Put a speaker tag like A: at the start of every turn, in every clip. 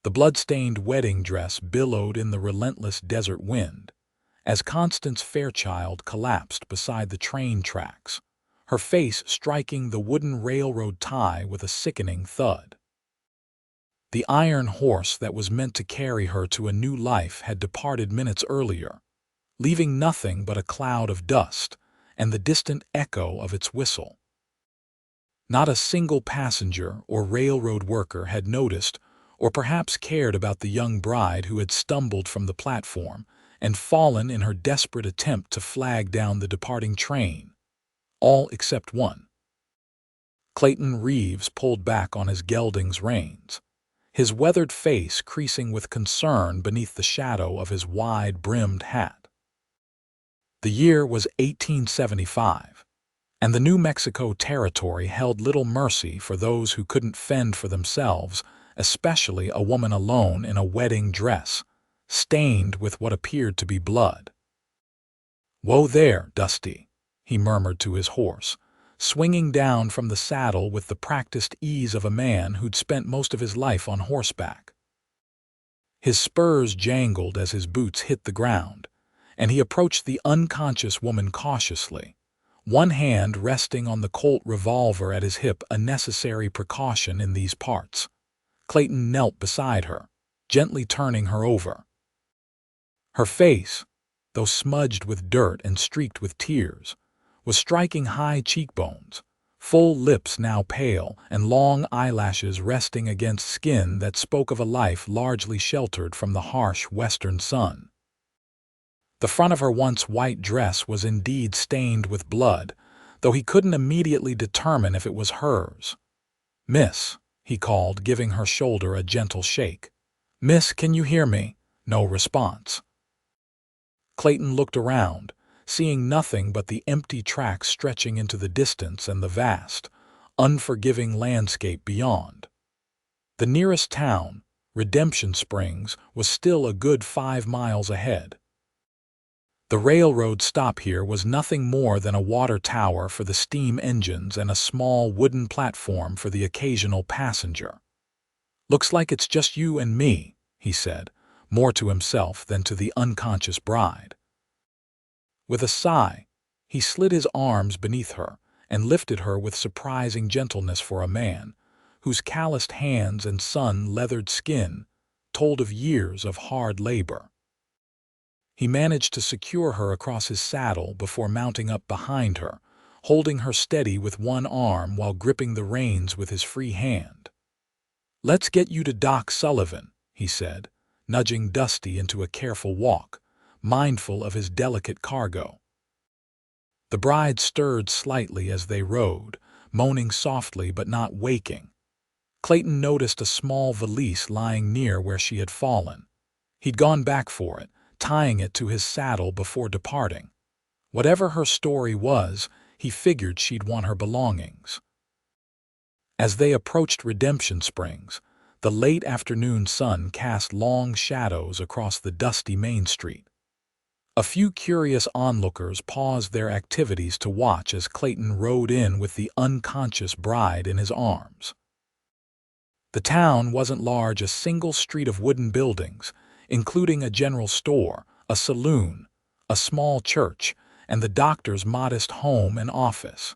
A: The blood-stained wedding dress billowed in the relentless desert wind as Constance Fairchild collapsed beside the train tracks, her face striking the wooden railroad tie with a sickening thud. The iron horse that was meant to carry her to a new life had departed minutes earlier, leaving nothing but a cloud of dust and the distant echo of its whistle. Not a single passenger or railroad worker had noticed or perhaps cared about the young bride who had stumbled from the platform and fallen in her desperate attempt to flag down the departing train, all except one. Clayton Reeves pulled back on his gelding's reins, his weathered face creasing with concern beneath the shadow of his wide-brimmed hat. The year was 1875, and the New Mexico Territory held little mercy for those who couldn't fend for themselves, especially a woman alone in a wedding dress, stained with what appeared to be blood. "Whoa there, Dusty," he murmured to his horse, swinging down from the saddle with the practiced ease of a man who'd spent most of his life on horseback. His spurs jangled as his boots hit the ground, and he approached the unconscious woman cautiously, one hand resting on the Colt revolver at his hip, a necessary precaution in these parts. Clayton knelt beside her, gently turning her over. Her face, though smudged with dirt and streaked with tears, was striking high cheekbones, full lips now pale, and long eyelashes resting against skin that spoke of a life largely sheltered from the harsh western sun. The front of her once white dress was indeed stained with blood, though he couldn't immediately determine if it was hers. "Miss," he called, giving her shoulder a gentle shake. "Miss, can you hear me?" No response. Clayton looked around, seeing nothing but the empty tracks stretching into the distance and the vast, unforgiving landscape beyond. The nearest town, Redemption Springs, was still a good 5 miles ahead. The railroad stop here was nothing more than a water tower for the steam engines and a small wooden platform for the occasional passenger. "Looks like it's just you and me," he said, more to himself than to the unconscious bride. With a sigh, he slid his arms beneath her and lifted her with surprising gentleness for a man, whose calloused hands and sun-leathered skin told of years of hard labor. He managed to secure her across his saddle before mounting up behind her, holding her steady with one arm while gripping the reins with his free hand. "Let's get you to Doc Sullivan," he said, nudging Dusty into a careful walk, mindful of his delicate cargo. The bride stirred slightly as they rode, moaning softly but not waking. Clayton noticed a small valise lying near where she had fallen. He'd gone back for it, tying it to his saddle before departing. Whatever her story was, he figured she'd want her belongings. As they approached Redemption Springs, the late afternoon sun cast long shadows across the dusty Main Street. A few curious onlookers paused their activities to watch as Clayton rode in with the unconscious bride in his arms. The town wasn't large, a single street of wooden buildings, including a general store, a saloon, a small church, and the doctor's modest home and office.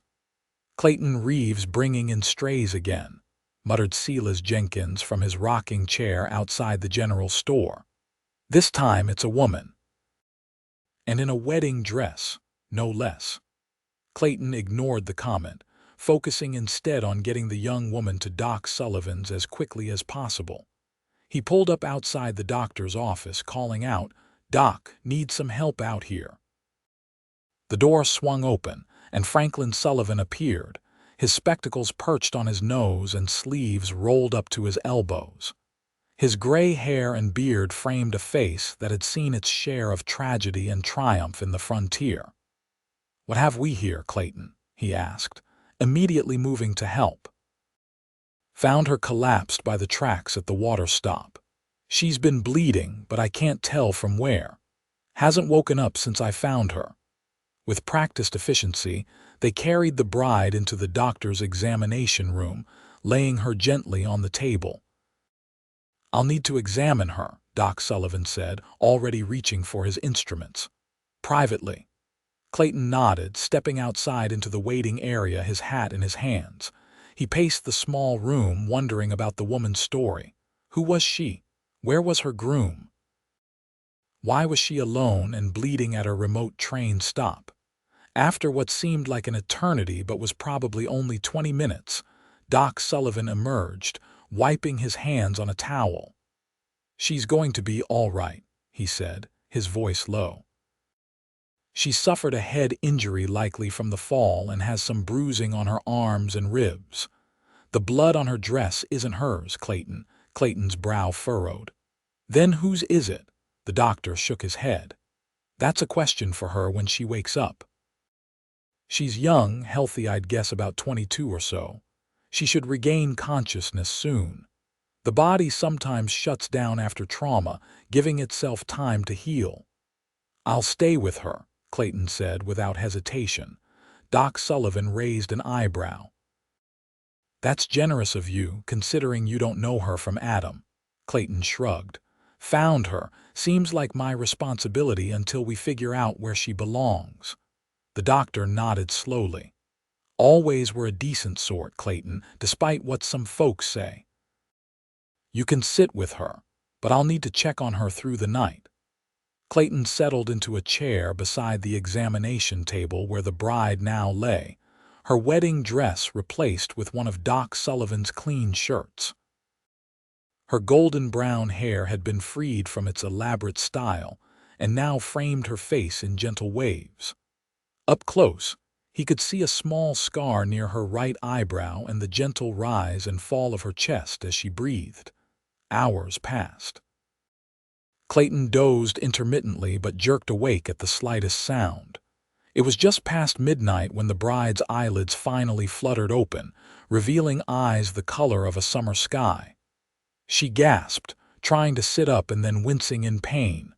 A: "Clayton Reeves bringing in strays again," muttered Silas Jenkins from his rocking chair outside the general store. "This time it's a woman. And in a wedding dress, no less." Clayton ignored the comment, focusing instead on getting the young woman to Doc Sullivan's as quickly as possible. He pulled up outside the doctor's office, calling out, "Doc, need some help out here." The door swung open, and Franklin Sullivan appeared, his spectacles perched on his nose and sleeves rolled up to his elbows. His gray hair and beard framed a face that had seen its share of tragedy and triumph in the frontier. "What have we here, Clayton?" he asked, immediately moving to help. "Found her collapsed by the tracks at the water stop. She's been bleeding, but I can't tell from where. Hasn't woken up since I found her." With practiced efficiency, they carried the bride into the doctor's examination room, laying her gently on the table. "I'll need to examine her," Doc Sullivan said, already reaching for his instruments. "Privately." Clayton nodded, stepping outside into the waiting area, his hat in his hands. He paced the small room, wondering about the woman's story. Who was she? Where was her groom? Why was she alone and bleeding at her remote train stop? After what seemed like an eternity but was probably only 20 minutes, Doc Sullivan emerged, wiping his hands on a towel. "She's going to be all right," he said, his voice low. "She suffered a head injury likely from the fall and has some bruising on her arms and ribs. The blood on her dress isn't hers, Clayton." Clayton's brow furrowed. "Then whose is it?" The doctor shook his head. "That's a question for her when she wakes up. She's young, healthy, I'd guess about 22 or so. She should regain consciousness soon. The body sometimes shuts down after trauma, giving itself time to heal." "I'll stay with her," Clayton said without hesitation. Doc Sullivan raised an eyebrow. "That's generous of you, considering you don't know her from Adam." Clayton shrugged. "Found her. Seems like my responsibility until we figure out where she belongs." The doctor nodded slowly. "Always were a decent sort, Clayton, despite what some folks say. You can sit with her, but I'll need to check on her through the night." Clayton settled into a chair beside the examination table where the bride now lay, her wedding dress replaced with one of Doc Sullivan's clean shirts. Her golden brown hair had been freed from its elaborate style and now framed her face in gentle waves. Up close, he could see a small scar near her right eyebrow and the gentle rise and fall of her chest as she breathed. Hours passed. Clayton dozed intermittently but jerked awake at the slightest sound. It was just past midnight when the bride's eyelids finally fluttered open, revealing eyes the color of a summer sky. She gasped, trying to sit up and then wincing in pain.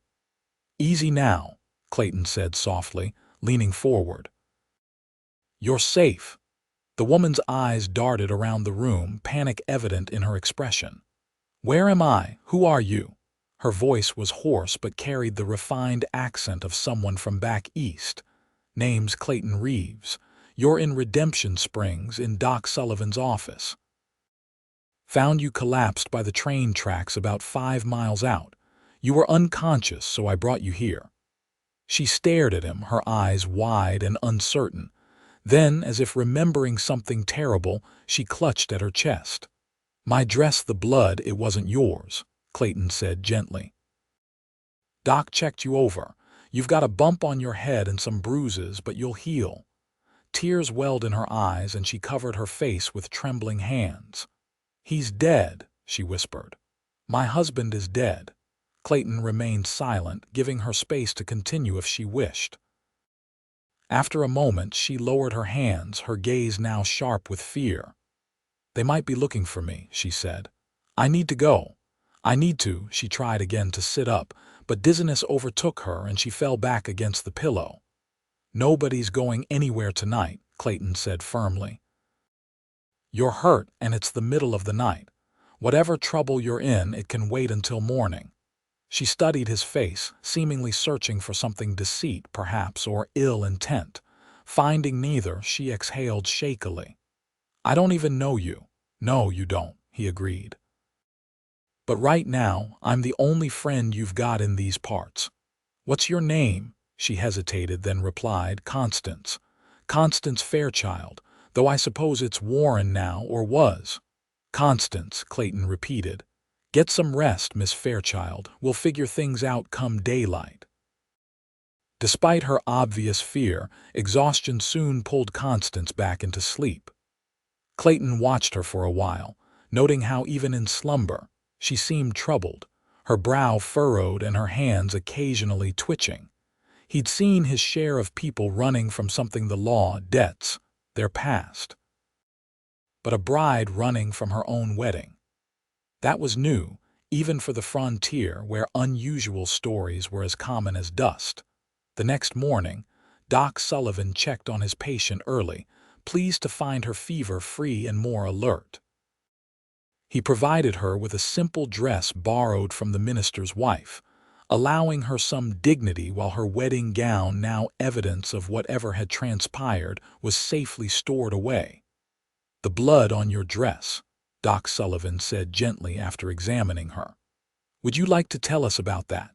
A: "Easy now," Clayton said softly, leaning forward. "You're safe." The woman's eyes darted around the room, panic evident in her expression. "Where am I? Who are you?" Her voice was hoarse but carried the refined accent of someone from back east. "Name's Clayton Reeves. You're in Redemption Springs in Doc Sullivan's office. Found you collapsed by the train tracks about 5 miles out. You were unconscious, so I brought you here." She stared at him, her eyes wide and uncertain. Then, as if remembering something terrible, she clutched at her chest. "My dress, the blood, it wasn't yours," Clayton said gently. "Doc checked you over. You've got a bump on your head and some bruises, but you'll heal." Tears welled in her eyes and she covered her face with trembling hands. "He's dead," she whispered. "My husband is dead." Clayton remained silent, giving her space to continue if she wished. After a moment, she lowered her hands, her gaze now sharp with fear. "They might be looking for me," she said. "I need to go. I need to." She tried again to sit up, but dizziness overtook her and she fell back against the pillow. "Nobody's going anywhere tonight," Clayton said firmly. "You're hurt and it's the middle of the night. Whatever trouble you're in, it can wait until morning." She studied his face, seemingly searching for something deceit, perhaps, or ill intent. Finding neither, she exhaled shakily. "I don't even know you." "No, you don't," he agreed. "But right now, I'm the only friend you've got in these parts." "What's your name?" She hesitated, then replied, "Constance. Constance Fairchild, though I suppose it's Warren now, or was." "Constance," Clayton repeated. "Get some rest, Miss Fairchild. We'll figure things out come daylight." Despite her obvious fear, exhaustion soon pulled Constance back into sleep. Clayton watched her for a while, noting how even in slumber, she seemed troubled, her brow furrowed and her hands occasionally twitching. He'd seen his share of people running from something the law, debts, their past. But a bride running from her own wedding. That was new, even for the frontier where unusual stories were as common as dust. The next morning, Doc Sullivan checked on his patient early, pleased to find her fever-free and more alert. He provided her with a simple dress borrowed from the minister's wife, allowing her some dignity while her wedding gown, now evidence of whatever had transpired, was safely stored away. "The blood on your dress," Doc Sullivan said gently after examining her. "Would you like to tell us about that?"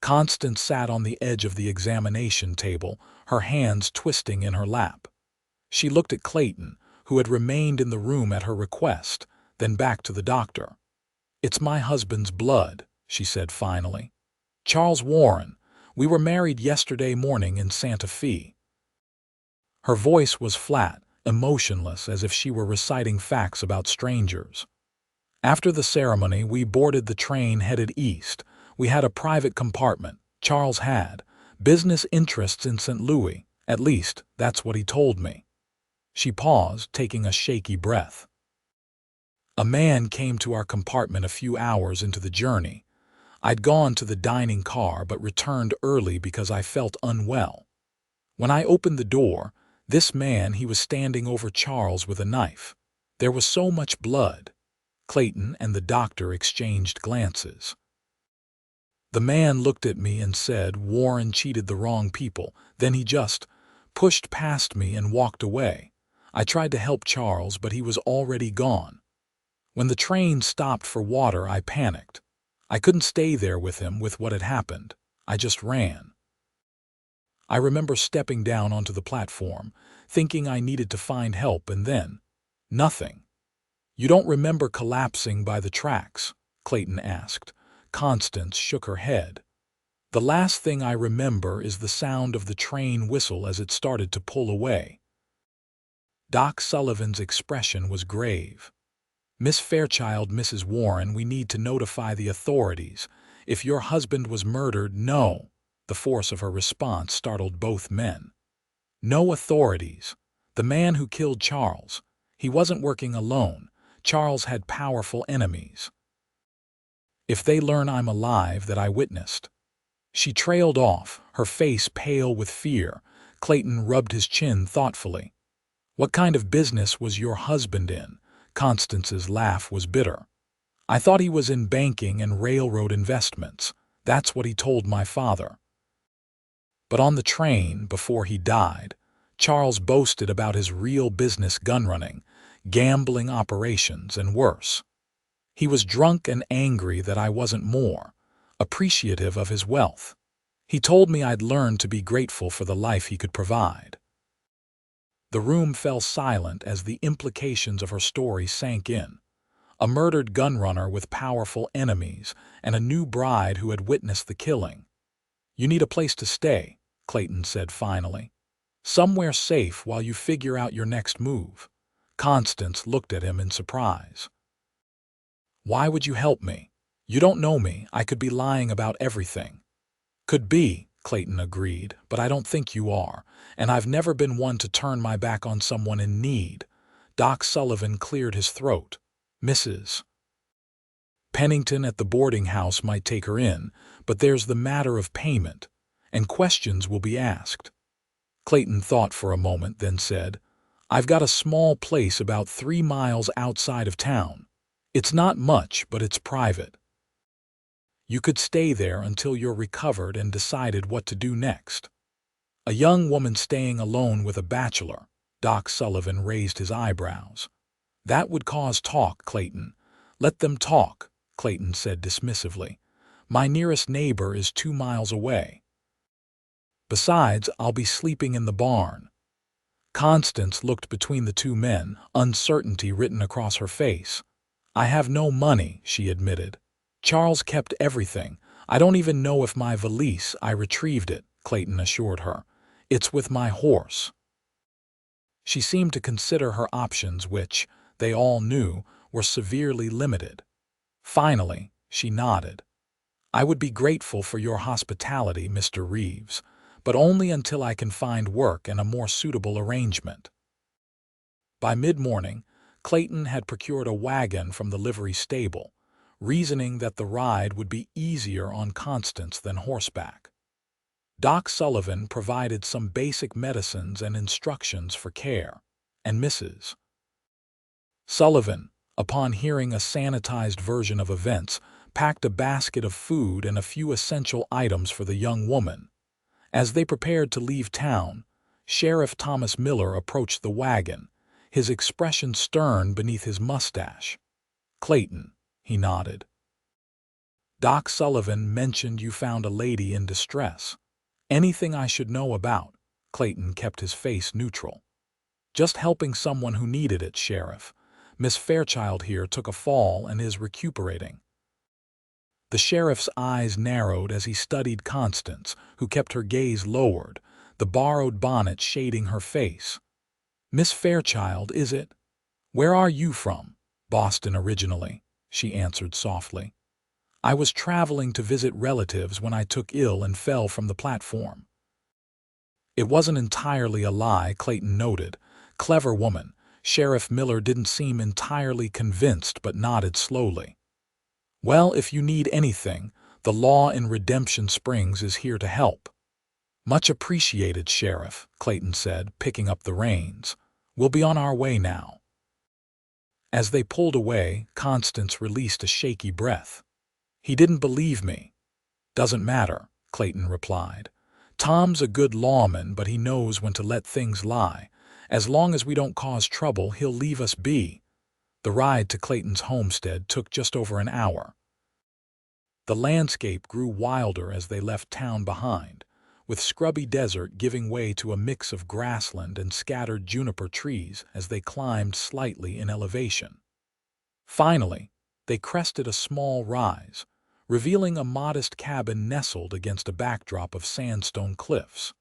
A: Constance sat on the edge of the examination table, her hands twisting in her lap. She looked at Clayton, who had remained in the room at her request, then back to the doctor. "It's my husband's blood," she said finally. "Charles Warren. We were married yesterday morning in Santa Fe." Her voice was flat, emotionless, as if she were reciting facts about strangers. "After the ceremony, we boarded the train headed east. We had a private compartment. Charles had business interests in St. Louis. At least, that's what he told me." She paused, taking a shaky breath. "A man came to our compartment a few hours into the journey. I'd gone to the dining car but returned early because I felt unwell. When I opened the door, this man, he was standing over Charles with a knife. There was so much blood." Clayton and the doctor exchanged glances. "The man looked at me and said Warren cheated the wrong people. Then he just pushed past me and walked away. I tried to help Charles, but he was already gone. When the train stopped for water, I panicked. I couldn't stay there with him with what had happened. I just ran. I remember stepping down onto the platform, thinking I needed to find help, and then nothing." "You don't remember collapsing by the tracks?" Clayton asked. Constance shook her head. "The last thing I remember is the sound of the train whistle as it started to pull away." Doc Sullivan's expression was grave. "Miss Fairchild, Mrs. Warren, we need to notify the authorities. If your husband was murdered—" "No." The force of her response startled both men. "No authorities. The man who killed Charles. He wasn't working alone. Charles had powerful enemies. If they learn I'm alive, that I witnessed." She trailed off, her face pale with fear. Clayton rubbed his chin thoughtfully. "What kind of business was your husband in?" Constance's laugh was bitter. "I thought he was in banking and railroad investments. That's what he told my father. But on the train, before he died, Charles boasted about his real business: gun running, gambling operations, and worse. He was drunk and angry that I wasn't more appreciative of his wealth. He told me I'd learn to be grateful for the life he could provide." The room fell silent as the implications of her story sank in. A murdered gunrunner with powerful enemies, and a new bride who had witnessed the killing. "You need a place to stay," Clayton said finally. "Somewhere safe while you figure out your next move." Constance looked at him in surprise. "Why would you help me? You don't know me. I could be lying about everything." "Could be," Clayton agreed, "but I don't think you are, and I've never been one to turn my back on someone in need." Doc Sullivan cleared his throat. "Mrs. Pennington at the boarding house might take her in, but there's the matter of payment, and questions will be asked." Clayton thought for a moment, then said, "I've got a small place about 3 miles outside of town. It's not much, but it's private. You could stay there until you're recovered and decided what to do next." "A young woman staying alone with a bachelor." Doc Sullivan raised his eyebrows. "That would cause talk, Clayton." "Let them talk," Clayton said dismissively. "My nearest neighbor is 2 miles away. Besides, I'll be sleeping in the barn." Constance looked between the two men, uncertainty written across her face. "I have no money," she admitted. "Charles kept everything. I don't even know if my valise, I retrieved it," Clayton assured her. "It's with my horse." She seemed to consider her options, which, they all knew, were severely limited. Finally, she nodded. "I would be grateful for your hospitality, Mr. Reeves, but only until I can find work and a more suitable arrangement." By mid-morning, Clayton had procured a wagon from the livery stable, reasoning that the ride would be easier on Constance than horseback. Doc Sullivan provided some basic medicines and instructions for care, and Mrs. Sullivan, Upon hearing a sanitized version of events, packed a basket of food and a few essential items for the young woman. As they prepared to leave town, Sheriff Thomas Miller approached the wagon, his expression stern beneath his mustache. "Clayton," he nodded. "Doc Sullivan mentioned you found a lady in distress. Anything I should know about?" Clayton kept his face neutral. "Just helping someone who needed it, Sheriff. Miss Fairchild here took a fall and is recuperating." The sheriff's eyes narrowed as he studied Constance, who kept her gaze lowered, the borrowed bonnet shading her face. "Miss Fairchild, is it? Where are you from?" "Boston originally," she answered softly. "I was traveling to visit relatives when I took ill and fell from the platform." It wasn't entirely a lie, Clayton noted. Clever woman. Sheriff Miller didn't seem entirely convinced but nodded slowly. "Well, if you need anything, the law in Redemption Springs is here to help." "Much appreciated, Sheriff," Clayton said, picking up the reins. "We'll be on our way now." As they pulled away, Constance released a shaky breath. "He didn't believe me." "Doesn't matter," Clayton replied. "Tom's a good lawman, but he knows when to let things lie. As long as we don't cause trouble, he'll leave us be." The ride to Clayton's homestead took just over an hour. The landscape grew wilder as they left town behind, with scrubby desert giving way to a mix of grassland and scattered juniper trees as they climbed slightly in elevation. Finally, they crested a small rise, revealing a modest cabin nestled against a backdrop of sandstone cliffs.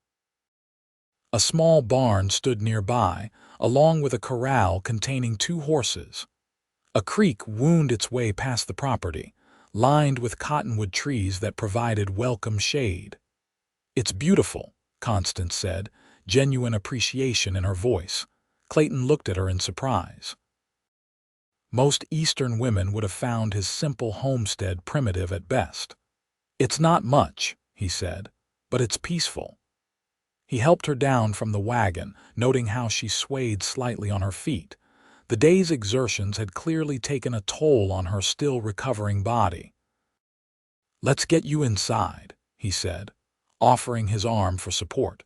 A: A small barn stood nearby, along with a corral containing 2 horses. A creek wound its way past the property, lined with cottonwood trees that provided welcome shade. "It's beautiful," Constance said, genuine appreciation in her voice. Clayton looked at her in surprise. Most Eastern women would have found his simple homestead primitive at best. "It's not much," he said, "but it's peaceful." He helped her down from the wagon, noting how she swayed slightly on her feet. The day's exertions had clearly taken a toll on her still recovering body. "Let's get you inside," he said, offering his arm for support.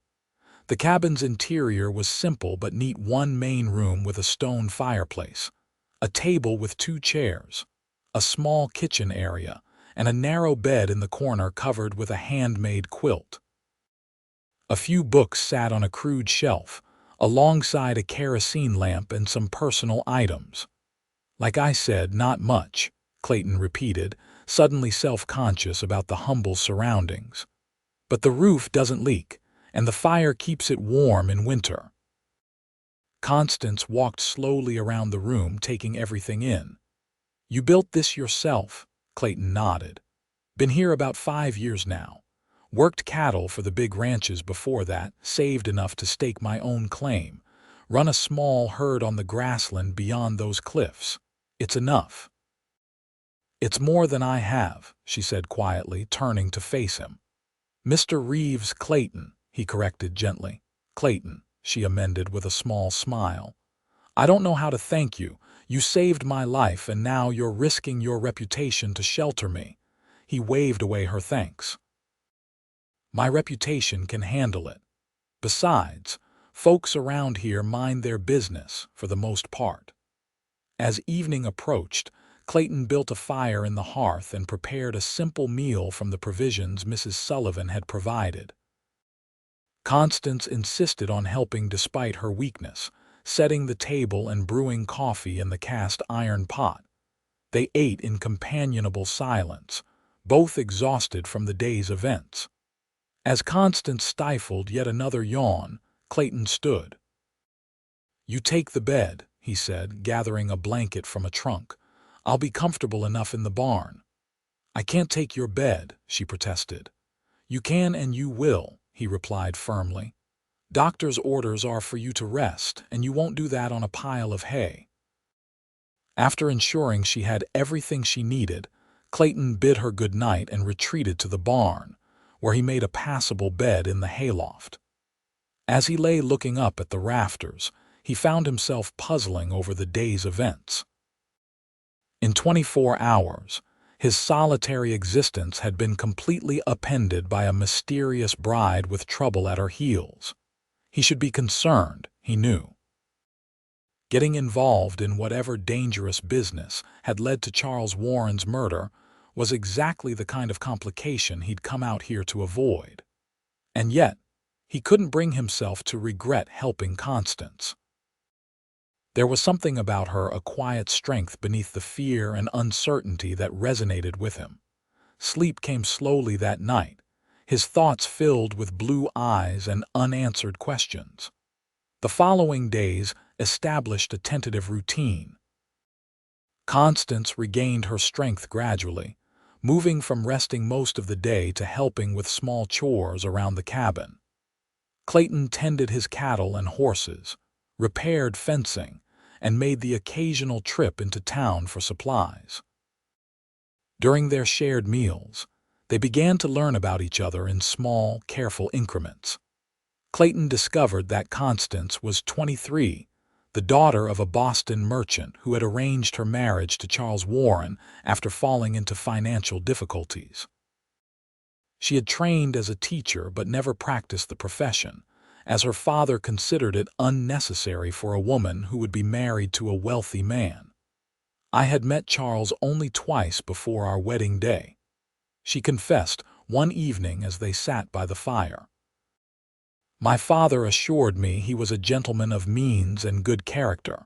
A: The cabin's interior was simple but neat: one main room with a stone fireplace, a table with 2 chairs, a small kitchen area, and a narrow bed in the corner covered with a handmade quilt. A few books sat on a crude shelf, alongside a kerosene lamp and some personal items. "Like I said, not much," Clayton repeated, suddenly self-conscious about the humble surroundings. "But the roof doesn't leak, and the fire keeps it warm in winter." Constance walked slowly around the room, taking everything in. "You built this yourself?" Clayton nodded. "Been here about 5 years now. Worked cattle for the big ranches before that, saved enough to stake my own claim, run a small herd on the grassland beyond those cliffs. It's enough." "It's more than I have," she said quietly, turning to face him. "Mr. Reeves, Clayton," he corrected gently. "Clayton," she amended with a small smile. "I don't know how to thank you. You saved my life, and now you're risking your reputation to shelter me." He waved away her thanks. "My reputation can handle it. Besides, folks around here mind their business for the most part." As evening approached, Clayton built a fire in the hearth and prepared a simple meal from the provisions Mrs. Sullivan had provided. Constance insisted on helping despite her weakness, setting the table and brewing coffee in the cast iron pot. They ate in companionable silence, both exhausted from the day's events. As Constance stifled yet another yawn, Clayton stood. "You take the bed," he said, gathering a blanket from a trunk. "I'll be comfortable enough in the barn." "I can't take your bed," she protested. "You can and you will," he replied firmly. "Doctor's orders are for you to rest, and you won't do that on a pile of hay." After ensuring she had everything she needed, Clayton bid her good night and retreated to the barn, where he made a passable bed in the hayloft. As he lay looking up at the rafters, he found himself puzzling over the day's events. In 24 hours, his solitary existence had been completely upended by a mysterious bride with trouble at her heels. He should be concerned, he knew. Getting involved in whatever dangerous business had led to Charles Warren's murder was exactly the kind of complication he'd come out here to avoid. And yet, he couldn't bring himself to regret helping Constance. There was something about her, a quiet strength beneath the fear and uncertainty that resonated with him. Sleep came slowly that night, his thoughts filled with blue eyes and unanswered questions. The following days established a tentative routine. Constance regained her strength gradually, moving from resting most of the day to helping with small chores around the cabin. Clayton tended his cattle and horses, repaired fencing, and made the occasional trip into town for supplies. During their shared meals, they began to learn about each other in small, careful increments. Clayton discovered that Constance was 23, the daughter of a Boston merchant who had arranged her marriage to Charles Warren after falling into financial difficulties. She had trained as a teacher but never practiced the profession, as her father considered it unnecessary for a woman who would be married to a wealthy man. "I had met Charles only twice before our wedding day," she confessed one evening as they sat by the fire. "My father assured me he was a gentleman of means and good character."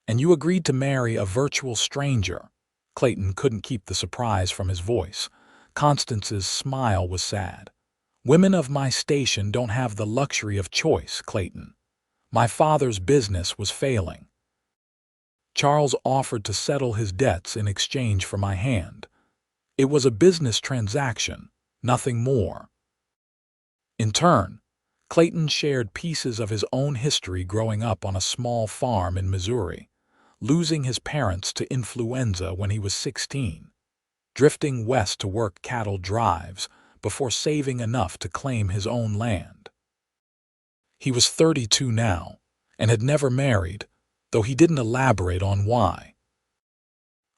A: "And you agreed to marry a virtual stranger?" Clayton couldn't keep the surprise from his voice. Constance's smile was sad. "Women of my station don't have the luxury of choice, Clayton. My father's business was failing. Charles offered to settle his debts in exchange for my hand. It was a business transaction, nothing more." In turn, Clayton shared pieces of his own history growing up on a small farm in Missouri, losing his parents to influenza when he was 16, drifting west to work cattle drives before saving enough to claim his own land. He was 32 now and had never married, though he didn't elaborate on why.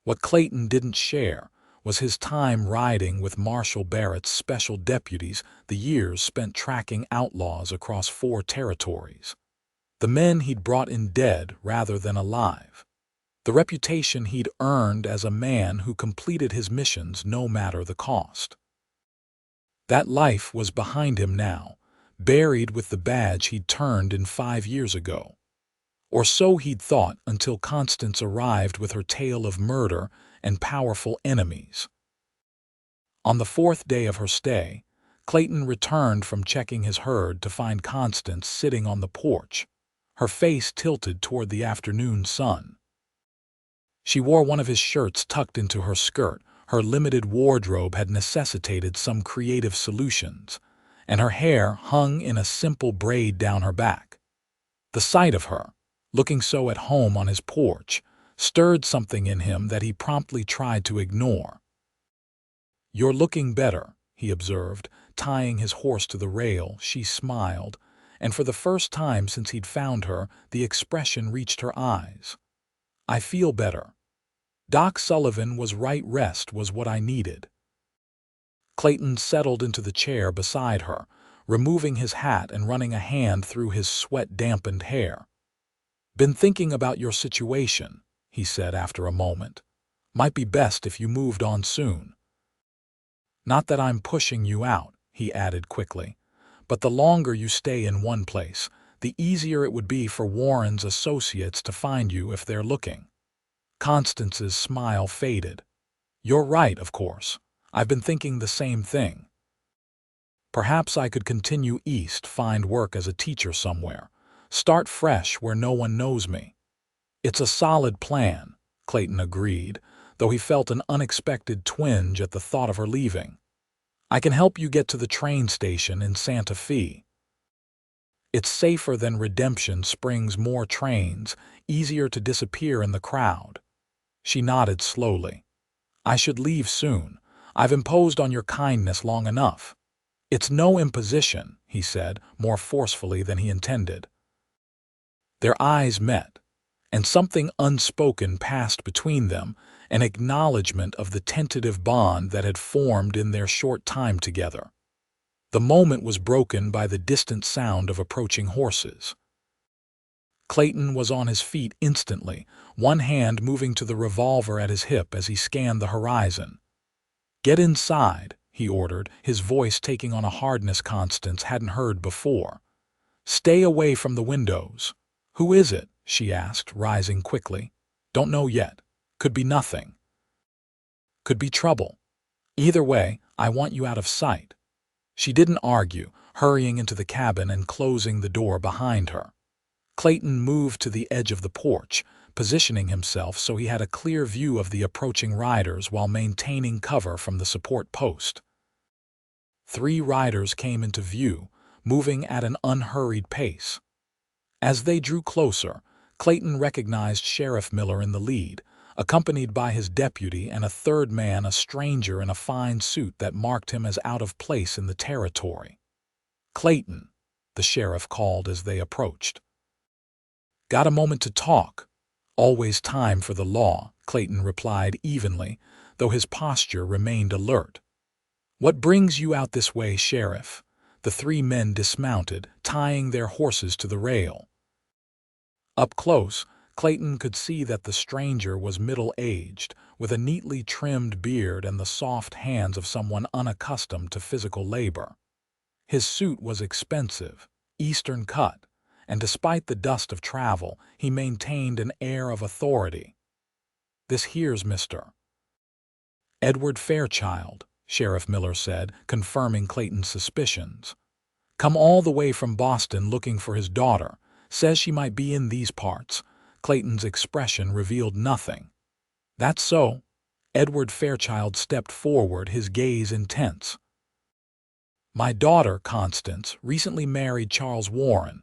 A: What Clayton didn't share was his time riding with Marshal Barrett's special deputies, the years spent tracking outlaws across 4 territories. The men he'd brought in dead rather than alive. The reputation he'd earned as a man who completed his missions no matter the cost. That life was behind him now, buried with the badge he'd turned in 5 years ago. Or so he'd thought until Constance arrived with her tale of murder and powerful enemies. On the 4th day of her stay, Clayton returned from checking his herd to find Constance sitting on the porch, her face tilted toward the afternoon sun. She wore one of his shirts tucked into her skirt. Her limited wardrobe had necessitated some creative solutions, and her hair hung in a simple braid down her back. The sight of her, looking so at home on his porch, stirred something in him that he promptly tried to ignore. "You're looking better," he observed, tying his horse to the rail. She smiled, and for the first time since he'd found her, the expression reached her eyes. "I feel better. Doc Sullivan was right. Rest was what I needed." Clayton settled into the chair beside her, removing his hat and running a hand through his sweat-dampened hair. "Been thinking about your situation," he said after a moment. "Might be best if you moved on soon." "Not that I'm pushing you out," he added quickly, "but the longer you stay in one place, the easier it would be for Warren's associates to find you if they're looking." Constance's smile faded. "You're right, of course. I've been thinking the same thing. Perhaps I could continue east, find work as a teacher somewhere, start fresh where no one knows me." "It's a solid plan," Clayton agreed, though he felt an unexpected twinge at the thought of her leaving. "I can help you get to the train station in Santa Fe. It's safer than Redemption Springs, more trains, easier to disappear in the crowd." She nodded slowly. "I should leave soon. I've imposed on your kindness long enough." "It's no imposition," he said, more forcefully than he intended. Their eyes met, and something unspoken passed between them an acknowledgement of the tentative bond that had formed in their short time together. The moment was broken by the distant sound of approaching horses. Clayton was on his feet instantly, one hand moving to the revolver at his hip as he scanned the horizon. "Get inside," he ordered, his voice taking on a hardness Constance hadn't heard before. "Stay away from the windows." "Who is it?" she asked, rising quickly. "Don't know yet. Could be nothing. Could be trouble. Either way, I want you out of sight." She didn't argue, hurrying into the cabin and closing the door behind her. Clayton moved to the edge of the porch, positioning himself so he had a clear view of the approaching riders while maintaining cover from the support post. 3 riders came into view, moving at an unhurried pace. As they drew closer, Clayton recognized Sheriff Miller in the lead, accompanied by his deputy and a third man, a stranger in a fine suit that marked him as out of place in the territory. "Clayton," the sheriff called as they approached. "Got a moment to talk?" "Always time for the law," Clayton replied evenly, though his posture remained alert. "What brings you out this way, Sheriff?" The 3 men dismounted, tying their horses to the rail. Up close, Clayton could see that the stranger was middle-aged, with a neatly trimmed beard and the soft hands of someone unaccustomed to physical labor. His suit was expensive, Eastern cut, and despite the dust of travel, he maintained an air of authority. "This here's Mr. Edward Fairchild," Sheriff Miller said, confirming Clayton's suspicions. "Come all the way from Boston looking for his daughter. Says she might be in these parts." Clayton's expression revealed nothing. "That's so." Edward Fairchild stepped forward, his gaze intense. "My daughter, Constance, recently married Charles Warren.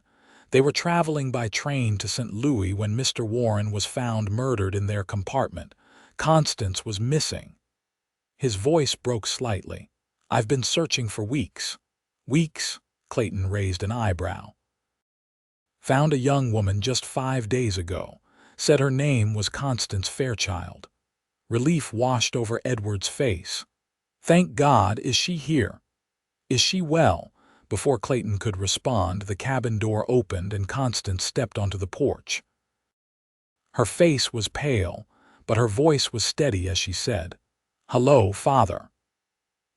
A: They were traveling by train to St. Louis when Mr. Warren was found murdered in their compartment. Constance was missing." His voice broke slightly. "I've been searching for weeks." "Weeks?" Clayton raised an eyebrow. "Found a young woman just 5 days ago. Said her name was Constance Fairchild." Relief washed over Edward's face. "Thank God, is she here?" "Is she well?" Before Clayton could respond, the cabin door opened and Constance stepped onto the porch. Her face was pale, but her voice was steady as she said, "Hello, Father."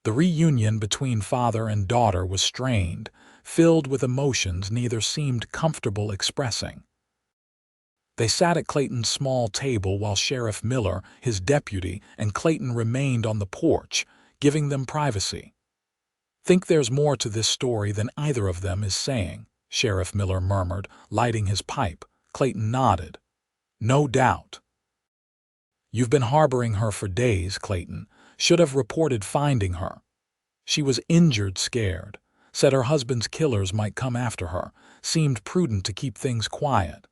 A: The reunion between father and daughter was strained, filled with emotions neither seemed comfortable expressing. They sat at Clayton's small table while Sheriff Miller, his deputy, and Clayton remained on the porch, giving them privacy. "Think there's more to this story than either of them is saying," Sheriff Miller murmured, lighting his pipe. Clayton nodded. "No doubt." "You've been harboring her for days, Clayton. Should have reported finding her." "She was injured, scared. Said her husband's killers might come after her. Seemed prudent to keep things quiet."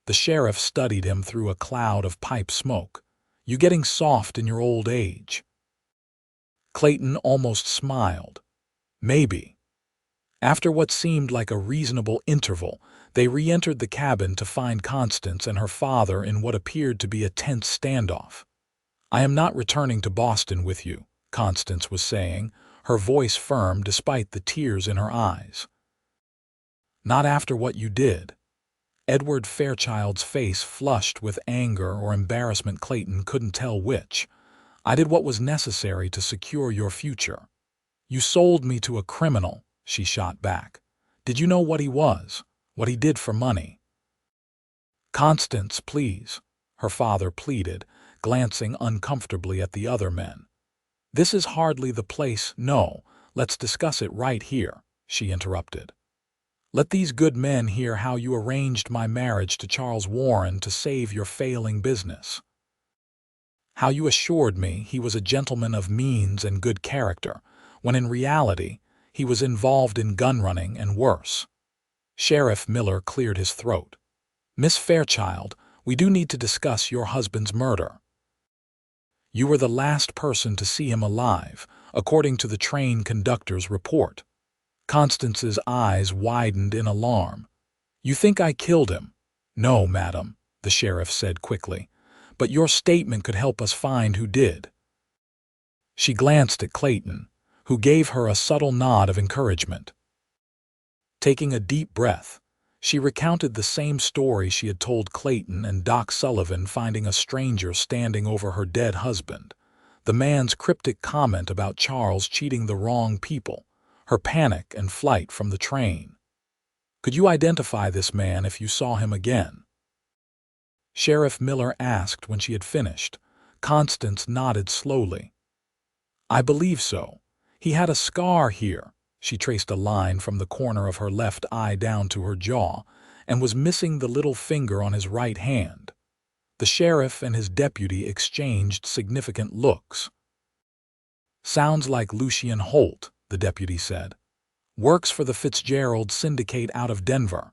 A: The sheriff studied him through a cloud of pipe smoke. "You getting soft in your old age?" Clayton almost smiled. "Maybe." After what seemed like a reasonable interval, they re-entered the cabin to find Constance and her father in what appeared to be a tense standoff. "I am not returning to Boston with you," Constance was saying, her voice firm despite the tears in her eyes. "Not after what you did." Edward Fairchild's face flushed with anger or embarrassment, Clayton couldn't tell which. "I did what was necessary to secure your future." "You sold me to a criminal," she shot back. "Did you know what he was? What he did for money?" "Constance, please," her father pleaded, glancing uncomfortably at the other men. "This is hardly the place. No, let's discuss it right here," she interrupted. "Let these good men hear how you arranged my marriage to Charles Warren to save your failing business. How you assured me he was a gentleman of means and good character, when in reality he was involved in gun-running and worse." Sheriff Miller cleared his throat. "Miss Fairchild, we do need to discuss your husband's murder. You were the last person to see him alive, according to the train conductor's report." Constance's eyes widened in alarm. "You think I killed him?" "No, madam," the sheriff said quickly. but your statement could help us find who did." She glanced at Clayton, who gave her a subtle nod of encouragement. Taking a deep breath, she recounted the same story she had told Clayton and Doc Sullivan, finding a stranger standing over her dead husband, the man's cryptic comment about Charles cheating the wrong people, her panic and flight from the train. "Could you identify this man if you saw him again?" Sheriff Miller asked when she had finished. Constance nodded slowly. "I believe so. He had a scar here." She traced a line from the corner of her left eye down to her jaw, and was missing the little finger on his right hand. The sheriff and his deputy exchanged significant looks. "Sounds like Lucien Holt," the deputy said. "Works for the Fitzgerald Syndicate out of Denver."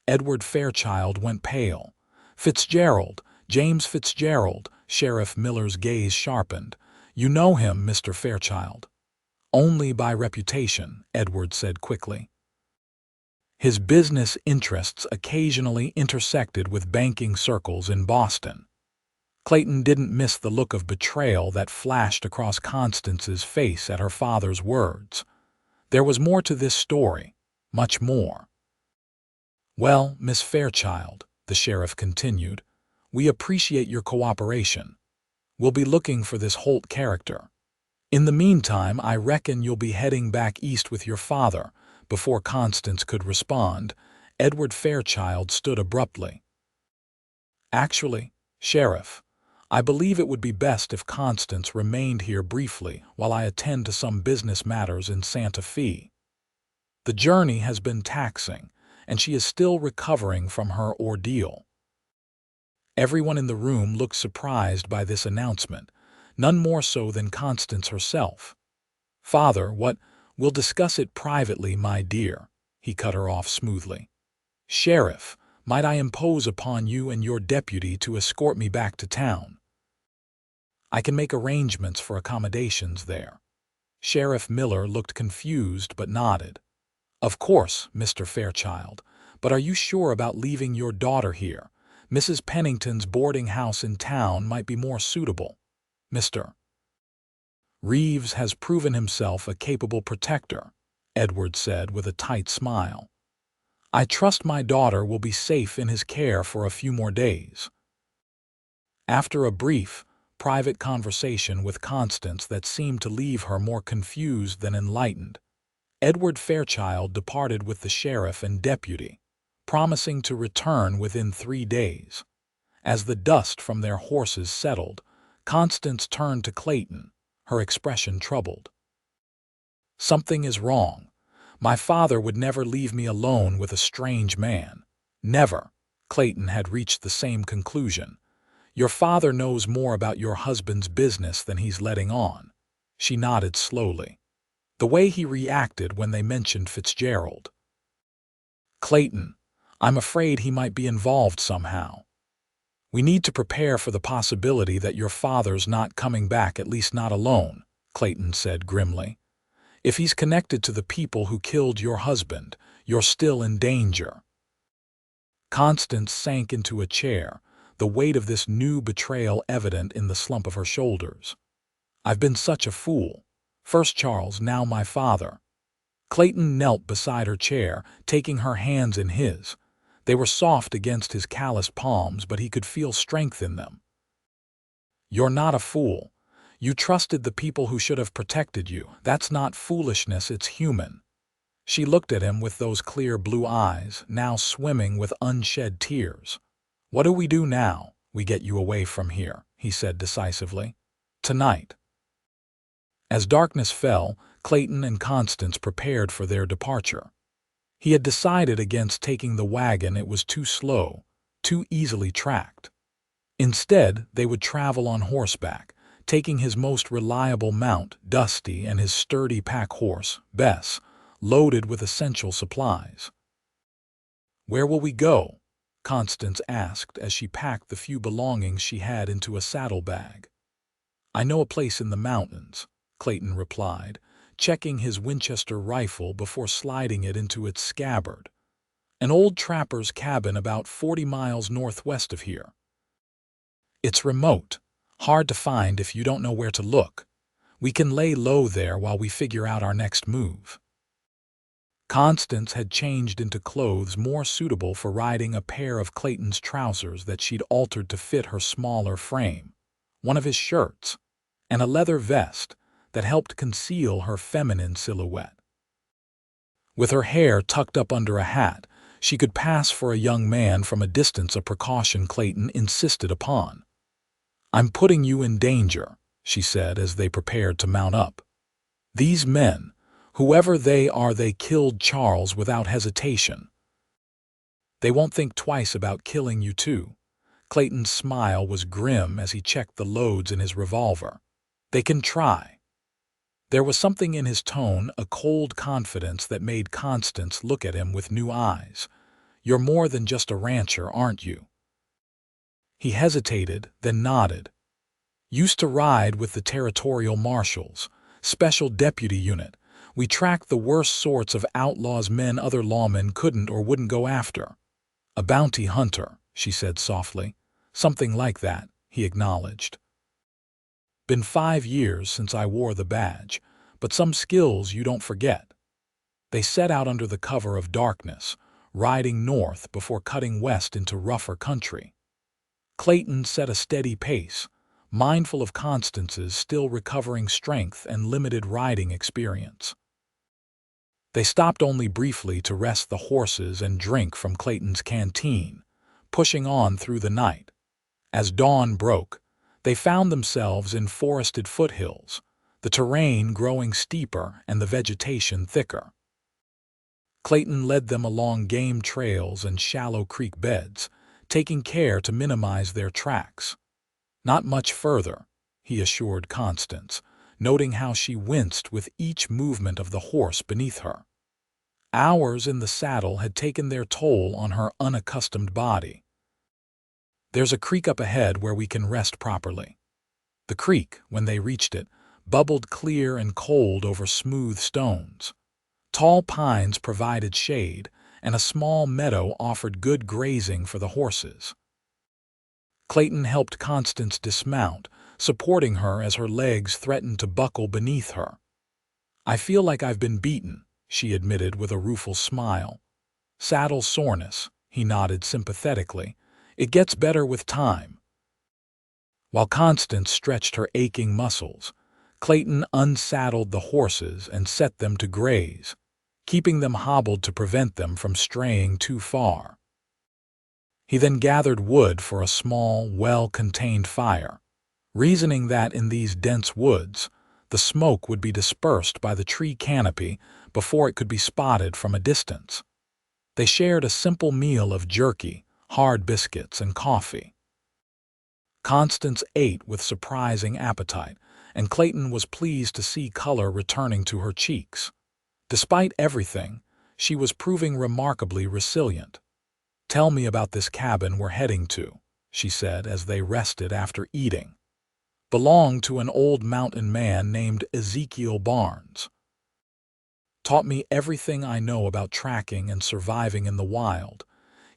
A: Edward Fairchild went pale. "Fitzgerald, James Fitzgerald," Sheriff Miller's gaze sharpened. "You know him, Mr. Fairchild." "Only by reputation," Edward said quickly. His business interests occasionally intersected with banking circles in Boston. Clayton didn't miss the look of betrayal that flashed across Constance's face at her father's words. There was more to this story, much more. "Well, Miss Fairchild," the sheriff continued, "we appreciate your cooperation. We'll be looking for this Holt character. In the meantime, I reckon you'll be heading back east with your father." Before Constance could respond, Edward Fairchild stood abruptly. "Actually, Sheriff, I believe it would be best if Constance remained here briefly while I attend to some business matters in Santa Fe. The journey has been taxing, and she is still recovering from her ordeal." Everyone in the room looked surprised by this announcement, none more so than Constance herself. "Father, we'll discuss it privately, my dear," he cut her off smoothly. "Sheriff, might I impose upon you and your deputy to escort me back to town? I can make arrangements for accommodations there." Sheriff Miller looked confused but nodded. "Of course, Mr. Fairchild, but are you sure about leaving your daughter here? Mrs. Pennington's boarding house in town might be more suitable. Mr. Reeves has proven himself a capable protector," Edward said with a tight smile. "I trust my daughter will be safe in his care for a few more days." After a brief, private conversation with Constance that seemed to leave her more confused than enlightened, Edward Fairchild departed with the sheriff and deputy, promising to return within 3 days. As the dust from their horses settled, Constance turned to Clayton, her expression troubled. "Something is wrong. My father would never leave me alone with a strange man. Never." Clayton had reached the same conclusion. "Your father knows more about your husband's business than he's letting on." She nodded slowly. "The way he reacted when they mentioned Fitzgerald." "Clayton, I'm afraid he might be involved somehow. We need to prepare for the possibility that your father's not coming back, at least not alone," Clayton said grimly. "If he's connected to the people who killed your husband, you're still in danger." Constance sank into a chair, the weight of this new betrayal evident in the slump of her shoulders. "I've been such a fool. First Charles, now my father." Clayton knelt beside her chair, taking her hands in his. They were soft against his calloused palms, but he could feel strength in them. "You're not a fool. You trusted the people who should have protected you. That's not foolishness, it's human." She looked at him with those clear blue eyes, now swimming with unshed tears. "What do we do now?" "We get you away from here," he said decisively. "Tonight." As darkness fell, Clayton and Constance prepared for their departure. He had decided against taking the wagon. It was too slow, too easily tracked. Instead, they would travel on horseback, taking his most reliable mount, Dusty, and his sturdy pack horse, Bess, loaded with essential supplies. "Where will we go?" Constance asked as she packed the few belongings she had into a saddlebag. "I know a place in the mountains," Clayton replied, checking his Winchester rifle before sliding it into its scabbard. "An old trapper's cabin about 40 miles northwest of here." It's remote, hard to find if you don't know where to look. We can lay low there while we figure out our next move." Constance had changed into clothes more suitable for riding, a pair of Clayton's trousers that she'd altered to fit her smaller frame, one of his shirts, and a leather vest that helped conceal her feminine silhouette. With her hair tucked up under a hat, she could pass for a young man from a distance, a precaution Clayton insisted upon. "I'm putting you in danger," she said as they prepared to mount up. "These men, whoever they are, they killed Charles without hesitation. They won't think twice about killing you too." Clayton's smile was grim as he checked the loads in his revolver. "They can try." There was something in his tone, a cold confidence that made Constance look at him with new eyes. "You're more than just a rancher, aren't you?" He hesitated, then nodded. "Used to ride with the territorial marshals, special deputy unit. We tracked the worst sorts of outlaws, men other lawmen couldn't or wouldn't go after." "A bounty hunter," she said softly. "Something like that," he acknowledged. "Been 5 years since I wore the badge, but some skills you don't forget." They set out under the cover of darkness, riding north before cutting west into rougher country. Clayton set a steady pace, mindful of Constance's still recovering strength and limited riding experience. They stopped only briefly to rest the horses and drink from Clayton's canteen, pushing on through the night. As dawn broke, they found themselves in forested foothills, the terrain growing steeper and the vegetation thicker. Clayton led them along game trails and shallow creek beds, taking care to minimize their tracks. "Not much further," he assured Constance, noting how she winced with each movement of the horse beneath her. Hours in the saddle had taken their toll on her unaccustomed body. "There's a creek up ahead where we can rest properly." The creek, when they reached it, bubbled clear and cold over smooth stones. Tall pines provided shade, and a small meadow offered good grazing for the horses. Clayton helped Constance dismount, supporting her as her legs threatened to buckle beneath her. "I feel like I've been beaten," she admitted with a rueful smile. "Saddle soreness," he nodded sympathetically. "It gets better with time." While Constance stretched her aching muscles, Clayton unsaddled the horses and set them to graze, keeping them hobbled to prevent them from straying too far. He then gathered wood for a small, well-contained fire, reasoning that in these dense woods, the smoke would be dispersed by the tree canopy before it could be spotted from a distance. They shared a simple meal of jerky, hard biscuits, and coffee. Constance ate with surprising appetite, and Clayton was pleased to see color returning to her cheeks. Despite everything, she was proving remarkably resilient. "Tell me about this cabin we're heading to," she said as they rested after eating. "Belonged to an old mountain man named Ezekiel Barnes. Taught me everything I know about tracking and surviving in the wild.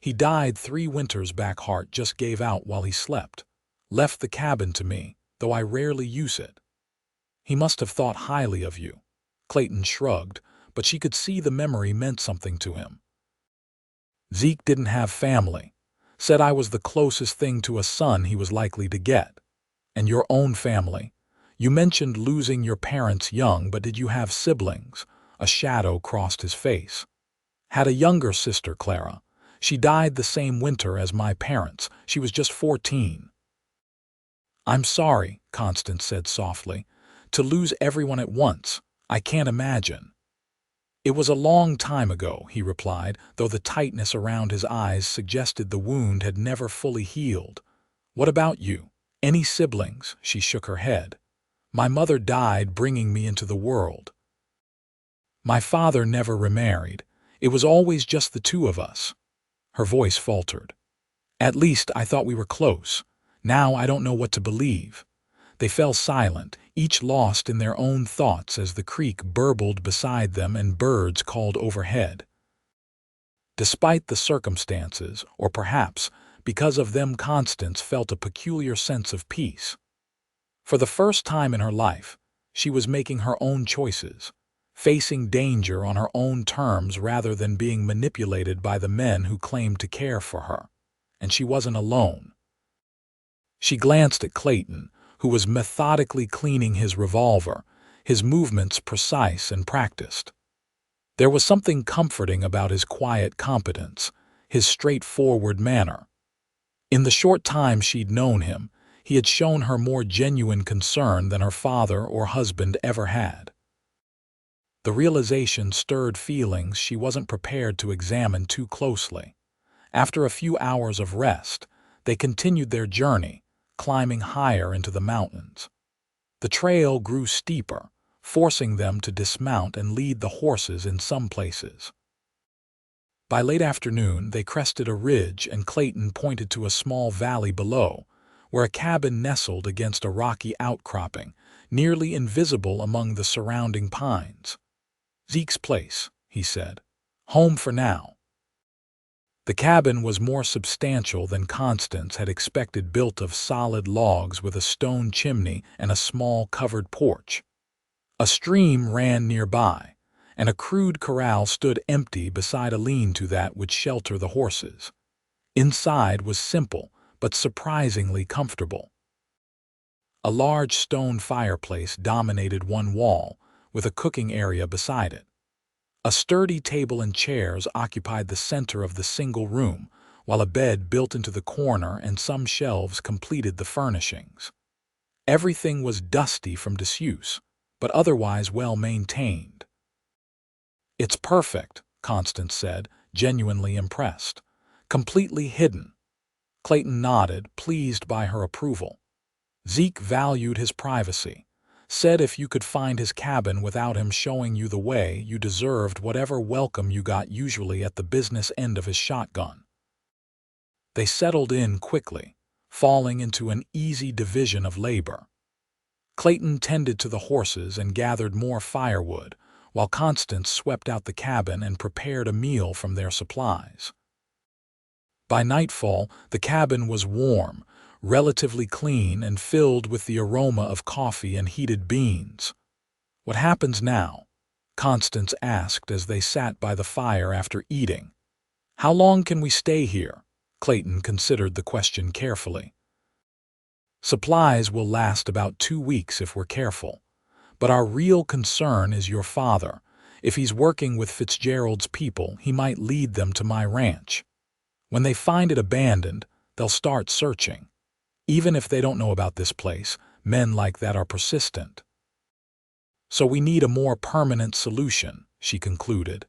A: He died 3 winters back. Heart just gave out while he slept. Left the cabin to me, though I rarely use it." "He must have thought highly of you." Clayton shrugged, but she could see the memory meant something to him. "Zeke didn't have family. Said I was the closest thing to a son he was likely to get. And your own family? You mentioned losing your parents young, but did you have siblings?" A shadow crossed his face. "Had a younger sister, Clara. She died the same winter as my parents. She was just 14. "I'm sorry," Constance said softly. "To lose everyone at once, I can't imagine." "It was a long time ago," he replied, though the tightness around his eyes suggested the wound had never fully healed. "What about you? Any siblings?" She shook her head. "My mother died bringing me into the world. My father never remarried. It was always just the 2 of us." Her voice faltered. "At least I thought we were close. Now I don't know what to believe." They fell silent, each lost in their own thoughts as the creek burbled beside them and birds called overhead. Despite the circumstances, or perhaps Because of them, Constance felt a peculiar sense of peace. For the first time in her life, she was making her own choices, facing danger on her own terms rather than being manipulated by the men who claimed to care for her. And she wasn't alone. She glanced at Clayton, who was methodically cleaning his revolver, his movements precise and practiced. There was something comforting about his quiet competence, his straightforward manner. In the short time she'd known him, he had shown her more genuine concern than her father or husband ever had. The realization stirred feelings she wasn't prepared to examine too closely. After a few hours of rest, they continued their journey, climbing higher into the mountains. The trail grew steeper, forcing them to dismount and lead the horses in some places. By late afternoon, they crested a ridge and Clayton pointed to a small valley below, where a cabin nestled against a rocky outcropping, nearly invisible among the surrounding pines. "Zeke's place," he said. "Home for now." The cabin was more substantial than Constance had expected, built of solid logs with a stone chimney and a small covered porch. A stream ran nearby, and a crude corral stood empty beside a lean-to that would shelter the horses. Inside was simple, but surprisingly comfortable. A large stone fireplace dominated one wall, with a cooking area beside it. A sturdy table and chairs occupied the center of the single room, while a bed built into the corner and some shelves completed the furnishings. Everything was dusty from disuse, but otherwise well maintained. "It's perfect," Constance said, genuinely impressed. "Completely hidden." Clayton nodded, pleased by her approval. Zeke valued his privacy. Said if you could find his cabin without him showing you the way, you deserved whatever welcome you got, usually at the business end of his shotgun. They settled in quickly, falling into an easy division of labor. Clayton tended to the horses and gathered more firewood, while Constance swept out the cabin and prepared a meal from their supplies. By nightfall, the cabin was warm, relatively clean, and filled with the aroma of coffee and heated beans. "What happens now?" Constance asked as they sat by the fire after eating. "How long can we stay here?" Clayton considered the question carefully. "Supplies will last about 2 weeks if we're careful. But our real concern is your father. If he's working with Fitzgerald's people, he might lead them to my ranch. When they find it abandoned, they'll start searching. Even if they don't know about this place, men like that are persistent. So we need a more permanent solution," she concluded.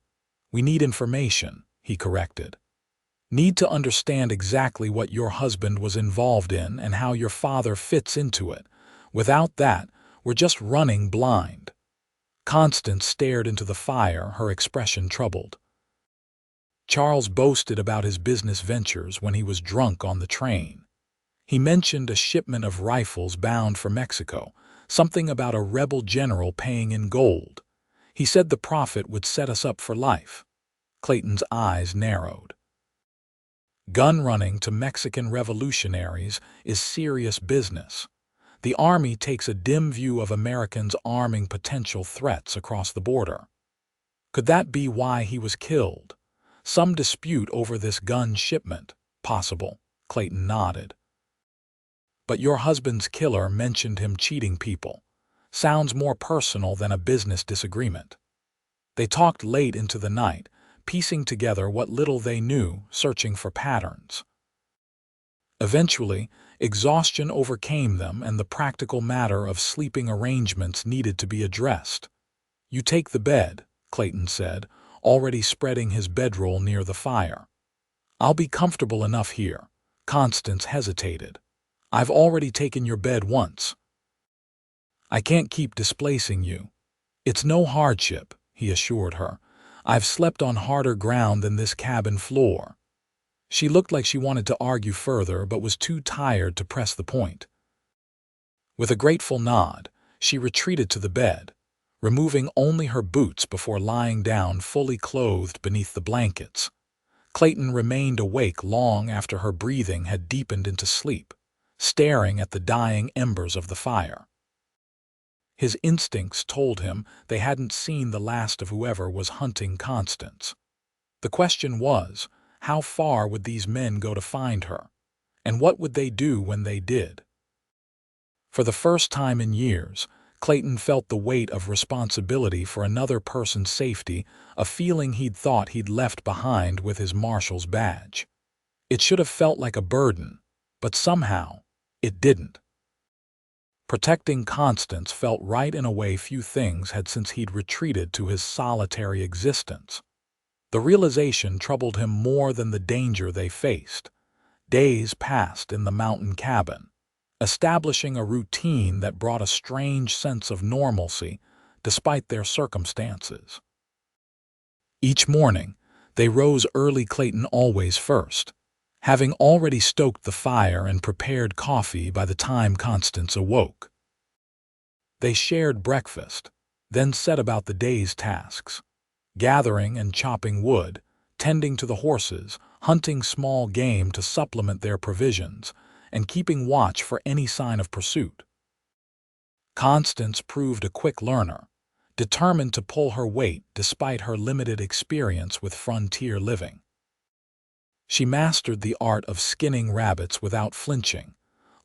A: "We need information," he corrected. "Need to understand exactly what your husband was involved in and how your father fits into it. Without that, we're just running blind." Constance stared into the fire, her expression troubled. "Charles boasted about his business ventures when he was drunk on the train. He mentioned a shipment of rifles bound for Mexico, something about a rebel general paying in gold. He said the profit would set us up for life." Clayton's eyes narrowed. "Gun running to Mexican revolutionaries is serious business. The Army takes a dim view of Americans arming potential threats across the border. Could that be why he was killed? Some dispute over this gun shipment? Possible," Clayton nodded. "But your husband's killer mentioned him cheating people. Sounds more personal than a business disagreement." They talked late into the night, piecing together what little they knew, searching for patterns. Eventually, exhaustion overcame them and the practical matter of sleeping arrangements needed to be addressed. "You take the bed," Clayton said, already spreading his bedroll near the fire. "I'll be comfortable enough here." Constance hesitated. "I've already taken your bed once." "I can't keep displacing you." "It's no hardship," he assured her. "I've slept on harder ground than this cabin floor." She looked like she wanted to argue further but was too tired to press the point. With a grateful nod, she retreated to the bed, removing only her boots before lying down fully clothed beneath the blankets. Clayton remained awake long after her breathing had deepened into sleep, staring at the dying embers of the fire. His instincts told him they hadn't seen the last of whoever was hunting Constance. The question was, how far would these men go to find her, and what would they do when they did? For the first time in years, Clayton felt the weight of responsibility for another person's safety, a feeling he'd thought he'd left behind with his marshal's badge. It should have felt like a burden, but somehow, it didn't. Protecting Constance felt right in a way few things had since he'd retreated to his solitary existence. The realization troubled him more than the danger they faced. Days passed in the mountain cabin, establishing a routine that brought a strange sense of normalcy despite their circumstances. Each morning, they rose early, Clayton always first, having already stoked the fire and prepared coffee by the time Constance awoke. They shared breakfast, then set about the day's tasks, gathering and chopping wood, tending to the horses, hunting small game to supplement their provisions, and keeping watch for any sign of pursuit. Constance proved a quick learner, determined to pull her weight despite her limited experience with frontier living. She mastered the art of skinning rabbits without flinching,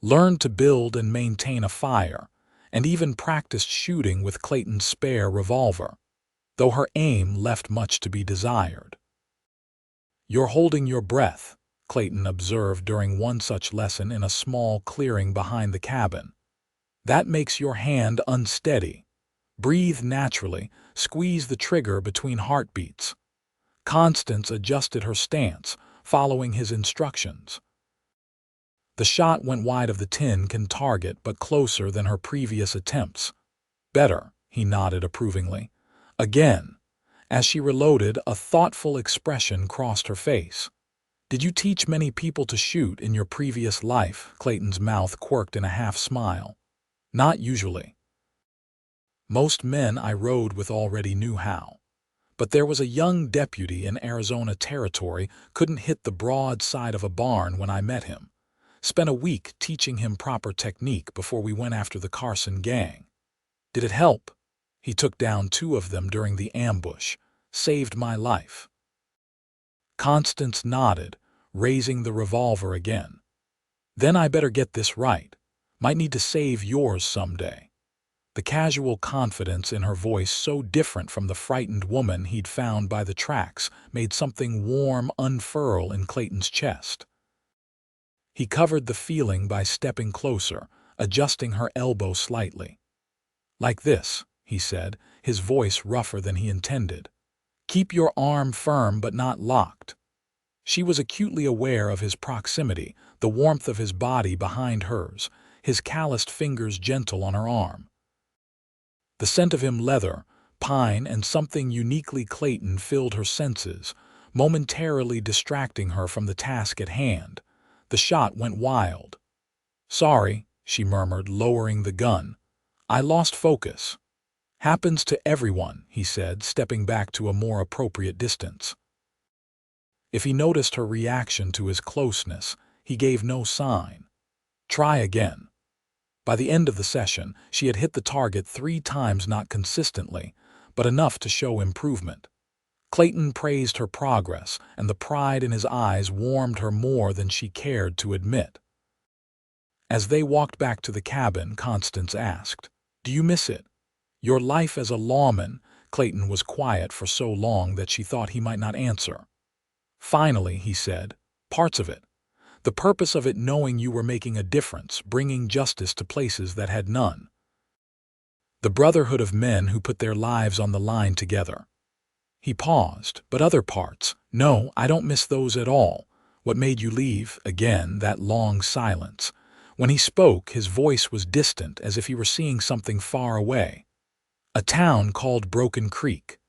A: learned to build and maintain a fire, and even practiced shooting with Clayton's spare revolver, though her aim left much to be desired. "You're holding your breath," Clayton observed during one such lesson in a small clearing behind the cabin. "That makes your hand unsteady. Breathe naturally, squeeze the trigger between heartbeats." Constance adjusted her stance, following his instructions. The shot went wide of the tin-can target, but closer than her previous attempts. "Better," he nodded approvingly. Again. As she reloaded, a thoughtful expression crossed her face. "Did you teach many people to shoot in your previous life?" Clayton's mouth quirked in a half-smile. "Not usually. Most men I rode with already knew how. But there was a young deputy in Arizona Territory, couldn't hit the broad side of a barn when I met him. Spent a week teaching him proper technique before we went after the Carson gang. Did it help? He took down 2 of them during the ambush. Saved my life." Constance nodded, raising the revolver again. "Then I better get this right. Might need to save yours someday." The casual confidence in her voice, so different from the frightened woman he'd found by the tracks, made something warm unfurl in Clayton's chest. He covered the feeling by stepping closer, adjusting her elbow slightly. "Like this," he said, his voice rougher than he intended. "Keep your arm firm but not locked." She was acutely aware of his proximity, the warmth of his body behind hers, his calloused fingers gentle on her arm. The scent of him, leather, pine, and something uniquely Clayton filled her senses, momentarily distracting her from the task at hand. The shot went wild. "Sorry," she murmured, lowering the gun. "I lost focus." "Happens to everyone," he said, stepping back to a more appropriate distance. If he noticed her reaction to his closeness, he gave no sign. "Try again." By the end of the session, she had hit the target 3 times, not consistently, but enough to show improvement. Clayton praised her progress, and the pride in his eyes warmed her more than she cared to admit. As they walked back to the cabin, Constance asked, "Do you miss it? Your life as a lawman?" Clayton was quiet for so long that she thought he might not answer. Finally, he said, "Parts of it. The purpose of it, knowing you were making a difference, bringing justice to places that had none. The brotherhood of men who put their lives on the line together." He paused. "But other parts?" "No, I don't miss those at all." "What made you leave?" Again, that long silence. When he spoke, his voice was distant, as if he were seeing something far away. "A town called Broken Creek.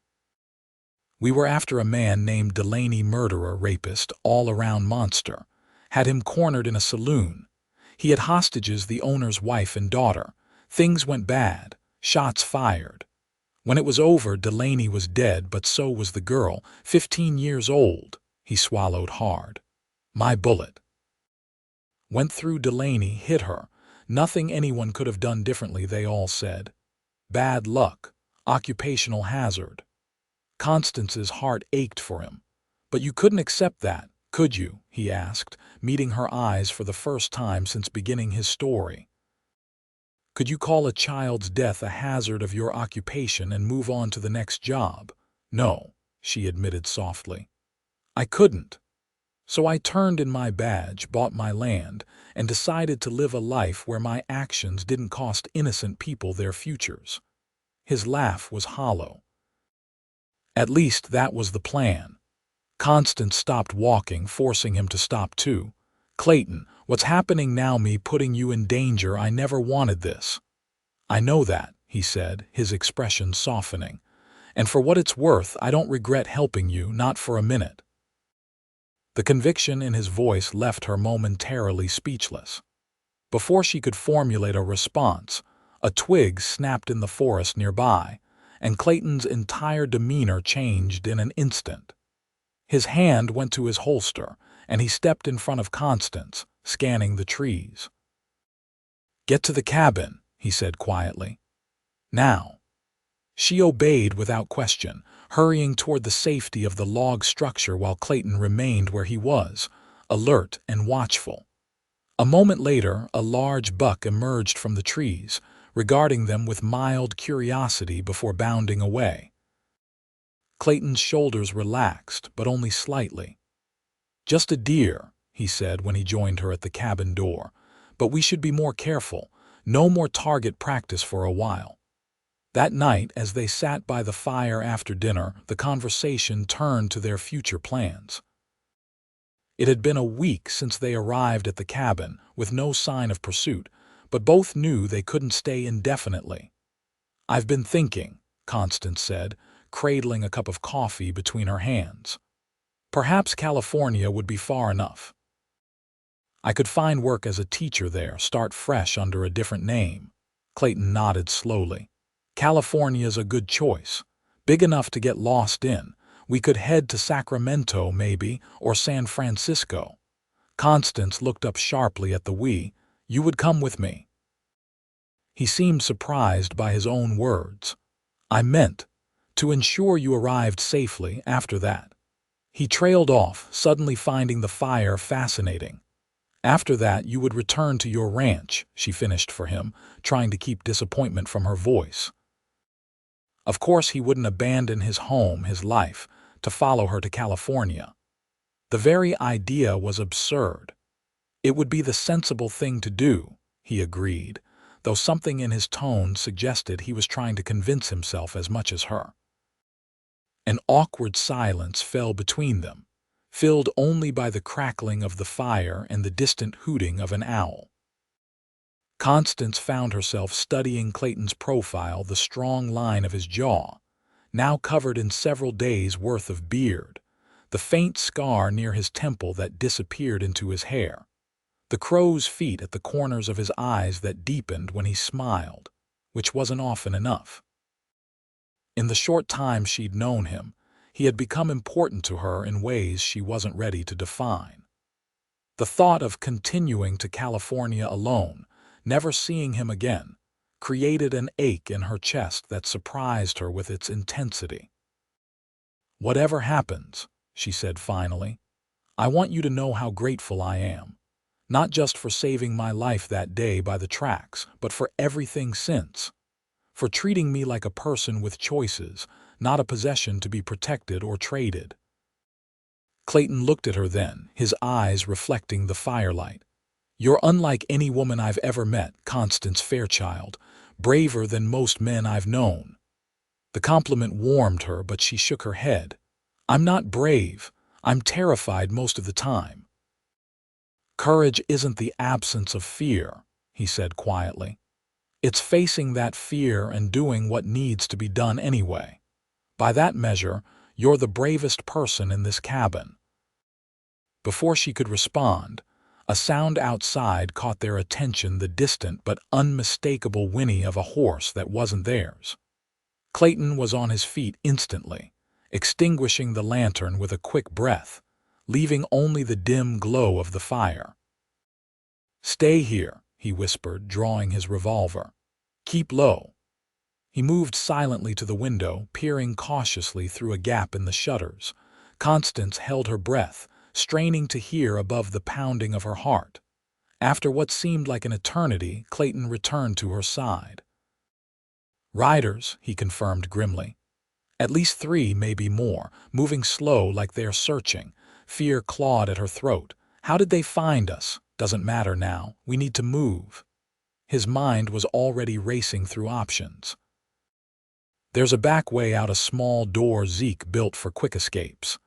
A: We were after a man named Delaney, murderer, rapist, all-around monster. Had him cornered in a saloon. He had hostages, the owner's wife and daughter. Things went bad. Shots fired. When it was over, Delaney was dead, but so was the girl, 15 years old." He swallowed hard. My bullet. Went through Delaney, hit her. Nothing anyone could have done differently, they all said. Bad luck. Occupational hazard. Constance's heart ached for him. But you couldn't accept that, could you? He asked, meeting her eyes for the first time since beginning his story. Could you call a child's death a hazard of your occupation and move on to the next job? No, she admitted softly. I couldn't. So I turned in my badge, bought my land, and decided to live a life where my actions didn't cost innocent people their futures. His laugh was hollow. At least that was the plan. Constance stopped walking, forcing him to stop too. Clayton, what's happening now, me putting you in danger? I never wanted this. I know that, he said, his expression softening. And for what it's worth, I don't regret helping you, not for a minute. The conviction in his voice left her momentarily speechless. Before she could formulate a response, a twig snapped in the forest nearby, and Clayton's entire demeanor changed in an instant. His hand went to his holster, and he stepped in front of Constance, scanning the trees. Get to the cabin, he said quietly. Now. She obeyed without question, hurrying toward the safety of the log structure while Clayton remained where he was, alert and watchful. A moment later, a large buck emerged from the trees, regarding them with mild curiosity before bounding away. Clayton's shoulders relaxed, but only slightly. Just a deer, he said when he joined her at the cabin door, but we should be more careful. No more target practice for a while. That night, as they sat by the fire after dinner, the conversation turned to their future plans. It had been a week since they arrived at the cabin, with no sign of pursuit, but both knew they couldn't stay indefinitely. I've been thinking, Constance said, cradling a cup of coffee between her hands. Perhaps California would be far enough. I could find work as a teacher there, start fresh under a different name. Clayton nodded slowly. California's a good choice. Big enough to get lost in. We could head to Sacramento, maybe, or San Francisco. Constance looked up sharply at the we. You would come with me. He seemed surprised by his own words. I meant, to ensure you arrived safely after that. He trailed off, suddenly finding the fire fascinating. After that, you would return to your ranch, she finished for him, trying to keep disappointment from her voice. Of course he wouldn't abandon his home, his life, to follow her to California. The very idea was absurd. It would be the sensible thing to do, he agreed, though something in his tone suggested he was trying to convince himself as much as her. An awkward silence fell between them, filled only by the crackling of the fire and the distant hooting of an owl. Constance found herself studying Clayton's profile, the strong line of his jaw, now covered in several days' worth of beard, the faint scar near his temple that disappeared into his hair, the crow's feet at the corners of his eyes that deepened when he smiled, which wasn't often enough. In the short time she'd known him, he had become important to her in ways she wasn't ready to define. The thought of continuing to California alone, never seeing him again, created an ache in her chest that surprised her with its intensity. Whatever happens, she said finally, I want you to know how grateful I am, not just for saving my life that day by the tracks, but for everything since, for treating me like a person with choices, not a possession to be protected or traded. Clayton looked at her then, his eyes reflecting the firelight. You're unlike any woman I've ever met, Constance Fairchild, braver than most men I've known. The compliment warmed her, but she shook her head. I'm not brave. I'm terrified most of the time. Courage isn't the absence of fear, he said quietly. It's facing that fear and doing what needs to be done anyway. By that measure, you're the bravest person in this cabin. Before she could respond, a sound outside caught their attention, the distant but unmistakable whinny of a horse that wasn't theirs. Clayton was on his feet instantly, extinguishing the lantern with a quick breath, leaving only the dim glow of the fire. "Stay here," he whispered, drawing his revolver. "Keep low." He moved silently to the window, peering cautiously through a gap in the shutters. Constance held her breath, straining to hear above the pounding of her heart. After what seemed like an eternity, Clayton returned to her side. "Riders," he confirmed grimly. "At least 3, maybe more, moving slow like they're searching." Fear clawed at her throat. "How did they find us? Doesn't matter now. We need to move." His mind was already racing through options. "There's a back way out, a small door Zeke built for quick escapes.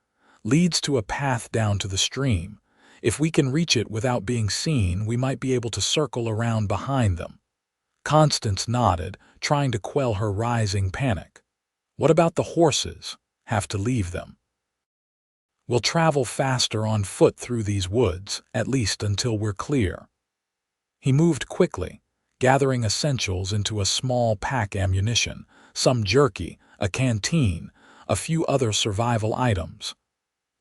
A: Leads to a path down to the stream. If we can reach it without being seen, we might be able to circle around behind them." Constance nodded, trying to quell her rising panic. "What about the horses? Have to leave them." "We'll travel faster on foot through these woods, at least until we're clear." He moved quickly, gathering essentials into a small pack: ammunition, some jerky, a canteen, a few other survival items.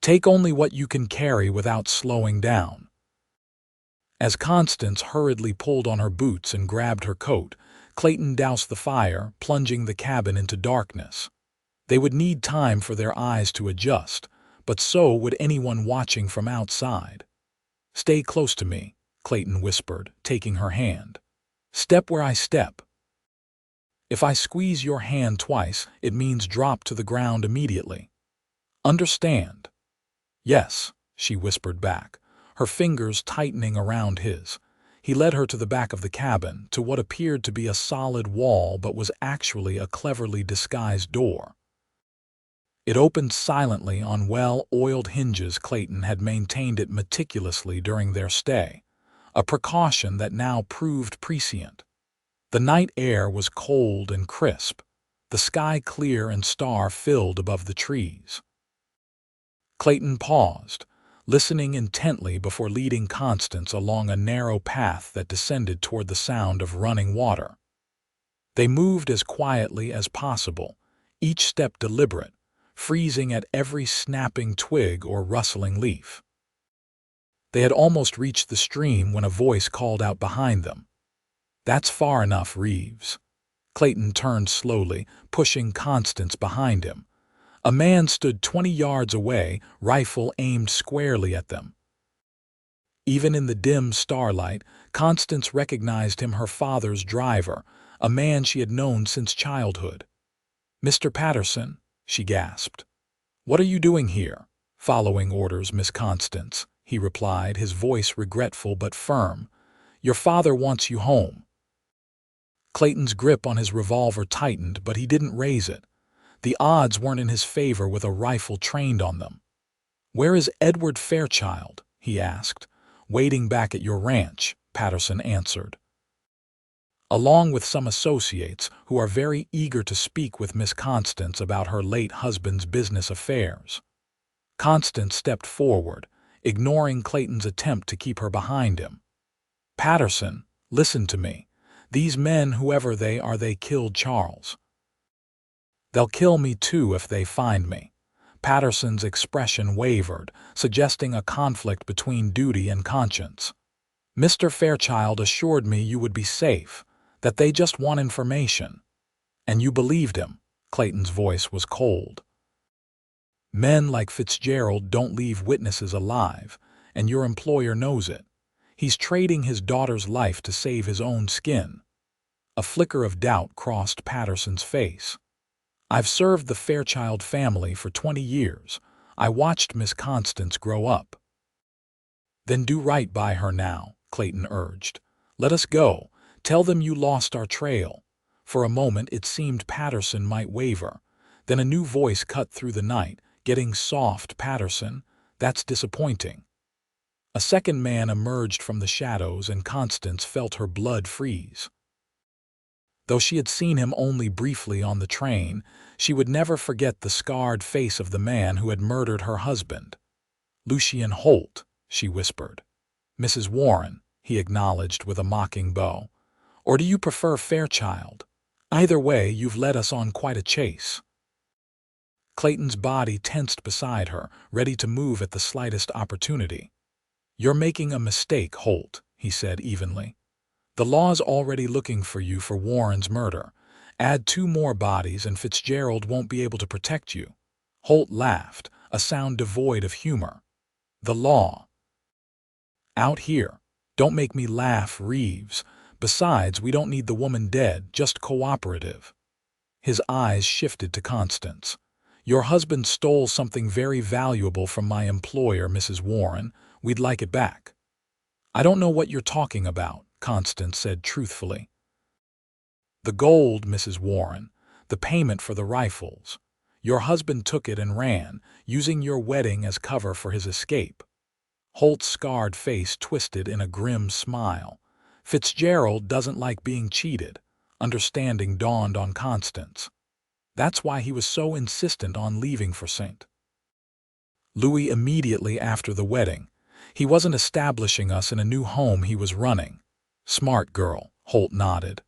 A: "Take only what you can carry without slowing down." As Constance hurriedly pulled on her boots and grabbed her coat, Clayton doused the fire, plunging the cabin into darkness. They would need time for their eyes to adjust, but so would anyone watching from outside. "Stay close to me," Clayton whispered, taking her hand. "Step where I step. If I squeeze your hand twice, it means drop to the ground immediately. Understand?" "Yes," she whispered back, her fingers tightening around his. He led her to the back of the cabin, to what appeared to be a solid wall but was actually a cleverly disguised door. It opened silently on well-oiled hinges. Clayton had maintained it meticulously during their stay, a precaution that now proved prescient. The night air was cold and crisp, the sky clear and star-filled above the trees. Clayton paused, listening intently before leading Constance along a narrow path that descended toward the sound of running water. They moved as quietly as possible, each step deliberate, freezing at every snapping twig or rustling leaf. They had almost reached the stream when a voice called out behind them. "That's far enough, Reeves." Clayton turned slowly, pushing Constance behind him. A man stood 20 yards away, rifle aimed squarely at them. Even in the dim starlight, Constance recognized him, her father's driver, a man she had known since childhood. "Mr. Patterson," she gasped. "What are you doing here?" "Following orders, Miss Constance," he replied, his voice regretful but firm. "Your father wants you home." Clayton's grip on his revolver tightened, but he didn't raise it. The odds weren't in his favor with a rifle trained on them. "Where is Edward Fairchild?" he asked. "Waiting back at your ranch," Patterson answered. "Along with some associates who are very eager to speak with Miss Constance about her late husband's business affairs." Constance stepped forward, ignoring Clayton's attempt to keep her behind him. "Patterson, listen to me. These men, whoever they are, they killed Charles. They'll kill me too if they find me." Patterson's expression wavered, suggesting a conflict between duty and conscience. "Mr. Fairchild assured me you would be safe, that they just want information." "And you believed him?" Clayton's voice was cold. "Men like Fitzgerald don't leave witnesses alive, and your employer knows it. He's trading his daughter's life to save his own skin." A flicker of doubt crossed Patterson's face. "I've served the Fairchild family for 20 years. I watched Miss Constance grow up." "Then do right by her now," Clayton urged. "Let us go. Tell them you lost our trail." For a moment it seemed Patterson might waver. Then a new voice cut through the night, getting soft. "Patterson, that's disappointing." A second man emerged from the shadows, and Constance felt her blood freeze. Though she had seen him only briefly on the train, she would never forget the scarred face of the man who had murdered her husband. "Lucien Holt," she whispered. "Mrs. Warren," he acknowledged with a mocking bow. "Or do you prefer Fairchild? Either way, you've led us on quite a chase." Clayton's body tensed beside her, ready to move at the slightest opportunity. "You're making a mistake, Holt," he said evenly. "The law's already looking for you for Warren's murder. Add 2 more bodies and Fitzgerald won't be able to protect you." Holt laughed, a sound devoid of humor. "The law? Out here? Don't make me laugh, Reeves. Besides, we don't need the woman dead, just cooperative." His eyes shifted to Constance. "Your husband stole something very valuable from my employer, Mrs. Warren. We'd like it back." "I don't know what you're talking about," Constance said truthfully. "The gold, Mrs. Warren. The payment for the rifles. Your husband took it and ran, using your wedding as cover for his escape." Holt's scarred face twisted in a grim smile. "Fitzgerald doesn't like being cheated." Understanding dawned on Constance. "That's why he was so insistent on leaving for St. Louis immediately after the wedding. He wasn't establishing us in a new home, he was running." "Smart girl," Holt nodded.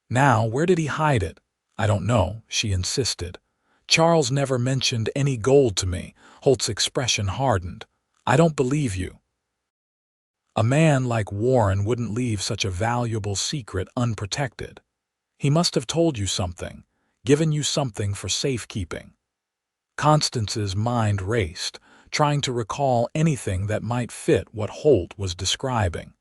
A: "Now, where did he hide it?" "I don't know," she insisted. "Charles never mentioned any gold to me." Holt's expression hardened. "I don't believe you. A man like Warren wouldn't leave such a valuable secret unprotected. He must have told you something, given you something for safekeeping." Constance's mind raced, trying to recall anything that might fit what Holt was describing.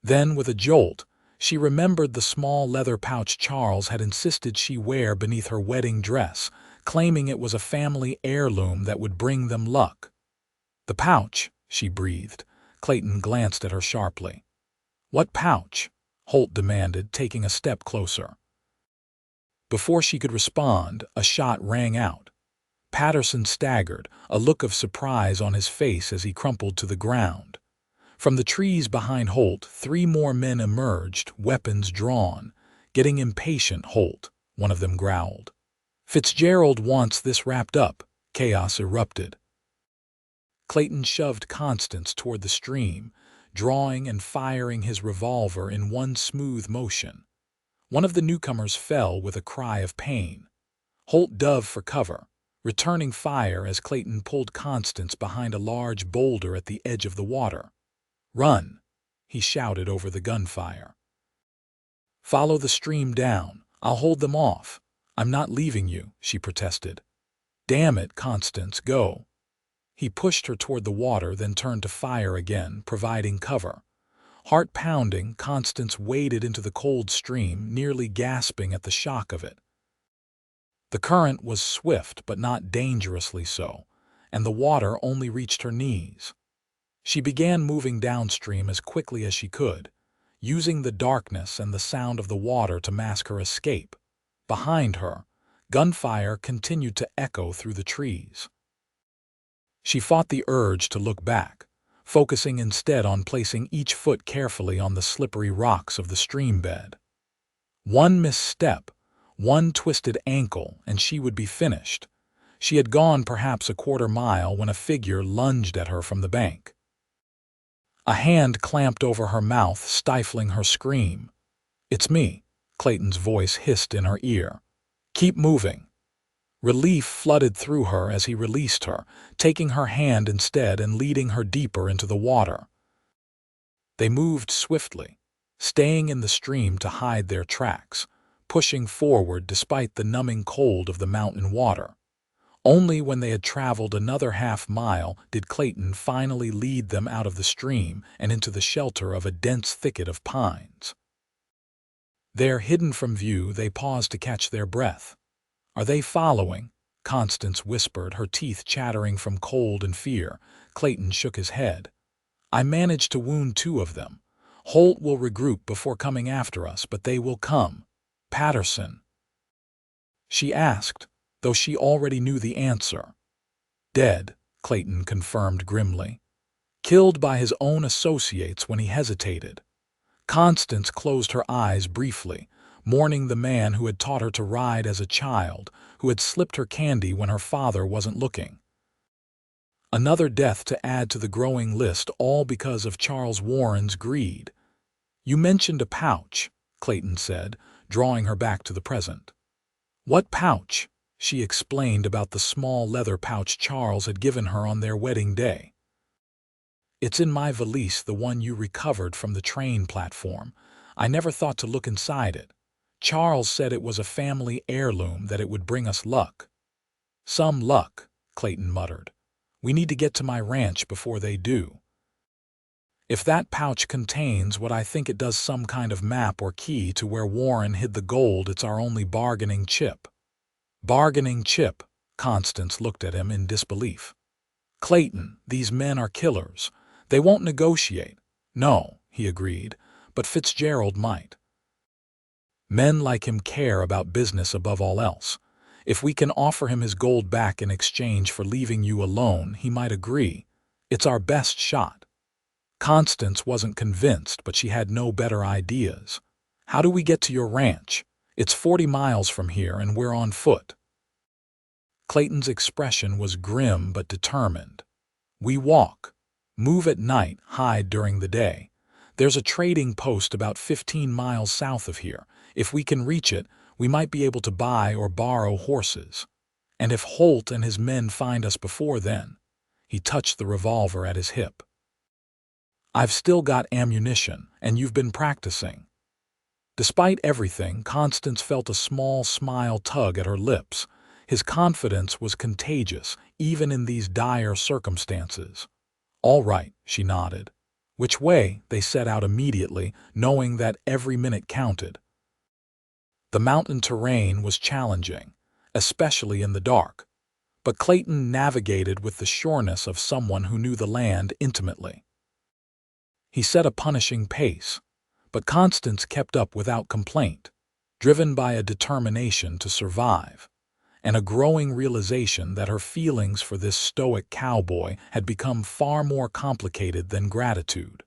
A: Then, with a jolt, she remembered the small leather pouch Charles had insisted she wear beneath her wedding dress, claiming it was a family heirloom that would bring them luck. "The pouch," she breathed. Clayton glanced at her sharply. "What pouch?" Holt demanded, taking a step closer. Before she could respond, a shot rang out. Patterson staggered, a look of surprise on his face as he crumpled to the ground. From the trees behind Holt, 3 more men emerged, weapons drawn. "Getting impatient, Holt," one of them growled. "Fitzgerald wants this wrapped up." Chaos erupted. Clayton shoved Constance toward the stream, drawing and firing his revolver in one smooth motion. One of the newcomers fell with a cry of pain. Holt dove for cover, returning fire as Clayton pulled Constance behind a large boulder at the edge of the water. "Run!" he shouted over the gunfire. "Follow the stream down. I'll hold them off." "I'm not leaving you," she protested. "Damn it, Constance, go." He pushed her toward the water, then turned to fire again, providing cover. Heart pounding, Constance waded into the cold stream, nearly gasping at the shock of it. The current was swift but not dangerously so, and the water only reached her knees. She began moving downstream as quickly as she could, using the darkness and the sound of the water to mask her escape. Behind her, gunfire continued to echo through the trees. She fought the urge to look back, focusing instead on placing each foot carefully on the slippery rocks of the stream bed. One misstep, one twisted ankle, and she would be finished. She had gone perhaps a quarter-mile when a figure lunged at her from the bank. A hand clamped over her mouth, stifling her scream. "It's me," Clayton's voice hissed in her ear. "Keep moving." Relief flooded through her as he released her, taking her hand instead and leading her deeper into the water. They moved swiftly, staying in the stream to hide their tracks, pushing forward despite the numbing cold of the mountain water. Only when they had traveled another half-mile did Clayton finally lead them out of the stream and into the shelter of a dense thicket of pines. There, hidden from view, they paused to catch their breath. "Are they following?" Constance whispered, her teeth chattering from cold and fear. Clayton shook his head. "I managed to wound 2 of them. Holt will regroup before coming after us, but they will come." "Patterson?" she asked, though she already knew the answer. "Dead," Clayton confirmed grimly. "Killed by his own associates when he hesitated." Constance closed her eyes briefly, mourning the man who had taught her to ride as a child, who had slipped her candy when her father wasn't looking. Another death to add to the growing list, all because of Charles Warren's greed. "You mentioned a pouch," Clayton said, drawing her back to the present. "What pouch?" She explained about the small leather pouch Charles had given her on their wedding day. "It's in my valise, the one you recovered from the train platform. I never thought to look inside it. Charles said it was a family heirloom, that it would bring us luck." "Some luck," Clayton muttered. "We need to get to my ranch before they do. If that pouch contains what I think it does, some kind of map or key to where Warren hid the gold, it's our only bargaining chip." "Bargaining chip?" Constance looked at him in disbelief. "Clayton, these men are killers. They won't negotiate." "No," he agreed, "but Fitzgerald might. Men like him care about business above all else. If we can offer him his gold back in exchange for leaving you alone, he might agree. It's our best shot." Constance wasn't convinced, but she had no better ideas. "How do we get to your ranch? It's 40 miles from here and we're on foot." Clayton's expression was grim but determined. "We walk. Move at night, hide during the day. There's a trading post about 15 miles south of here. If we can reach it, we might be able to buy or borrow horses. And if Holt and his men find us before then—" He touched the revolver at his hip. "I've still got ammunition, and you've been practicing." Despite everything, Constance felt a small smile tug at her lips. His confidence was contagious, even in these dire circumstances. "All right," she nodded. Which way? They set out immediately, knowing that every minute counted. The mountain terrain was challenging, especially in the dark, but Clayton navigated with the sureness of someone who knew the land intimately. He set a punishing pace, but Constance kept up without complaint, driven by a determination to survive, and a growing realization that her feelings for this stoic cowboy had become far more complicated than gratitude.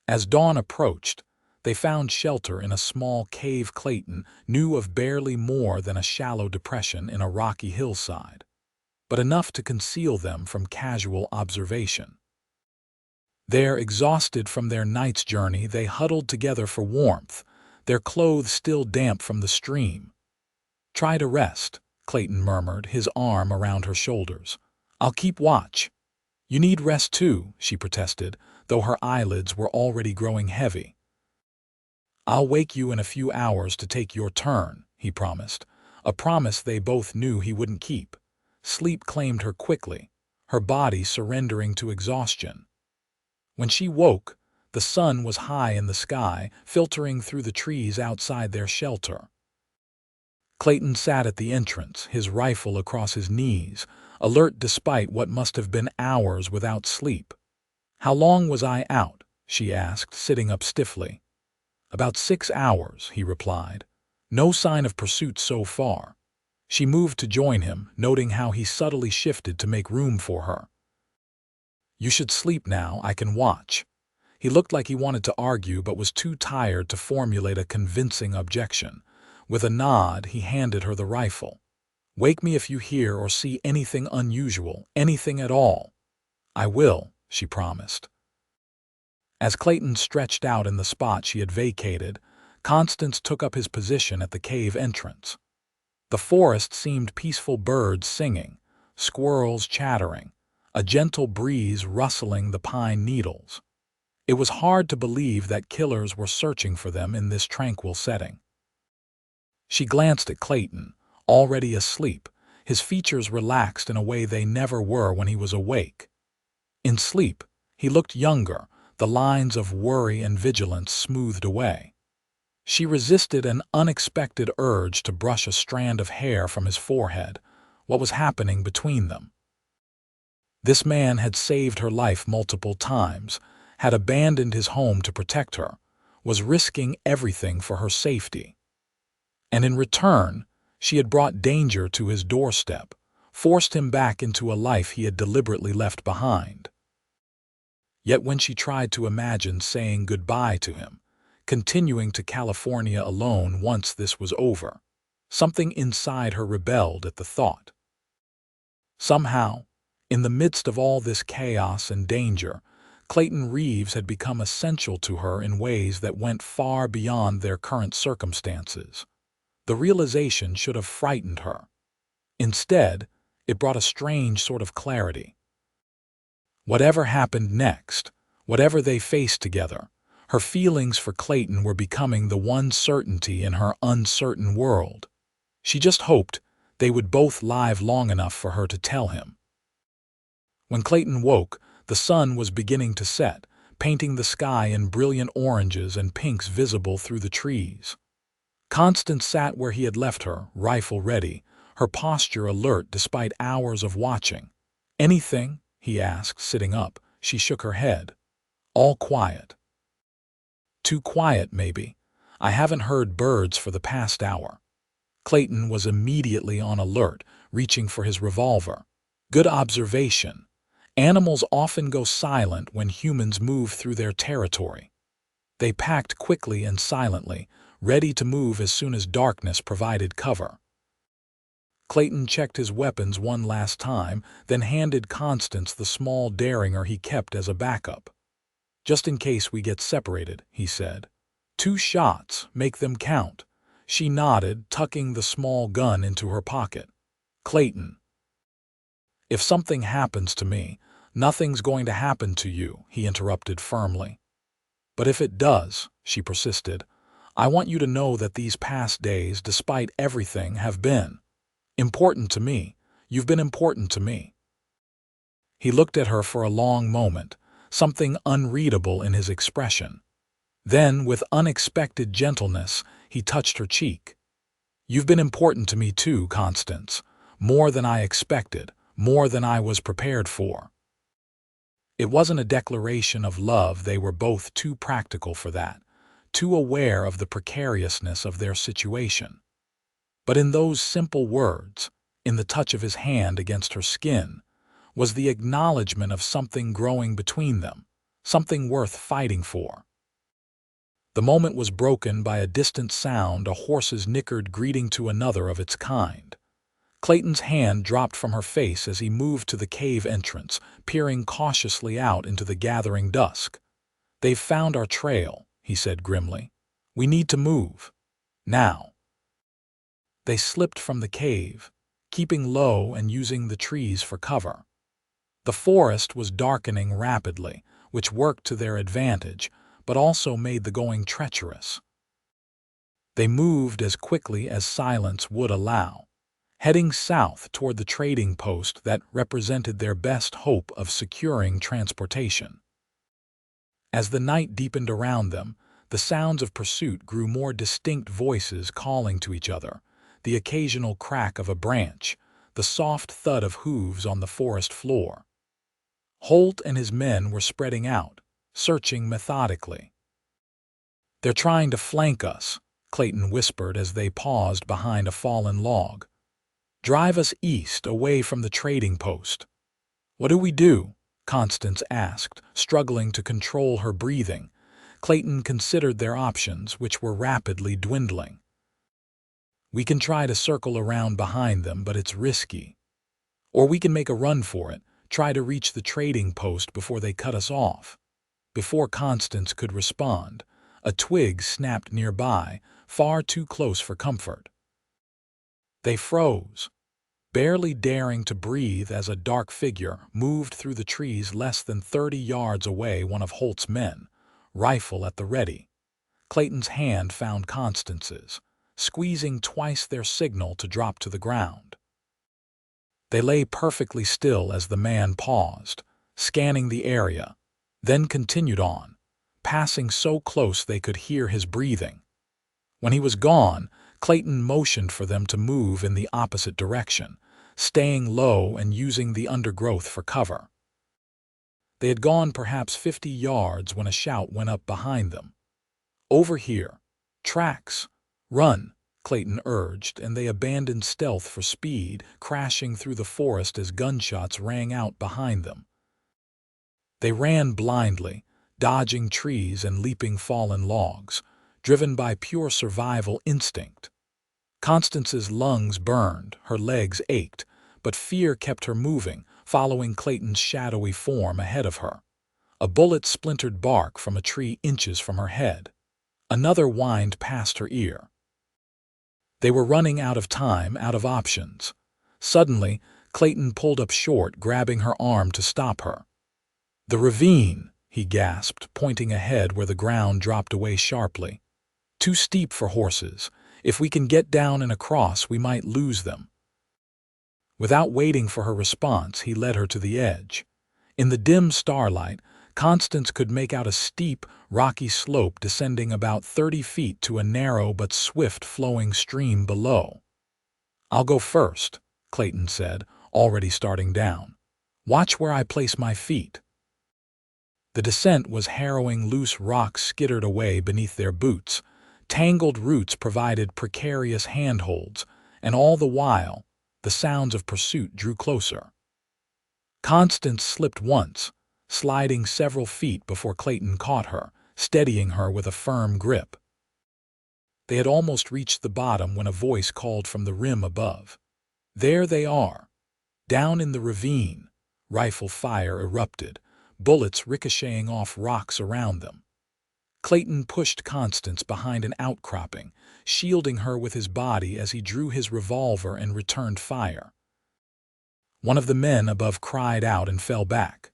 A: As dawn approached, they found shelter in a small cave Clayton knew of, barely more than a shallow depression in a rocky hillside, but enough to conceal them from casual observation. There, exhausted from their night's journey, they huddled together for warmth, their clothes still damp from the stream. "Try to rest," Clayton murmured, his arm around her shoulders. "I'll keep watch." "You need rest too," she protested, though her eyelids were already growing heavy. "I'll wake you in a few hours to take your turn," he promised, a promise they both knew he wouldn't keep. Sleep claimed her quickly, her body surrendering to exhaustion. When she woke, the sun was high in the sky, filtering through the trees outside their shelter. Clayton sat at the entrance, his rifle across his knees, alert despite what must have been hours without sleep. "How long was I out?" she asked, sitting up stiffly. "About 6 hours," he replied. "No sign of pursuit so far." She moved to join him, noting how he subtly shifted to make room for her. "You should sleep now, I can watch." He looked like he wanted to argue but was too tired to formulate a convincing objection. With a nod, he handed her the rifle. "Wake me if you hear or see anything unusual, anything at all." "I will," she promised. As Clayton stretched out in the spot she had vacated, Constance took up his position at the cave entrance. The forest seemed peaceful, birds singing, squirrels chattering, a gentle breeze rustling the pine needles. It was hard to believe that killers were searching for them in this tranquil setting. She glanced at Clayton, already asleep, his features relaxed in a way they never were when he was awake. In sleep, he looked younger, the lines of worry and vigilance smoothed away. She resisted an unexpected urge to brush a strand of hair from his forehead. What was happening between them? This man had saved her life multiple times, had abandoned his home to protect her, was risking everything for her safety. And in return, she had brought danger to his doorstep, forced him back into a life he had deliberately left behind. Yet when she tried to imagine saying goodbye to him, continuing to California alone once this was over, something inside her rebelled at the thought. Somehow, in the midst of all this chaos and danger, Clayton Reeves had become essential to her in ways that went far beyond their current circumstances. The realization should have frightened her, Instead, it brought a strange sort of clarity. Whatever happened next, whatever they faced together, her feelings for Clayton were becoming the one certainty in her uncertain world. She just hoped they would both live long enough for her to tell him. When Clayton woke, the sun was beginning to set, painting the sky in brilliant oranges and pinks visible through the trees. Constance sat where he had left her, rifle ready, her posture alert despite hours of watching. "Anything?" he asked, sitting up. She shook her head. "All quiet." "Too quiet, maybe. I haven't heard birds for the past hour." Clayton was immediately on alert, reaching for his revolver. "Good observation. Animals often go silent when humans move through their territory." They packed quickly and silently, ready to move as soon as darkness provided cover. Clayton checked his weapons one last time, then handed Constance the small derringer he kept as a backup. "Just in case we get separated," he said. "2 shots, make them count." She nodded, tucking the small gun into her pocket. "Clayton, if something happens to me, nothing's going to happen to you," he interrupted firmly. "But if it does," she persisted, "I want you to know that these past days, despite everything, have been important to me. You've been important to me." He looked at her for a long moment, something unreadable in his expression. Then, with unexpected gentleness, he touched her cheek. "You've been important to me too, Constance. More than I expected, more than I was prepared for." It wasn't a declaration of love. They were both too practical for that, too aware of the precariousness of their situation. But in those simple words, in the touch of his hand against her skin, was the acknowledgement of something growing between them, something worth fighting for. The moment was broken by a distant sound, a horse's nickered greeting to another of its kind. Clayton's hand dropped from her face as he moved to the cave entrance, peering cautiously out into the gathering dusk. "They've found our trail," he said grimly. "We need to move. Now." They slipped from the cave, keeping low and using the trees for cover. The forest was darkening rapidly, which worked to their advantage, but also made the going treacherous. They moved as quickly as silence would allow, heading south toward the trading post that represented their best hope of securing transportation. As the night deepened around them, the sounds of pursuit grew more distinct, voices calling to each other, the occasional crack of a branch, the soft thud of hooves on the forest floor. Holt and his men were spreading out, searching methodically. "They're trying to flank us," Clayton whispered as they paused behind a fallen log. "Drive us east, away from the trading post." "What do we do?" Constance asked, struggling to control her breathing. Clayton considered their options, which were rapidly dwindling. "We can try to circle around behind them, but it's risky. Or we can make a run for it, try to reach the trading post before they cut us off." Before Constance could respond, a twig snapped nearby, far too close for comfort. They froze, barely daring to breathe as a dark figure moved through the trees less than 30 yards away. One of Holt's men, rifle at the ready. Clayton's hand found Constance's, squeezing twice their signal to drop to the ground. They lay perfectly still as the man paused, scanning the area, then continued on, passing so close they could hear his breathing. When he was gone, Clayton motioned for them to move in the opposite direction, staying low and using the undergrowth for cover. They had gone perhaps 50 yards when a shout went up behind them. "Over here! Tracks! Run!" Clayton urged, and they abandoned stealth for speed, crashing through the forest as gunshots rang out behind them. They ran blindly, dodging trees and leaping fallen logs, driven by pure survival instinct. Constance's lungs burned, her legs ached, but fear kept her moving, following Clayton's shadowy form ahead of her. A bullet splintered bark from a tree inches from her head. Another whined past her ear. They were running out of time, out of options. Suddenly, Clayton pulled up short, grabbing her arm to stop her. "The ravine," he gasped, pointing ahead where the ground dropped away sharply. "Too steep for horses. If we can get down and across, we might lose them." Without waiting for her response, he led her to the edge. In the dim starlight, Constance could make out a steep, rocky slope descending about 30 feet to a narrow but swift-flowing stream below. "I'll go first," Clayton said, already starting down. "Watch where I place my feet." The descent was harrowing. Loose rocks skittered away beneath their boots. Tangled roots provided precarious handholds, and all the while, the sounds of pursuit drew closer. Constance slipped once, sliding several feet before Clayton caught her, steadying her with a firm grip. They had almost reached the bottom when a voice called from the rim above. "There they are!" Down in the ravine, rifle fire erupted, bullets ricocheting off rocks around them. Clayton pushed Constance behind an outcropping, shielding her with his body as he drew his revolver and returned fire. One of the men above cried out and fell back.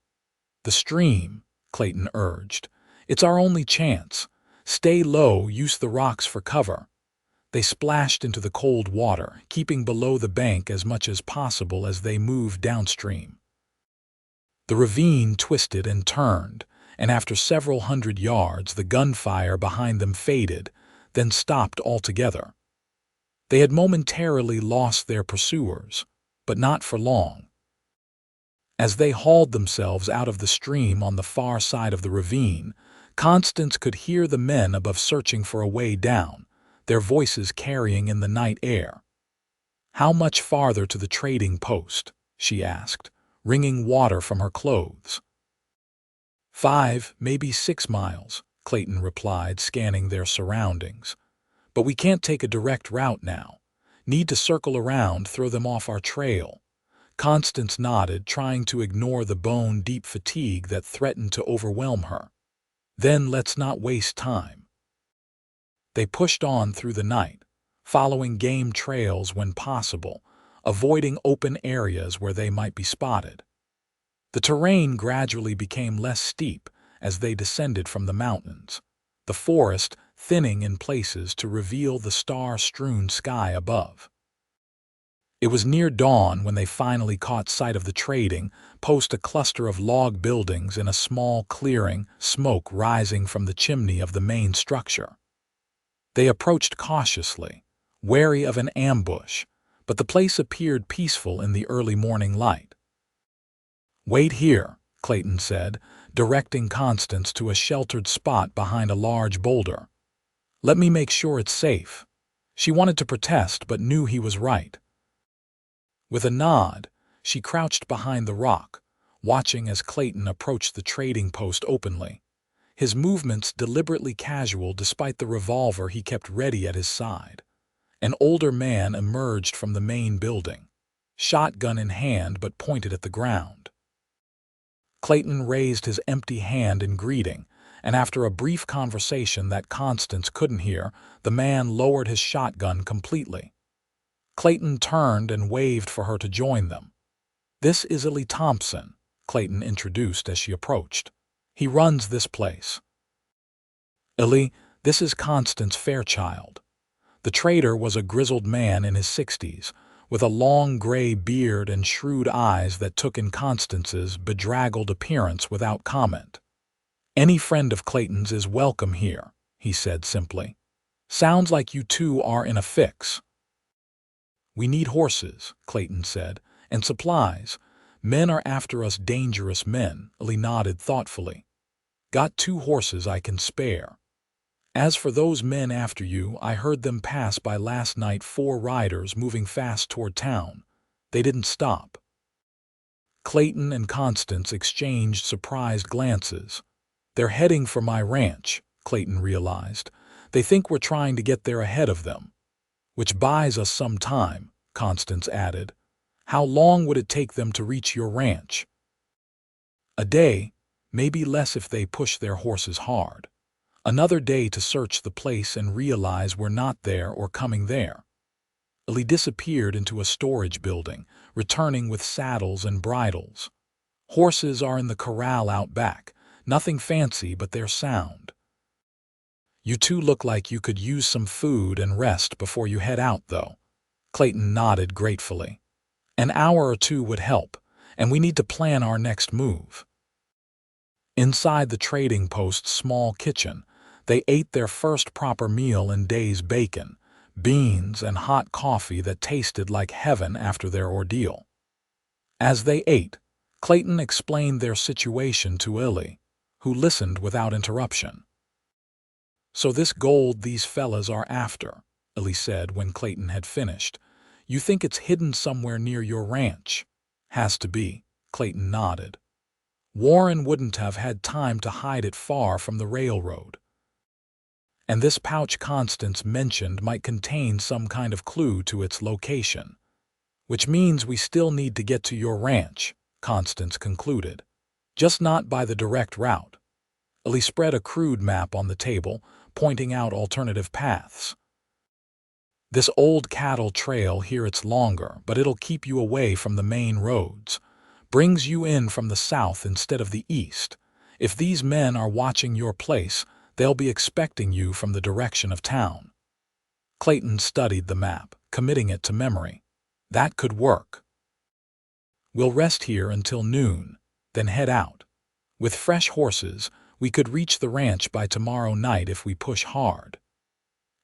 A: "The stream," Clayton urged. "It's our only chance. Stay low, use the rocks for cover." They splashed into the cold water, keeping below the bank as much as possible as they moved downstream. The ravine twisted and turned, and after several hundred yards the gunfire behind them faded, then stopped altogether. They had momentarily lost their pursuers, but not for long. As they hauled themselves out of the stream on the far side of the ravine, Constance could hear the men above searching for a way down, their voices carrying in the night air. "How much farther to the trading post?" she asked, wringing water from her clothes. 5, maybe 6 miles, Clayton replied, scanning their surroundings. "But we can't take a direct route now. Need to circle around, throw them off our trail." Constance nodded, trying to ignore the bone-deep fatigue that threatened to overwhelm her. "Then let's not waste time." They pushed on through the night, following game trails when possible, avoiding open areas where they might be spotted. The terrain gradually became less steep as they descended from the mountains, the forest thinning in places to reveal the star-strewn sky above. It was near dawn when they finally caught sight of the trading post, a cluster of log buildings in a small clearing, smoke rising from the chimney of the main structure. They approached cautiously, wary of an ambush, but the place appeared peaceful in the early morning light. "Wait here," Clayton said, directing Constance to a sheltered spot behind a large boulder. "Let me make sure it's safe." She wanted to protest but knew he was right. With a nod, she crouched behind the rock, watching as Clayton approached the trading post openly, his movements deliberately casual despite the revolver he kept ready at his side. An older man emerged from the main building, shotgun in hand but pointed at the ground. Clayton raised his empty hand in greeting, and after a brief conversation that Constance couldn't hear, the man lowered his shotgun completely. Clayton turned and waved for her to join them. "This is Illy Thompson," Clayton introduced as she approached. "He runs this place." "Illy, this is Constance Fairchild." The trader was a grizzled man in his 60s, with a long gray beard and shrewd eyes that took in Constance's bedraggled appearance without comment. "Any friend of Clayton's is welcome here," he said simply. "Sounds like you two are in a fix." "We need horses," Clayton said, "and supplies. Men are after us, dangerous men," Illy nodded thoughtfully. "Got 2 horses I can spare. As for those men after you, I heard them pass by last night, 4 riders moving fast toward town. They didn't stop." Clayton and Constance exchanged surprised glances. "They're heading for my ranch," Clayton realized. "They think we're trying to get there ahead of them." "Which buys us some time," Constance added. "How long would it take them to reach your ranch?" "A day, maybe less if they push their horses hard. Another day to search the place and realize we're not there or coming there." Illy disappeared into a storage building, returning with saddles and bridles. Horses are in the corral out back, nothing fancy but they're sound. You two look like you could use some food and rest before you head out, though. Clayton nodded gratefully. An hour or two would help, and we need to plan our next move. Inside the trading post's small kitchen, they ate their first proper meal in days: bacon, beans, and hot coffee that tasted like heaven after their ordeal. As they ate, Clayton explained their situation to Illy, who listened without interruption. "So this gold these fellas are after," Illy said when Clayton had finished. "You think it's hidden somewhere near your ranch?" "Has to be," Clayton nodded. "Warren wouldn't have had time to hide it far from the railroad. And this pouch Constance mentioned might contain some kind of clue to its location. Which means we still need to get to your ranch," Constance concluded. "Just not by the direct route." Illy spread a crude map on the table, pointing out alternative paths. "This old cattle trail here, it's longer, but it'll keep you away from the main roads. Brings you in from the south instead of the east. If these men are watching your place, they'll be expecting you from the direction of town." Clayton studied the map, committing it to memory. That could work. "We'll rest here until noon, then head out. With fresh horses, we could reach the ranch by tomorrow night if we push hard."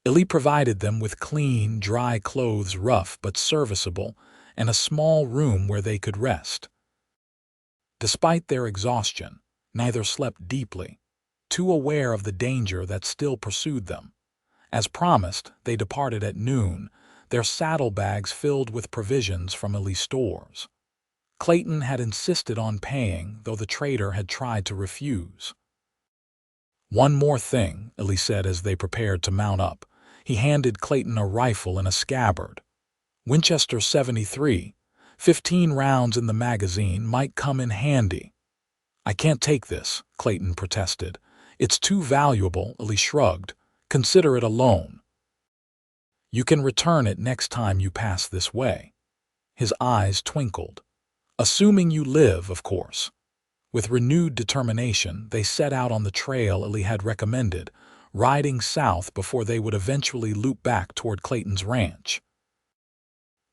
A: Illy provided them with clean, dry clothes, rough but serviceable, and a small room where they could rest. Despite their exhaustion, neither slept deeply, too aware of the danger that still pursued them. As promised, they departed at noon, their saddlebags filled with provisions from Illy's stores. Clayton had insisted on paying, though the trader had tried to refuse. "One more thing," Illy said as they prepared to mount up. He handed Clayton a rifle in a scabbard. "Winchester 73, 15 rounds in the magazine, might come in handy." "I can't take this," Clayton protested. "It's too valuable," Illy shrugged. "Consider it a loan. You can return it next time you pass this way." His eyes twinkled. "Assuming you live, of course." With renewed determination, they set out on the trail Illy had recommended, riding south before they would eventually loop back toward Clayton's ranch.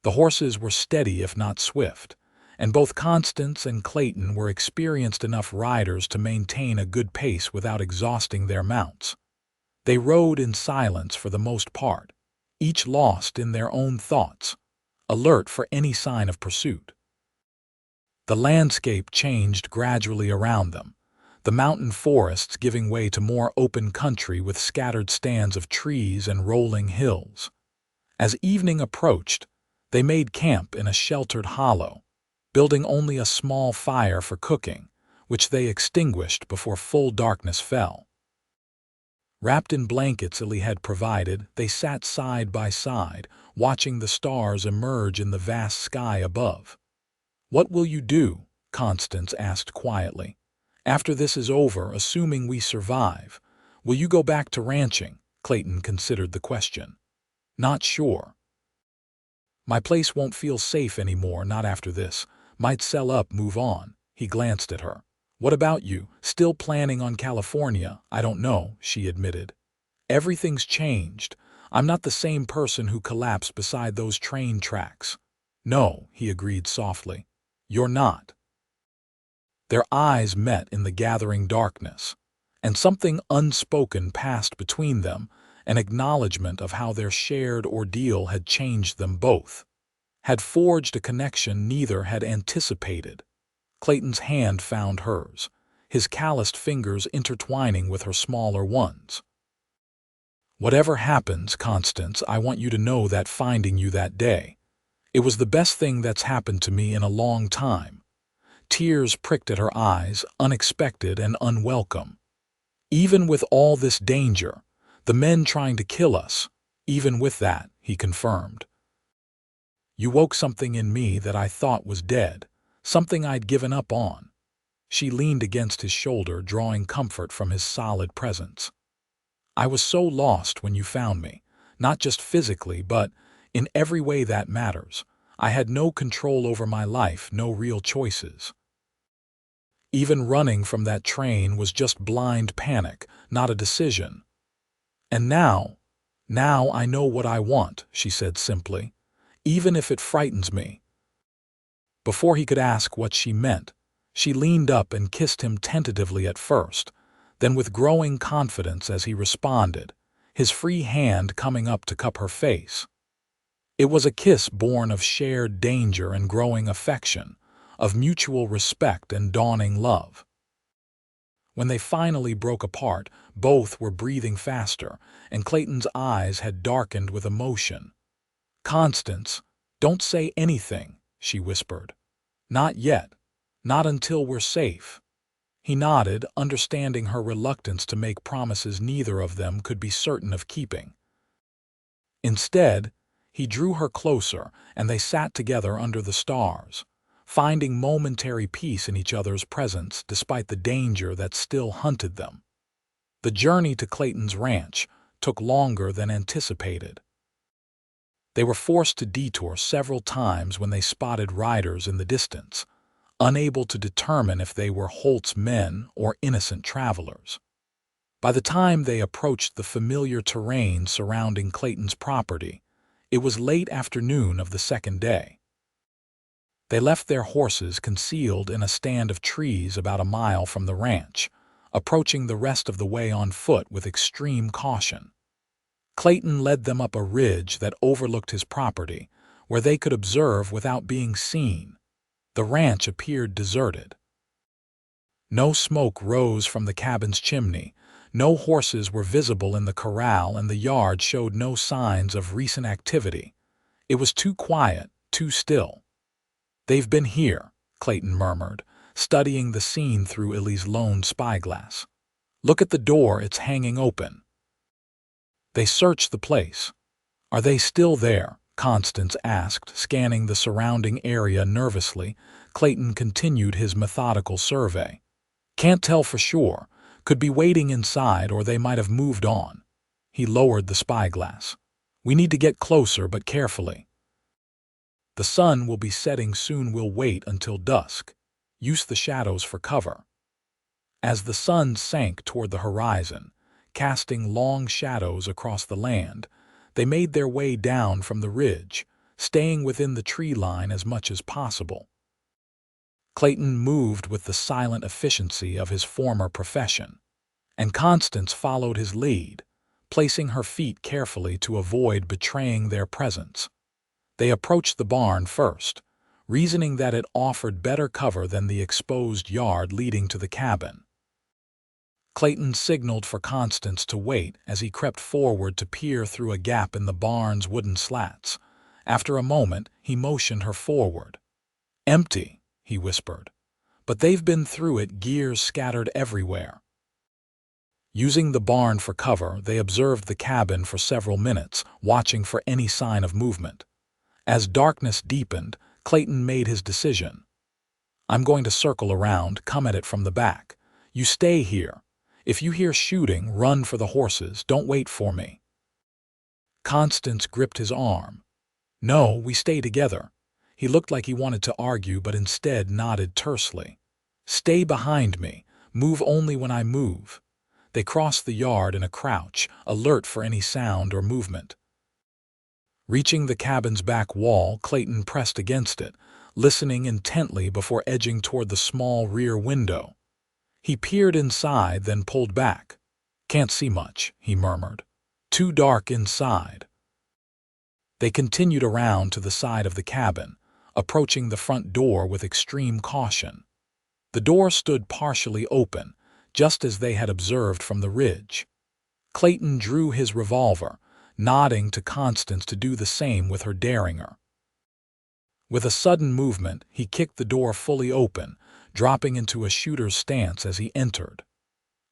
A: The horses were steady if not swift, and both Constance and Clayton were experienced enough riders to maintain a good pace without exhausting their mounts. They rode in silence for the most part, each lost in their own thoughts, alert for any sign of pursuit. The landscape changed gradually around them, the mountain forests giving way to more open country with scattered stands of trees and rolling hills. As evening approached, they made camp in a sheltered hollow, building only a small fire for cooking, which they extinguished before full darkness fell. Wrapped in blankets Illy had provided, they sat side by side, watching the stars emerge in the vast sky above. "What will you do?" Constance asked quietly. "After this is over, assuming we survive, will you go back to ranching?" Clayton considered the question. "Not sure. My place won't feel safe anymore, not after this. Might sell up, move on." He glanced at her. "What about you? Still planning on California?" "I don't know," she admitted. "Everything's changed. I'm not the same person who collapsed beside those train tracks." "No," he agreed softly. "You're not." Their eyes met in the gathering darkness, and something unspoken passed between them, an acknowledgement of how their shared ordeal had changed them both, had forged a connection neither had anticipated. Clayton's hand found hers, his calloused fingers intertwining with her smaller ones. "Whatever happens, Constance, I want you to know that finding you that day, it was the best thing that's happened to me in a long time." Tears pricked at her eyes, unexpected and unwelcome. "Even with all this danger, the men trying to kill us, even with that," he confirmed. "You woke something in me that I thought was dead, something I'd given up on." She leaned against his shoulder, drawing comfort from his solid presence. "I was so lost when you found me, not just physically, but in every way that matters. I had no control over my life, no real choices. Even running from that train was just blind panic, not a decision. And now I know what I want, she said simply, even if it frightens me. Before he could ask what she meant, she leaned up and kissed him tentatively at first, then with growing confidence as he responded, his free hand coming up to cup her face. It was a kiss born of shared danger and growing affection, of mutual respect and dawning love. When they finally broke apart, both were breathing faster, and Clayton's eyes had darkened with emotion. "Constance, don't say anything," she whispered. "Not yet. Not until we're safe." He nodded, understanding her reluctance to make promises neither of them could be certain of keeping. Instead, he drew her closer, and they sat together under the stars, finding momentary peace in each other's presence despite the danger that still hunted them. The journey to Clayton's ranch took longer than anticipated. They were forced to detour several times when they spotted riders in the distance, unable to determine if they were Holt's men or innocent travelers. By the time they approached the familiar terrain surrounding Clayton's property, it was late afternoon of the second day. They left their horses concealed in a stand of trees about a mile from the ranch, approaching the rest of the way on foot with extreme caution. Clayton led them up a ridge that overlooked his property, where they could observe without being seen. The ranch appeared deserted. No smoke rose from the cabin's chimney, no horses were visible in the corral, and the yard showed no signs of recent activity. It was too quiet, too still. "They've been here," Clayton murmured, studying the scene through Ellie's lone spyglass. "Look at the door, it's hanging open." They searched the place. "Are they still there?" Constance asked, scanning the surrounding area nervously. Clayton continued his methodical survey. "Can't tell for sure. Could be waiting inside, or they might have moved on." He lowered the spyglass. "We need to get closer, but carefully. The sun will be setting soon. We'll wait until dusk. Use the shadows for cover." As the sun sank toward the horizon, casting long shadows across the land, they made their way down from the ridge, staying within the tree line as much as possible. Clayton moved with the silent efficiency of his former profession, and Constance followed his lead, placing her feet carefully to avoid betraying their presence. They approached the barn first, reasoning that it offered better cover than the exposed yard leading to the cabin. Clayton signaled for Constance to wait as he crept forward to peer through a gap in the barn's wooden slats. After a moment, he motioned her forward. "Empty," he whispered. "But they've been through it, gears scattered everywhere." Using the barn for cover, they observed the cabin for several minutes, watching for any sign of movement. As darkness deepened, Clayton made his decision. "I'm going to circle around, come at it from the back. You stay here. If you hear shooting, run for the horses. Don't wait for me." Constance gripped his arm. "No, we stay together." He looked like he wanted to argue, but instead nodded tersely. "Stay behind me. Move only when I move." They crossed the yard in a crouch, alert for any sound or movement. Reaching the cabin's back wall, Clayton pressed against it, listening intently before edging toward the small rear window. He peered inside, then pulled back. "Can't see much," he murmured. "Too dark inside." They continued around to the side of the cabin, approaching the front door with extreme caution. The door stood partially open, just as they had observed from the ridge. Clayton drew his revolver, nodding to Constance to do the same with her derringer. With a sudden movement, he kicked the door fully open, dropping into a shooter's stance as he entered.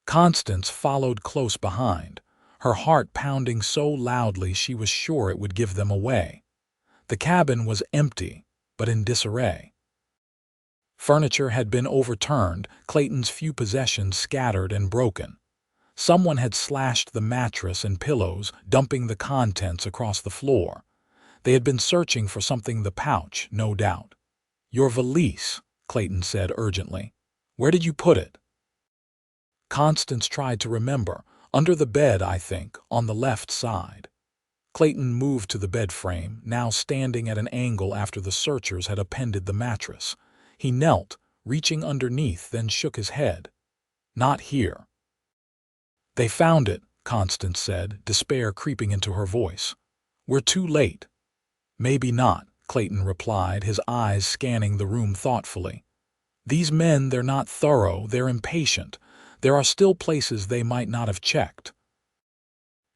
A: Constance followed close behind, her heart pounding so loudly she was sure it would give them away. The cabin was empty, but in disarray. Furniture had been overturned, Clayton's few possessions scattered and broken. Someone had slashed the mattress and pillows, dumping the contents across the floor. They had been searching for something in the pouch, no doubt. "Your valise," Clayton said urgently. "Where did you put it?" Constance tried to remember. "Under the bed, I think, on the left side." Clayton moved to the bed frame, now standing at an angle after the searchers had appended the mattress. He knelt, reaching underneath, then shook his head. "Not here." "They found it," Constance said, despair creeping into her voice. "We're too late." "Maybe not," Clayton replied, his eyes scanning the room thoughtfully. "These men, they're not thorough, they're impatient. There are still places they might not have checked."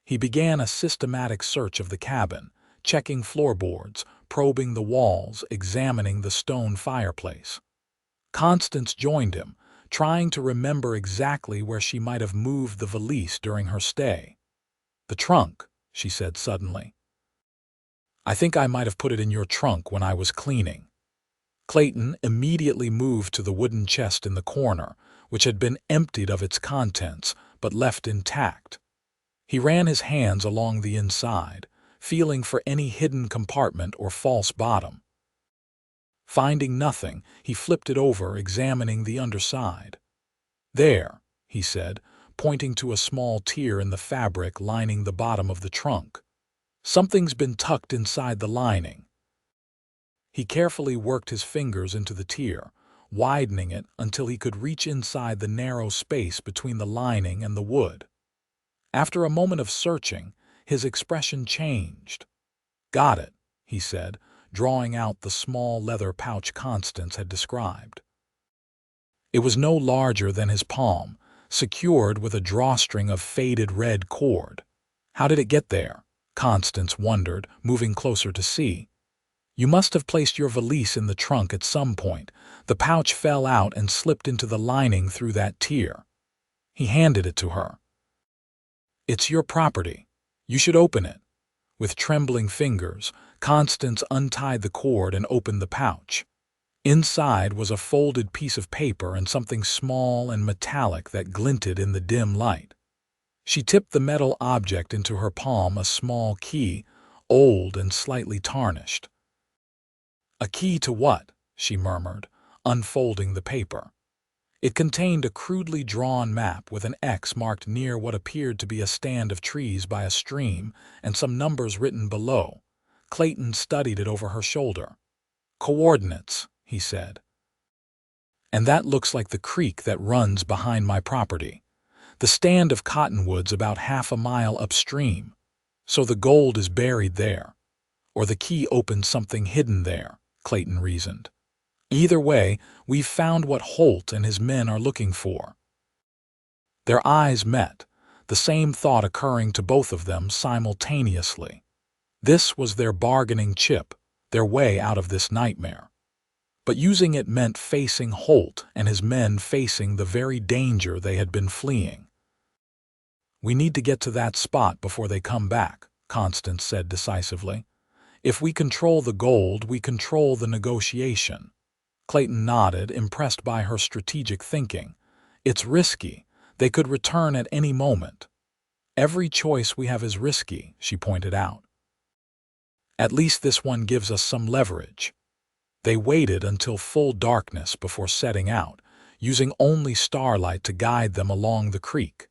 A: He began a systematic search of the cabin, checking floorboards, probing the walls, examining the stone fireplace. Constance joined him, trying to remember exactly where she might have moved the valise during her stay. "The trunk," she said suddenly. "I think I might have put it in your trunk when I was cleaning." Clayton immediately moved to the wooden chest in the corner, which had been emptied of its contents but left intact. He ran his hands along the inside, feeling for any hidden compartment or false bottom. Finding nothing, he flipped it over, examining the underside. "There," he said, pointing to a small tear in the fabric lining the bottom of the trunk. "Something's been tucked inside the lining." He carefully worked his fingers into the tear, widening it until he could reach inside the narrow space between the lining and the wood. After a moment of searching, his expression changed. "Got it," he said, drawing out the small leather pouch Constance had described. It was no larger than his palm, secured with a drawstring of faded red cord. "How did it get there?" Constance wondered, moving closer to see. "You must have placed your valise in the trunk at some point. The pouch fell out and slipped into the lining through that tear." He handed it to her. "It's your property. You should open it." With trembling fingers, Constance untied the cord and opened the pouch. Inside was a folded piece of paper and something small and metallic that glinted in the dim light. She tipped the metal object into her palm, a small key, old and slightly tarnished. "A key to what?" she murmured, unfolding the paper. It contained a crudely drawn map with an X marked near what appeared to be a stand of trees by a stream and some numbers written below. Clayton studied it over her shoulder. "Coordinates," he said. "And that looks like the creek that runs behind my property. The stand of cottonwoods about half a mile upstream. So the gold is buried there. Or the key opens something hidden there," Clayton reasoned. "Either way, we've found what Holt and his men are looking for." Their eyes met, the same thought occurring to both of them simultaneously. This was their bargaining chip, their way out of this nightmare. But using it meant facing Holt and his men, facing the very danger they had been fleeing. "We need to get to that spot before they come back," Constance said decisively. "If we control the gold, we control the negotiation." Clayton nodded, impressed by her strategic thinking. "It's risky. They could return at any moment." "Every choice we have is risky," she pointed out. "At least this one gives us some leverage." They waited until full darkness before setting out, using only starlight to guide them along the creek.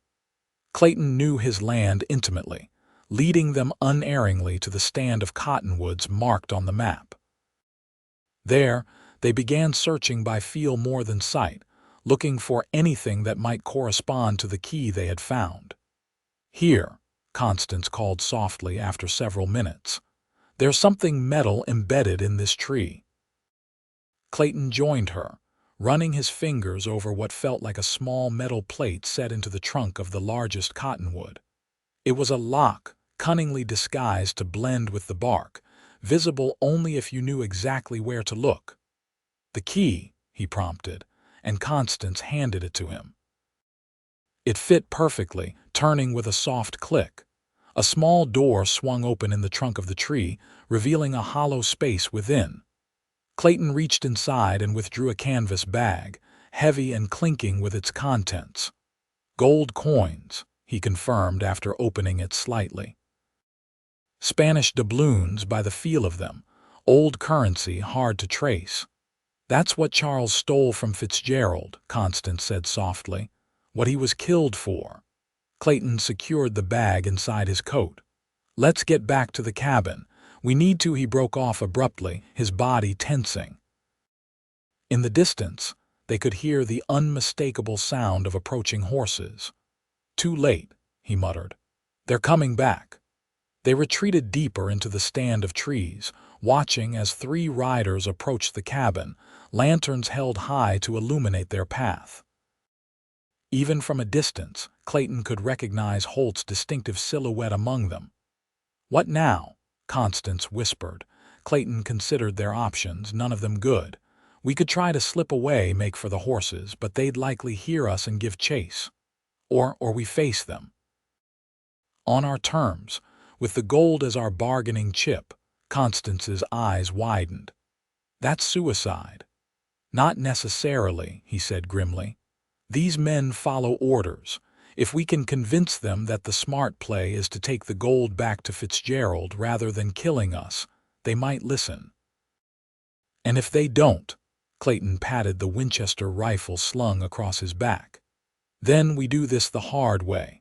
A: Clayton knew his land intimately, leading them unerringly to the stand of cottonwoods marked on the map. There, they began searching by feel more than sight, looking for anything that might correspond to the key they had found. "Here," Constance called softly after several minutes. "There's something metal embedded in this tree." Clayton joined her, running his fingers over what felt like a small metal plate set into the trunk of the largest cottonwood. It was a lock, cunningly disguised to blend with the bark, visible only if you knew exactly where to look. "The key," he prompted, and Constance handed it to him. It fit perfectly, turning with a soft click. A small door swung open in the trunk of the tree, revealing a hollow space within. Clayton reached inside and withdrew a canvas bag, heavy and clinking with its contents. "Gold coins," he confirmed after opening it slightly. Spanish doubloons by the feel of them, old currency hard to trace. That's what Charles stole from Fitzgerald, Constance said softly. What he was killed for. Clayton secured the bag inside his coat. Let's get back to the cabin. We need to, he broke off abruptly, his body tensing. In the distance, they could hear the unmistakable sound of approaching horses. Too late, he muttered. They're coming back. They retreated deeper into the stand of trees, watching as 3 riders approached the cabin, lanterns held high to illuminate their path. Even from a distance, Clayton could recognize Holt's distinctive silhouette among them. What now? Constance whispered. Clayton considered their options, none of them good. We could try to slip away, make for the horses, but they'd likely hear us and give chase. Or we face them. On our terms, with the gold as our bargaining chip. Constance's eyes widened. That's suicide. Not necessarily, he said grimly. These men follow orders. If we can convince them that the smart play is to take the gold back to Fitzgerald rather than killing us, they might listen. And if they don't, Clayton patted the Winchester rifle slung across his back. Then we do this the hard way.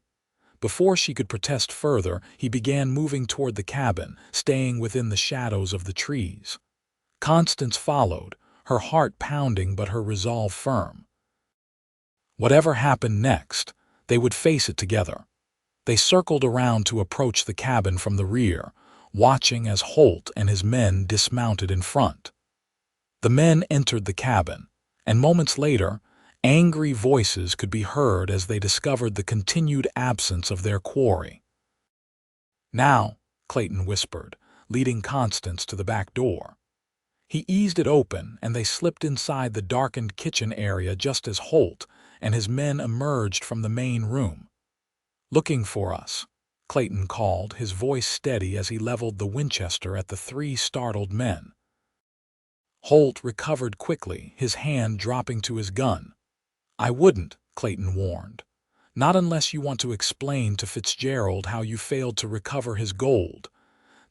A: Before she could protest further, he began moving toward the cabin, staying within the shadows of the trees. Constance followed, her heart pounding but her resolve firm. Whatever happened next, they would face it together. They circled around to approach the cabin from the rear, watching as Holt and his men dismounted in front. The men entered the cabin, and moments later, angry voices could be heard as they discovered the continued absence of their quarry. Now, Clayton whispered, leading Constance to the back door. He eased it open, and they slipped inside the darkened kitchen area just as Holt and his men emerged from the main room. Looking for us, Clayton called, his voice steady as he leveled the Winchester at the 3 startled men. Holt recovered quickly, his hand dropping to his gun. I wouldn't, Clayton warned. Not unless you want to explain to Fitzgerald how you failed to recover his gold.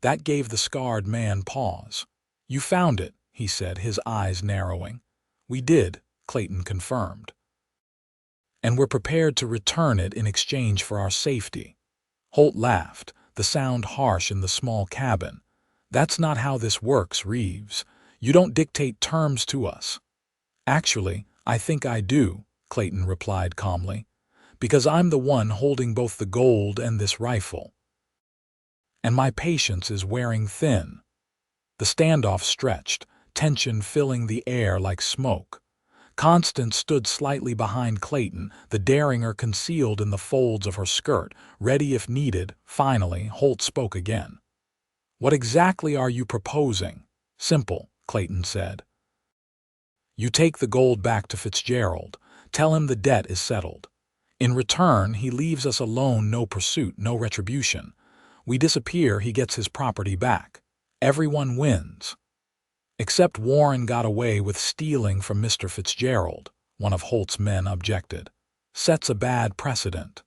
A: That gave the scarred man pause. You found it, he said, his eyes narrowing. We did, Clayton confirmed. And we're prepared to return it in exchange for our safety. Holt laughed, the sound harsh in the small cabin. That's not how this works, Reeves. You don't dictate terms to us. Actually, I think I do, Clayton replied calmly, because I'm the one holding both the gold and this rifle. And my patience is wearing thin. The standoff stretched, tension filling the air like smoke. Constance stood slightly behind Clayton, the derringer concealed in the folds of her skirt, ready if needed. Finally, Holt spoke again. What exactly are you proposing? Simple, Clayton said. You take the gold back to Fitzgerald. Tell him the debt is settled. In return, he leaves us alone, no pursuit, no retribution. We disappear, he gets his property back. Everyone wins. Except Warren got away with stealing from Mr. Fitzgerald, one of Holt's men objected. Sets a bad precedent.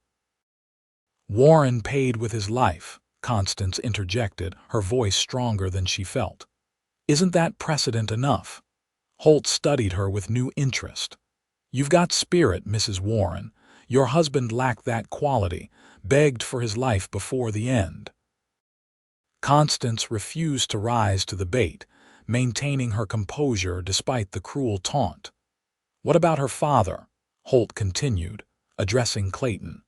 A: Warren paid with his life, Constance interjected, her voice stronger than she felt. Isn't that precedent enough? Holt studied her with new interest. You've got spirit, Mrs. Warren. Your husband lacked that quality, begged for his life before the end. Constance refused to rise to the bait, maintaining her composure despite the cruel taunt. What about her father? Holt continued, addressing Clayton.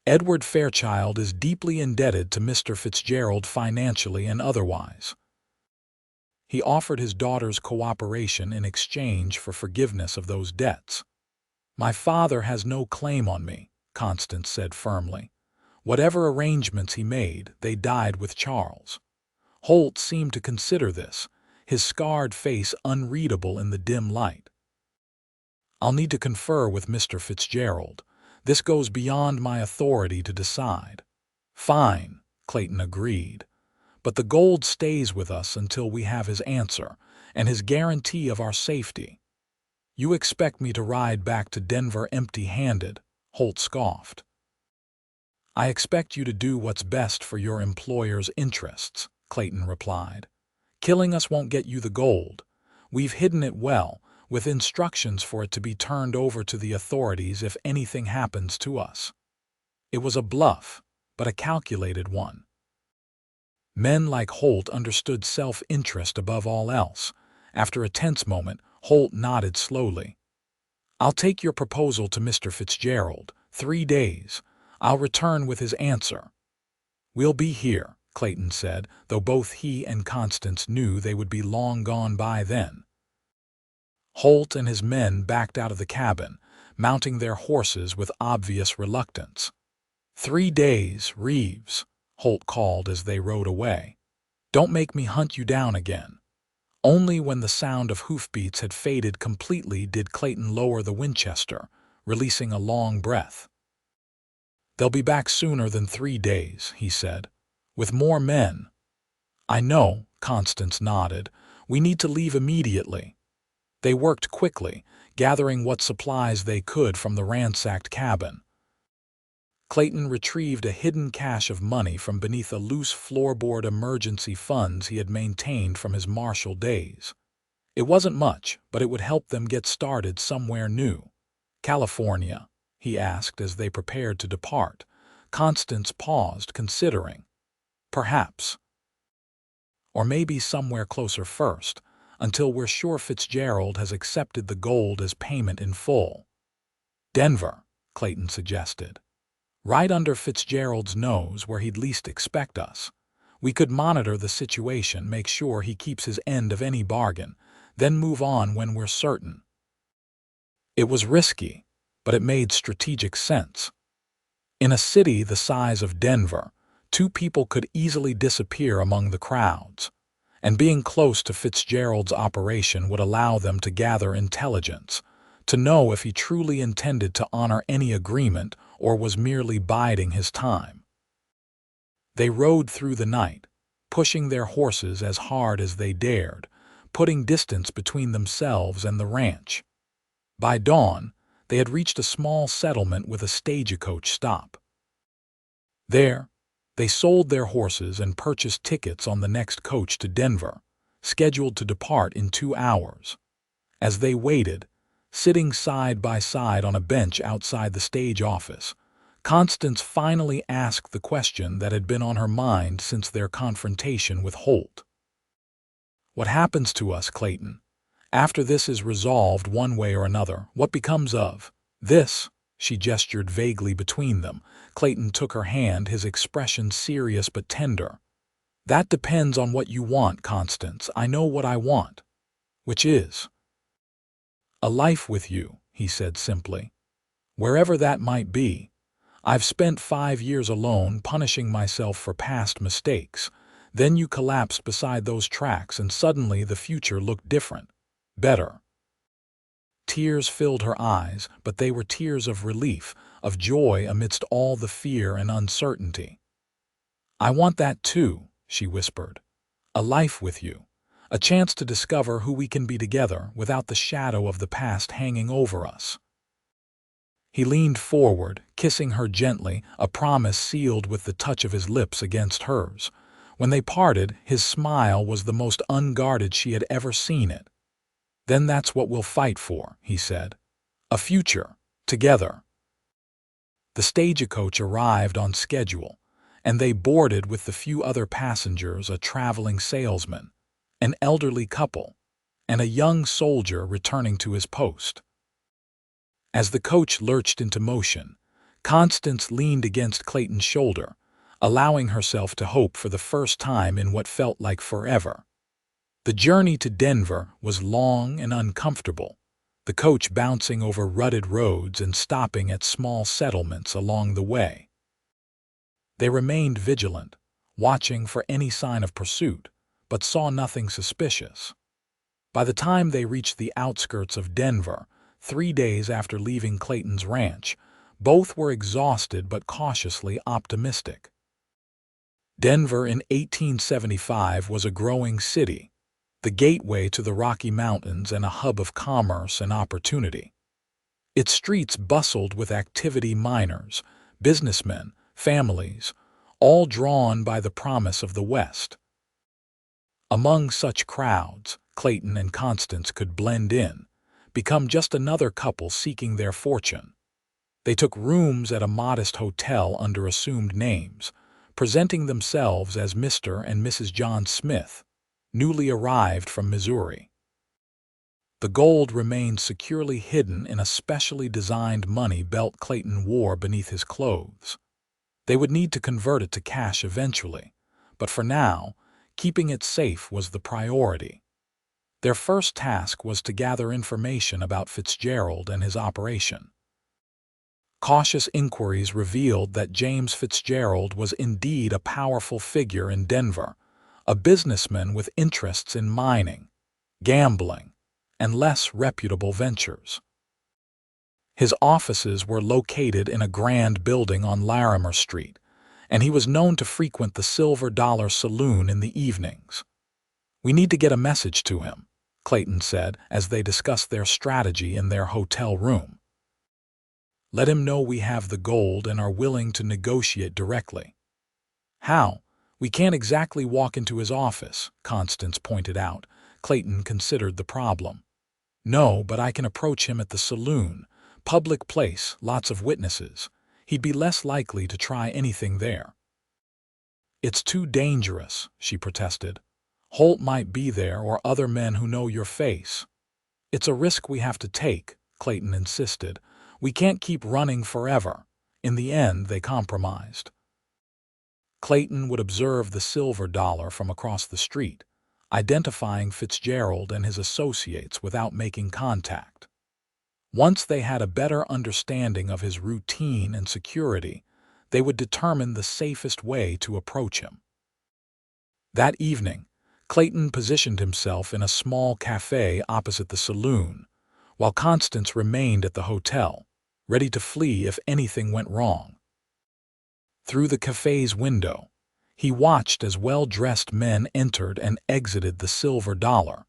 A: Edward Fairchild is deeply indebted to Mr. Fitzgerald financially and otherwise. He offered his daughter's cooperation in exchange for forgiveness of those debts. My father has no claim on me, Constance said firmly. Whatever arrangements he made, they died with Charles. Holt seemed to consider this, his scarred face unreadable in the dim light. I'll need to confer with Mr. Fitzgerald. This goes beyond my authority to decide. Fine, Clayton agreed. But the gold stays with us until we have his answer and his guarantee of our safety. You expect me to ride back to Denver empty-handed? Holt scoffed. "I expect you to do what's best for your employer's interests," Clayton replied. "Killing us won't get you the gold. We've hidden it well, with instructions for it to be turned over to the authorities if anything happens to us." It was a bluff, but a calculated one. Men like Holt understood self-interest above all else. After a tense moment, Holt nodded slowly. "I'll take your proposal to Mr. Fitzgerald. 3 days. I'll return with his answer." "We'll be here," Clayton said, though both he and Constance knew they would be long gone by then. Holt and his men backed out of the cabin, mounting their horses with obvious reluctance. "3 days, Reeves," Holt called as they rode away. "Don't make me hunt you down again." Only when the sound of hoofbeats had faded completely did Clayton lower the Winchester, releasing a long breath. "They'll be back sooner than 3 days," he said, "with more men." "I know," Constance nodded. "We need to leave immediately." They worked quickly, gathering what supplies they could from the ransacked cabin. Clayton retrieved a hidden cache of money from beneath a loose floorboard emergency funds he had maintained from his martial days. It wasn't much, but it would help them get started somewhere new. "California?" he asked as they prepared to depart. Constance paused, considering. "Perhaps. Or maybe somewhere closer first, until we're sure Fitzgerald has accepted the gold as payment in full." "Denver," Clayton suggested. "Right under Fitzgerald's nose where he'd least expect us. We could monitor the situation, make sure he keeps his end of any bargain, then move on when we're certain." It was risky, but it made strategic sense. In a city the size of Denver, 2 people could easily disappear among the crowds, and being close to Fitzgerald's operation would allow them to gather intelligence, to know if he truly intended to honor any agreement or was merely biding his time. They rode through the night, pushing their horses as hard as they dared, putting distance between themselves and the ranch. By dawn, they had reached a small settlement with a stagecoach stop. There, they sold their horses and purchased tickets on the next coach to Denver, scheduled to depart in 2 hours. As they waited, sitting side by side on a bench outside the stage office, Constance finally asked the question that had been on her mind since their confrontation with Holt. "What happens to us, Clayton? After this is resolved one way or another, what becomes of this?" She gestured vaguely between them. Clayton took her hand, his expression serious but tender. "That depends on what you want, Constance. I know what I want." "Which is?" "A life with you," he said simply. "Wherever that might be. I've spent 5 years alone, punishing myself for past mistakes. Then you collapsed beside those tracks and suddenly the future looked different. Better." Tears filled her eyes, but they were tears of relief, of joy amidst all the fear and uncertainty. "I want that too," she whispered. "A life with you. A chance to discover who we can be together without the shadow of the past hanging over us." He leaned forward, kissing her gently, a promise sealed with the touch of his lips against hers. When they parted, his smile was the most unguarded she had ever seen it. "Then that's what we'll fight for," he said. "A future, together." The stagecoach arrived on schedule, and they boarded with the few other passengers, a traveling salesman, an elderly couple, and a young soldier returning to his post. As the coach lurched into motion, Constance leaned against Clayton's shoulder, allowing herself to hope for the first time in what felt like forever. The journey to Denver was long and uncomfortable, the coach bouncing over rutted roads and stopping at small settlements along the way. They remained vigilant, watching for any sign of pursuit, but saw nothing suspicious. By the time they reached the outskirts of Denver, 3 days after leaving Clayton's ranch, both were exhausted but cautiously optimistic. Denver in 1875 was a growing city, the gateway to the Rocky Mountains and a hub of commerce and opportunity. Its streets bustled with activity: miners, businessmen, families, all drawn by the promise of the West. Among such crowds, Clayton and Constance could blend in, become just another couple seeking their fortune. They took rooms at a modest hotel under assumed names, presenting themselves as Mr. and Mrs. John Smith, newly arrived from Missouri. The gold remained securely hidden in a specially designed money belt Clayton wore beneath his clothes. They would need to convert it to cash eventually, but for now, keeping it safe was the priority. Their first task was to gather information about Fitzgerald and his operation. Cautious inquiries revealed that James Fitzgerald was indeed a powerful figure in Denver, a businessman with interests in mining, gambling, and less reputable ventures. His offices were located in a grand building on Larimer Street, and he was known to frequent the Silver Dollar Saloon in the evenings. "We need to get a message to him," Clayton said as they discussed their strategy in their hotel room. "Let him know we have the gold and are willing to negotiate directly." "How? We can't exactly walk into his office," Constance pointed out. Clayton considered the problem. "No, but I can approach him at the saloon. Public place, lots of witnesses. He'd be less likely to try anything there." "It's too dangerous," she protested. "Holt might be there or other men who know your face." "It's a risk we have to take," Clayton insisted. "We can't keep running forever." In the end, they compromised. Clayton would observe the Silver Dollar from across the street, identifying Fitzgerald and his associates without making contact. Once they had a better understanding of his routine and security, they would determine the safest way to approach him. That evening, Clayton positioned himself in a small cafe opposite the saloon, while Constance remained at the hotel, ready to flee if anything went wrong. Through the cafe's window, he watched as well-dressed men entered and exited the Silver Dollar,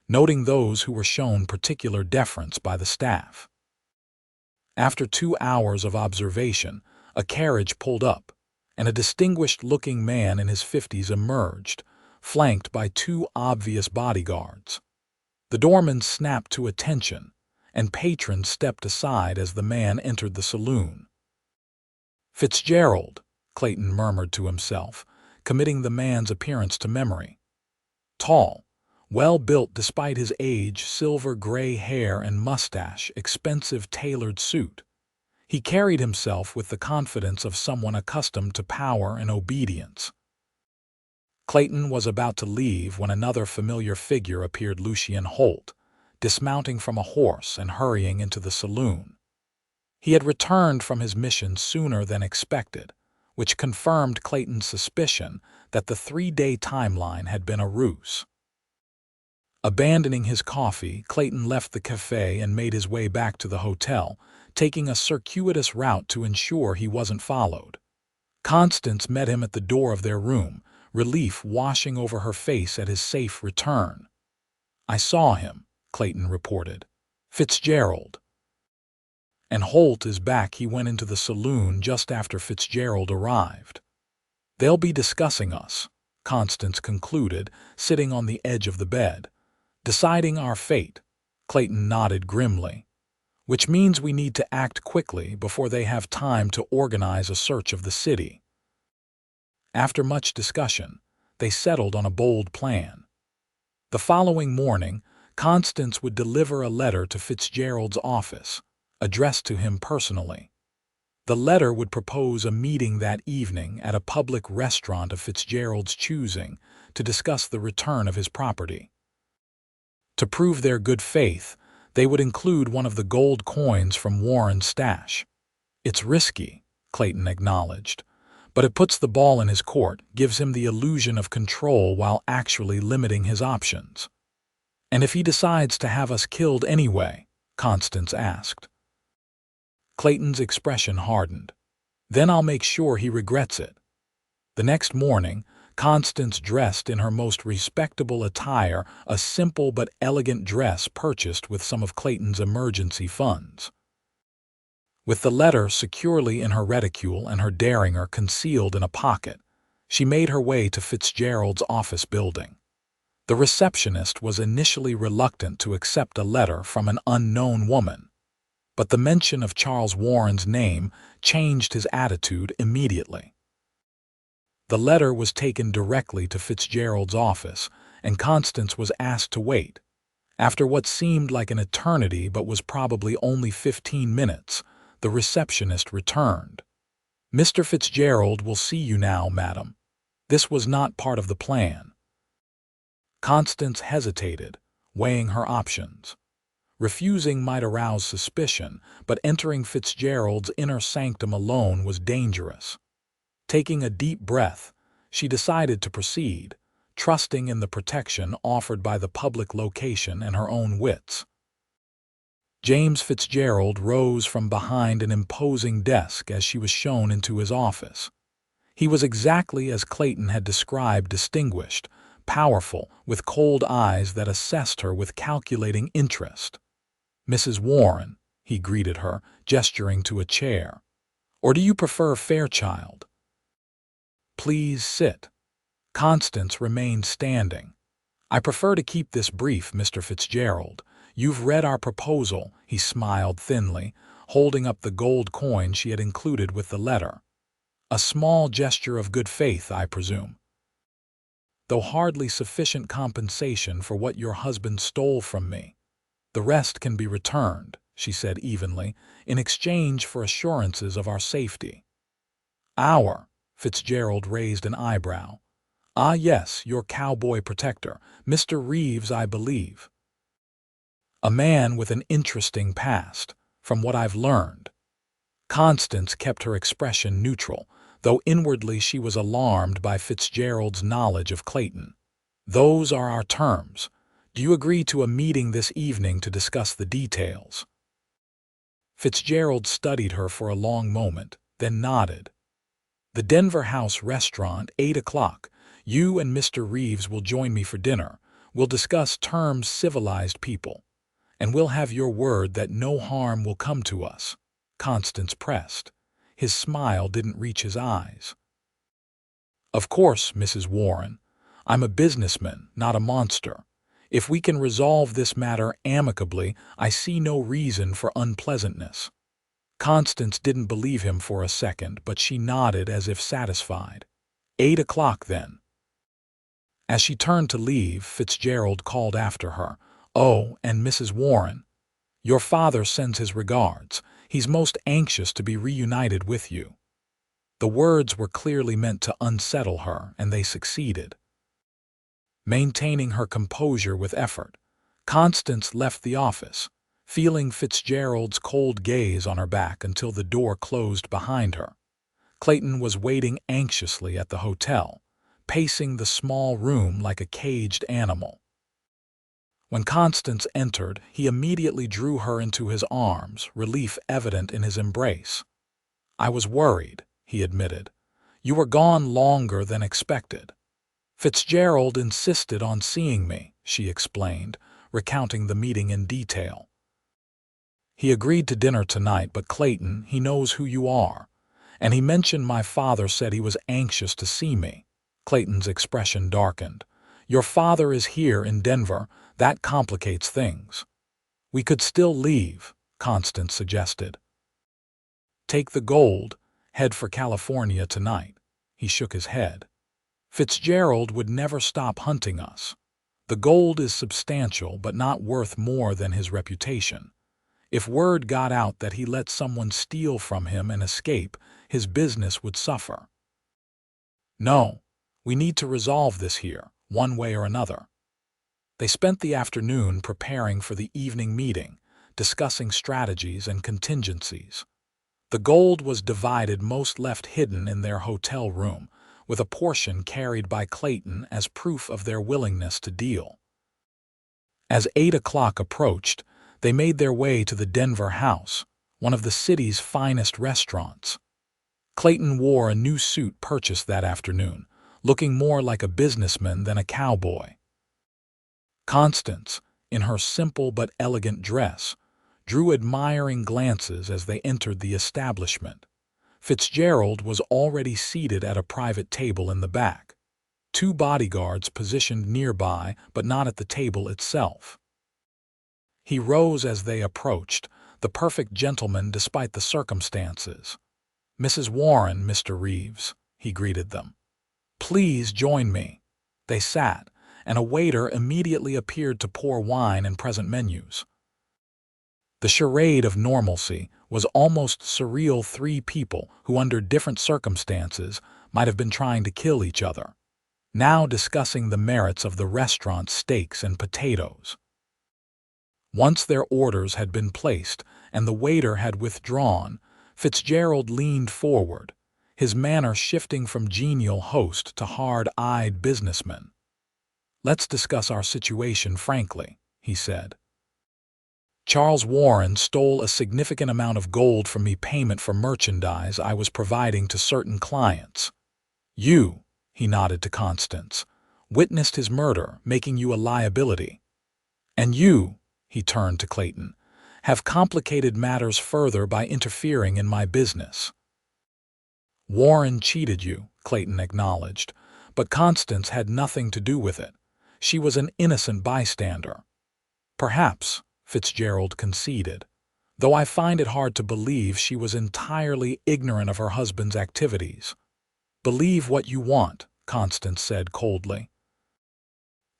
A: noting those who were shown particular deference by the staff. After 2 hours of observation, a carriage pulled up, and a distinguished-looking man in his 50s emerged, flanked by 2 obvious bodyguards. The doorman snapped to attention, and patrons stepped aside as the man entered the saloon. "Fitzgerald," Clayton murmured to himself, committing the man's appearance to memory. Tall, well-built despite his age, silver-gray hair and mustache, expensive tailored suit. He carried himself with the confidence of someone accustomed to power and obedience. Clayton was about to leave when another familiar figure appeared, Lucien Holt, dismounting from a horse and hurrying into the saloon. He had returned from his mission sooner than expected, which confirmed Clayton's suspicion that the 3-day timeline had been a ruse. Abandoning his coffee, Clayton left the cafe and made his way back to the hotel, taking a circuitous route to ensure he wasn't followed. Constance met him at the door of their room, relief washing over her face at his safe return. "I saw him," Clayton reported. "Fitzgerald." "And Holt is back. He went into the saloon just after Fitzgerald arrived." "They'll be discussing us," Constance concluded, sitting on the edge of the bed. "Deciding our fate," Clayton nodded grimly. "Which means we need to act quickly before they have time to organize a search of the city." After much discussion, they settled on a bold plan. The following morning, Constance would deliver a letter to Fitzgerald's office, addressed to him personally. The letter would propose a meeting that evening at a public restaurant of Fitzgerald's choosing to discuss the return of his property. To prove their good faith, they would include one of the gold coins from Warren's stash. "It's risky," Clayton acknowledged, "but it puts the ball in his court, gives him the illusion of control while actually limiting his options." "And if he decides to have us killed anyway?" Constance asked. Clayton's expression hardened. "Then I'll make sure he regrets it." The next morning, Constance dressed in her most respectable attire, a simple but elegant dress purchased with some of Clayton's emergency funds. With the letter securely in her reticule and her derringer concealed in a pocket, she made her way to Fitzgerald's office building. The receptionist was initially reluctant to accept a letter from an unknown woman, but the mention of Charles Warren's name changed his attitude immediately. The letter was taken directly to Fitzgerald's office, and Constance was asked to wait. After what seemed like an eternity but was probably only 15 minutes, the receptionist returned. "Mr. Fitzgerald will see you now, madam. This was not part of the plan." Constance hesitated, weighing her options. Refusing might arouse suspicion, but entering Fitzgerald's inner sanctum alone was dangerous. Taking a deep breath, she decided to proceed, trusting in the protection offered by the public location and her own wits. James Fitzgerald rose from behind an imposing desk as she was shown into his office. He was exactly as Clayton had described: distinguished, powerful, with cold eyes that assessed her with calculating interest. "Mrs. Warren," he greeted her, gesturing to a chair. "Or do you prefer Fairchild?" "Please sit." Constance remained standing. "I prefer to keep this brief, Mr. Fitzgerald. You've read our proposal," he smiled thinly, holding up the gold coin she had included with the letter. "A small gesture of good faith, I presume." "Though hardly sufficient compensation for what your husband stole from me. The rest can be returned," she said evenly, "in exchange for assurances of our safety." "Our?" Fitzgerald raised an eyebrow. "Ah, yes, your cowboy protector, Mr. Reeves, I believe. A man with an interesting past, from what I've learned." Constance kept her expression neutral, though inwardly she was alarmed by Fitzgerald's knowledge of Clayton. "Those are our terms. Do you agree to a meeting this evening to discuss the details?" Fitzgerald studied her for a long moment, then nodded. "The Denver House Restaurant, 8 o'clock. You and Mr. Reeves will join me for dinner. We'll discuss terms, civilized people. And we'll have your word that no harm will come to us," Constance pressed. His smile didn't reach his eyes. "Of course, Mrs. Warren. I'm a businessman, not a monster. If we can resolve this matter amicably, I see no reason for unpleasantness." Constance didn't believe him for a second, but she nodded as if satisfied. 8 o'clock, then." As she turned to leave, Fitzgerald called after her, "Oh, and Mrs. Warren, your father sends his regards. He's most anxious to be reunited with you." The words were clearly meant to unsettle her, and they succeeded. Maintaining her composure with effort, Constance left the office, feeling Fitzgerald's cold gaze on her back until the door closed behind her. Clayton was waiting anxiously at the hotel, pacing the small room like a caged animal. When Constance entered, he immediately drew her into his arms, relief evident in his embrace. "I was worried," he admitted. "You were gone longer than expected." "Fitzgerald insisted on seeing me," she explained, recounting the meeting in detail. "He agreed to dinner tonight, but Clayton, he knows who you are. And he mentioned my father said he was anxious to see me." Clayton's expression darkened. "Your father is here in Denver. That complicates things." "We could still leave," Constance suggested. "Take the gold, head for California tonight." He shook his head. "Fitzgerald would never stop hunting us. The gold is substantial but not worth more than his reputation. If word got out that he let someone steal from him and escape, his business would suffer. No, we need to resolve this here, one way or another." They spent the afternoon preparing for the evening meeting, discussing strategies and contingencies. The gold was divided, most left hidden in their hotel room, with a portion carried by Clayton as proof of their willingness to deal. As 8 o'clock approached, they made their way to the Denver House, one of the city's finest restaurants. Clayton wore a new suit purchased that afternoon, looking more like a businessman than a cowboy. Constance, in her simple but elegant dress, drew admiring glances as they entered the establishment. Fitzgerald was already seated at a private table in the back, two bodyguards positioned nearby but not at the table itself. He rose as they approached, the perfect gentleman despite the circumstances. "Mrs. Warren, Mr. Reeves," he greeted them. "Please join me." They sat, and a waiter immediately appeared to pour wine and present menus. The charade of normalcy was almost surreal. Three people who, under different circumstances, might have been trying to kill each other, now discussing the merits of the restaurant's steaks and potatoes. Once their orders had been placed and the waiter had withdrawn, Fitzgerald leaned forward, his manner shifting from genial host to hard-eyed businessman. "Let's discuss our situation frankly," he said. "Charles Warren stole a significant amount of gold from me, payment for merchandise I was providing to certain clients. You," he nodded to Constance, "witnessed his murder, making you a liability. And you," he turned to Clayton, "have complicated matters further by interfering in my business." "Warren cheated you," Clayton acknowledged, "but Constance had nothing to do with it. She was an innocent bystander." "Perhaps," Fitzgerald conceded, "though I find it hard to believe she was entirely ignorant of her husband's activities." "Believe what you want," Constance said coldly.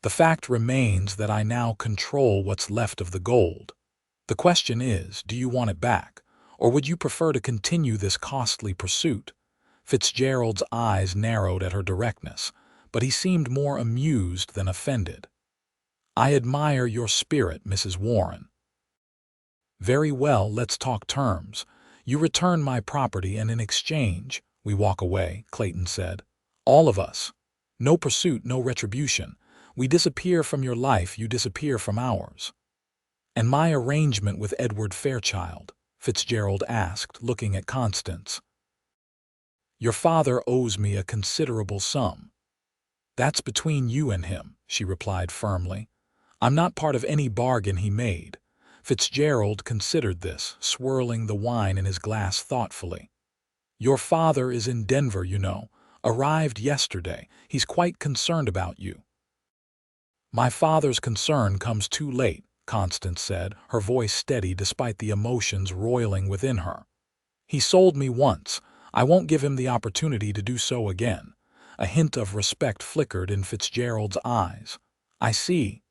A: "The fact remains that I now control what's left of the gold. The question is, do you want it back, or would you prefer to continue this costly pursuit?" Fitzgerald's eyes narrowed at her directness, but he seemed more amused than offended. "I admire your spirit, Mrs. Warren." "Very well, let's talk terms. You return my property and in exchange, we walk away," Clayton said. "All of us. No pursuit, no retribution. We disappear from your life, you disappear from ours." "And my arrangement with Edward Fairchild?" Fitzgerald asked, looking at Constance. "Your father owes me a considerable sum." "That's between you and him," she replied firmly. "I'm not part of any bargain he made." Fitzgerald considered this, swirling the wine in his glass thoughtfully. "Your father is in Denver, you know. Arrived yesterday. He's quite concerned about you." "My father's concern comes too late," Constance said, her voice steady despite the emotions roiling within her. "He sold me once. I won't give him the opportunity to do so again." A hint of respect flickered in Fitzgerald's eyes. "I see."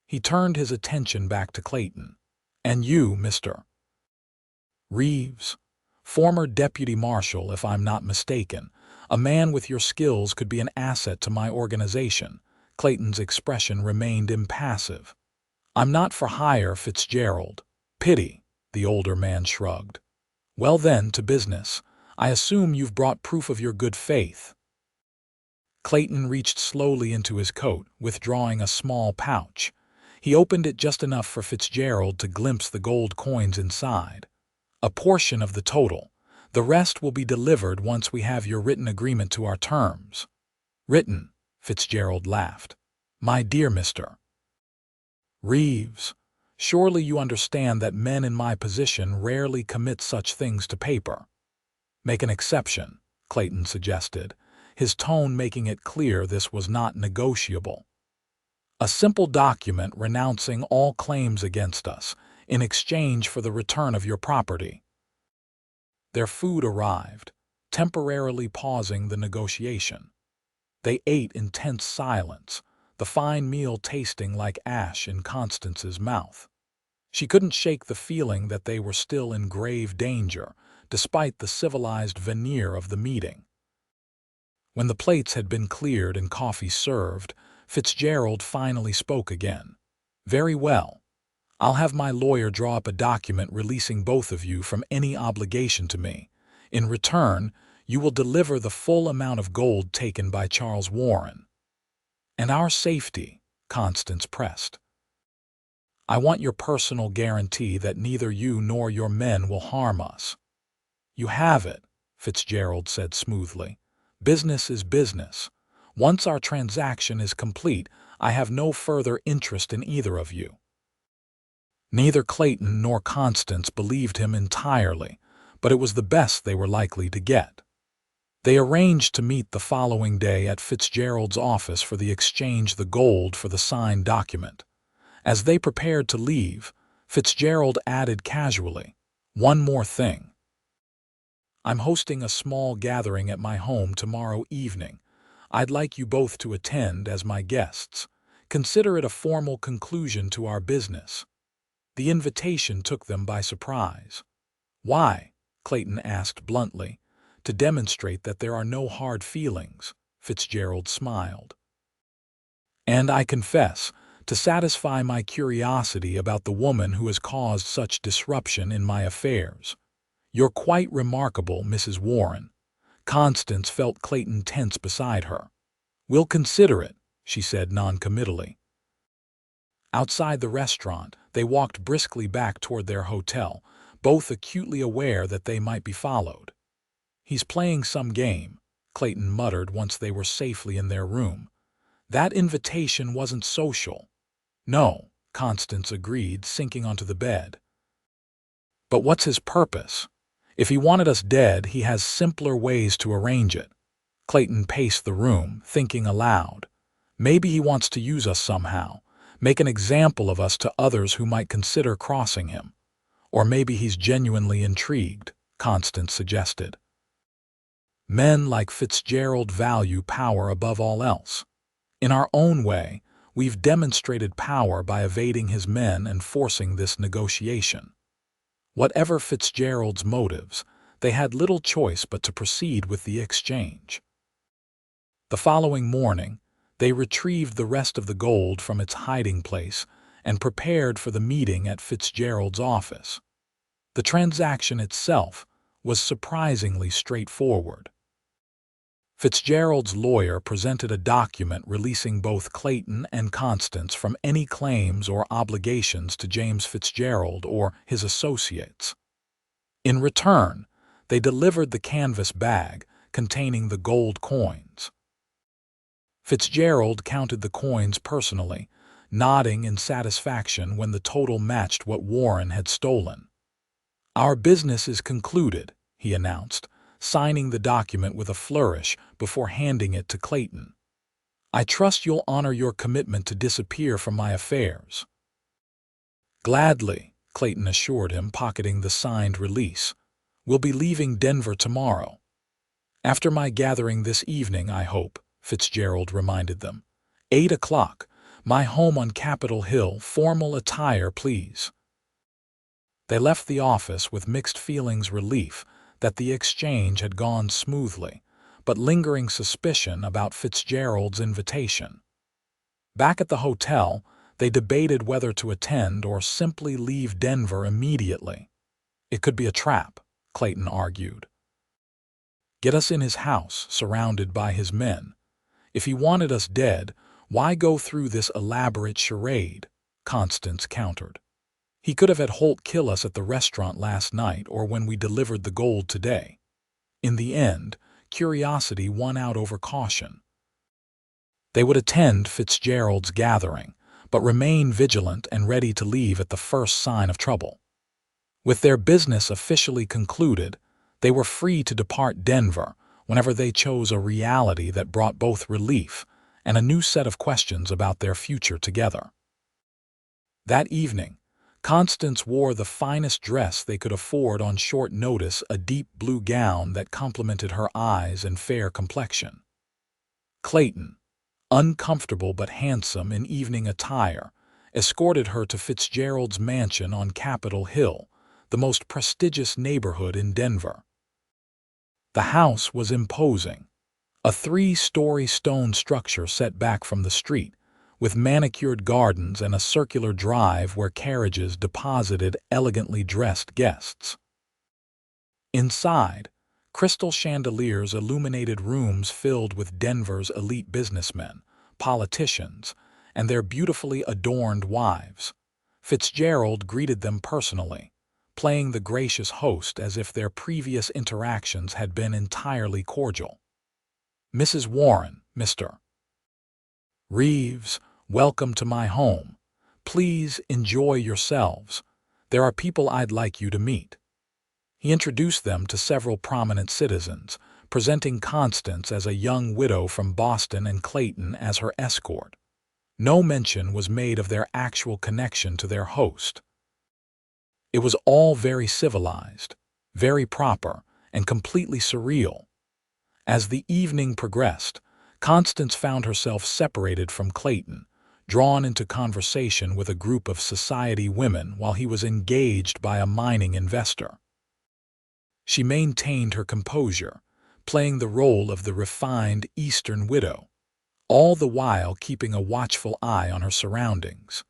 A: He turned his attention back to Clayton. "And you, Mr. Reeves? Former deputy marshal, if I'm not mistaken. A man with your skills could be an asset to my organization." Clayton's expression remained impassive. "I'm not for hire, Fitzgerald." "Pity," the older man shrugged. "Well then, to business. I assume you've brought proof of your good faith." Clayton reached slowly into his coat, withdrawing a small pouch. He opened it just enough for Fitzgerald to glimpse the gold coins inside. "A portion of the total. The rest will be delivered once we have your written agreement to our terms." "Written?" Fitzgerald laughed. "My dear Mr. Reeves, surely you understand that men in my position rarely commit such things to paper." "Make an exception," Clayton suggested, his tone making it clear this was not negotiable. "A simple document renouncing all claims against us in exchange for the return of your property." Their food arrived, temporarily pausing the negotiation. They ate in tense silence, the fine meal tasting like ash in Constance's mouth. She couldn't shake the feeling that they were still in grave danger, despite the civilized veneer of the meeting. When the plates had been cleared and coffee served, Fitzgerald finally spoke again. "Very well. I'll have my lawyer draw up a document releasing both of you from any obligation to me. In return, you will deliver the full amount of gold taken by Charles Warren." "And our safety," Constance pressed. "I want your personal guarantee that neither you nor your men will harm us." "You have it," Fitzgerald said smoothly. "Business is business. Once our transaction is complete, I have no further interest in either of you." Neither Clayton nor Constance believed him entirely, but it was the best they were likely to get. They arranged to meet the following day at Fitzgerald's office for the exchange the gold for the signed document. As they prepared to leave, Fitzgerald added casually, "One more thing. I'm hosting a small gathering at my home tomorrow evening. I'd like you both to attend as my guests. Consider it a formal conclusion to our business." The invitation took them by surprise. "Why?" Clayton asked bluntly. "To demonstrate that there are no hard feelings," Fitzgerald smiled. "And I confess, to satisfy my curiosity about the woman who has caused such disruption in my affairs. You're quite remarkable, Mrs. Warren." Constance felt Clayton tense beside her. "We'll consider it," she said noncommittally. Outside the restaurant, they walked briskly back toward their hotel, both acutely aware that they might be followed. "He's playing some game," Clayton muttered once they were safely in their room. "That invitation wasn't social." "No," Constance agreed, sinking onto the bed. "But what's his purpose? If he wanted us dead, he has simpler ways to arrange it." Clayton paced the room, thinking aloud. "Maybe he wants to use us somehow, make an example of us to others who might consider crossing him. Or maybe he's genuinely intrigued," Constance suggested. "Men like Fitzgerald value power above all else. In our own way, we've demonstrated power by evading his men and forcing this negotiation." Whatever Fitzgerald's motives, they had little choice but to proceed with the exchange. The following morning, they retrieved the rest of the gold from its hiding place and prepared for the meeting at Fitzgerald's office. The transaction itself was surprisingly straightforward. Fitzgerald's lawyer presented a document releasing both Clayton and Constance from any claims or obligations to James Fitzgerald or his associates. In return, they delivered the canvas bag containing the gold coins. Fitzgerald counted the coins personally, nodding in satisfaction when the total matched what Warren had stolen. "Our business is concluded," he announced, signing the document with a flourish before handing it to Clayton. "I trust you'll honor your commitment to disappear from my affairs." "Gladly," Clayton assured him, pocketing the signed release. "We'll be leaving Denver tomorrow." "After my gathering this evening, I hope," Fitzgerald reminded them. 8 o'clock, my home on Capitol Hill, formal attire, please." They left the office with mixed feelings: relief that the exchange had gone smoothly, but lingering suspicion about Fitzgerald's invitation. Back at the hotel, they debated whether to attend or simply leave Denver immediately. "It could be a trap," Clayton argued. "Get us in his house, surrounded by his men. If he wanted us dead, why go through this elaborate charade?" Constance countered. "He could have had Holt kill us at the restaurant last night or when we delivered the gold today." In the end, curiosity won out over caution. They would attend Fitzgerald's gathering, but remain vigilant and ready to leave at the first sign of trouble. With their business officially concluded, they were free to depart Denver whenever they chose a reality that brought both relief and a new set of questions about their future together. That evening, Constance wore the finest dress they could afford on short notice, a deep blue gown that complemented her eyes and fair complexion. Clayton, uncomfortable but handsome in evening attire, escorted her to Fitzgerald's mansion on Capitol Hill, the most prestigious neighborhood in Denver. The house was imposing, a 3-story stone structure set back from the street, with manicured gardens and a circular drive where carriages deposited elegantly dressed guests. Inside, crystal chandeliers illuminated rooms filled with Denver's elite businessmen, politicians, and their beautifully adorned wives. Fitzgerald greeted them personally, playing the gracious host as if their previous interactions had been entirely cordial. "Mrs. Warren, Mr. Reeves, welcome to my home. Please enjoy yourselves. There are people I'd like you to meet." He introduced them to several prominent citizens, presenting Constance as a young widow from Boston and Clayton as her escort. No mention was made of their actual connection to their host. It was all very civilized, very proper, and completely surreal. As the evening progressed, Constance found herself separated from Clayton, drawn into conversation with a group of society women while he was engaged by a mining investor. She maintained her composure, playing the role of the refined Eastern widow, all the while keeping a watchful eye on her surroundings.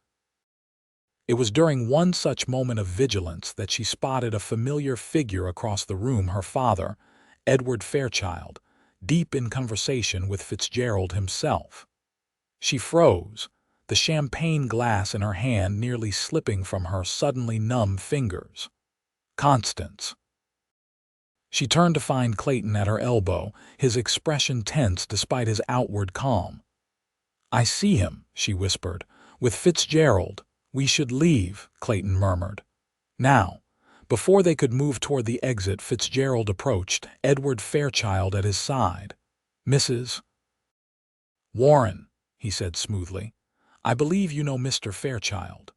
A: It was during one such moment of vigilance that she spotted a familiar figure across the room, her father, Edward Fairchild, deep in conversation with Fitzgerald himself. She froze, the champagne glass in her hand nearly slipping from her suddenly numb fingers. "Constance." She turned to find Clayton at her elbow, his expression tense despite his outward calm. "I see him," she whispered. "With Fitzgerald. We should leave," Clayton murmured. Now, before they could move toward the exit, Fitzgerald approached, Edward Fairchild at his side. "Mrs. Warren," he said smoothly, "I believe you know Mr. Fairchild."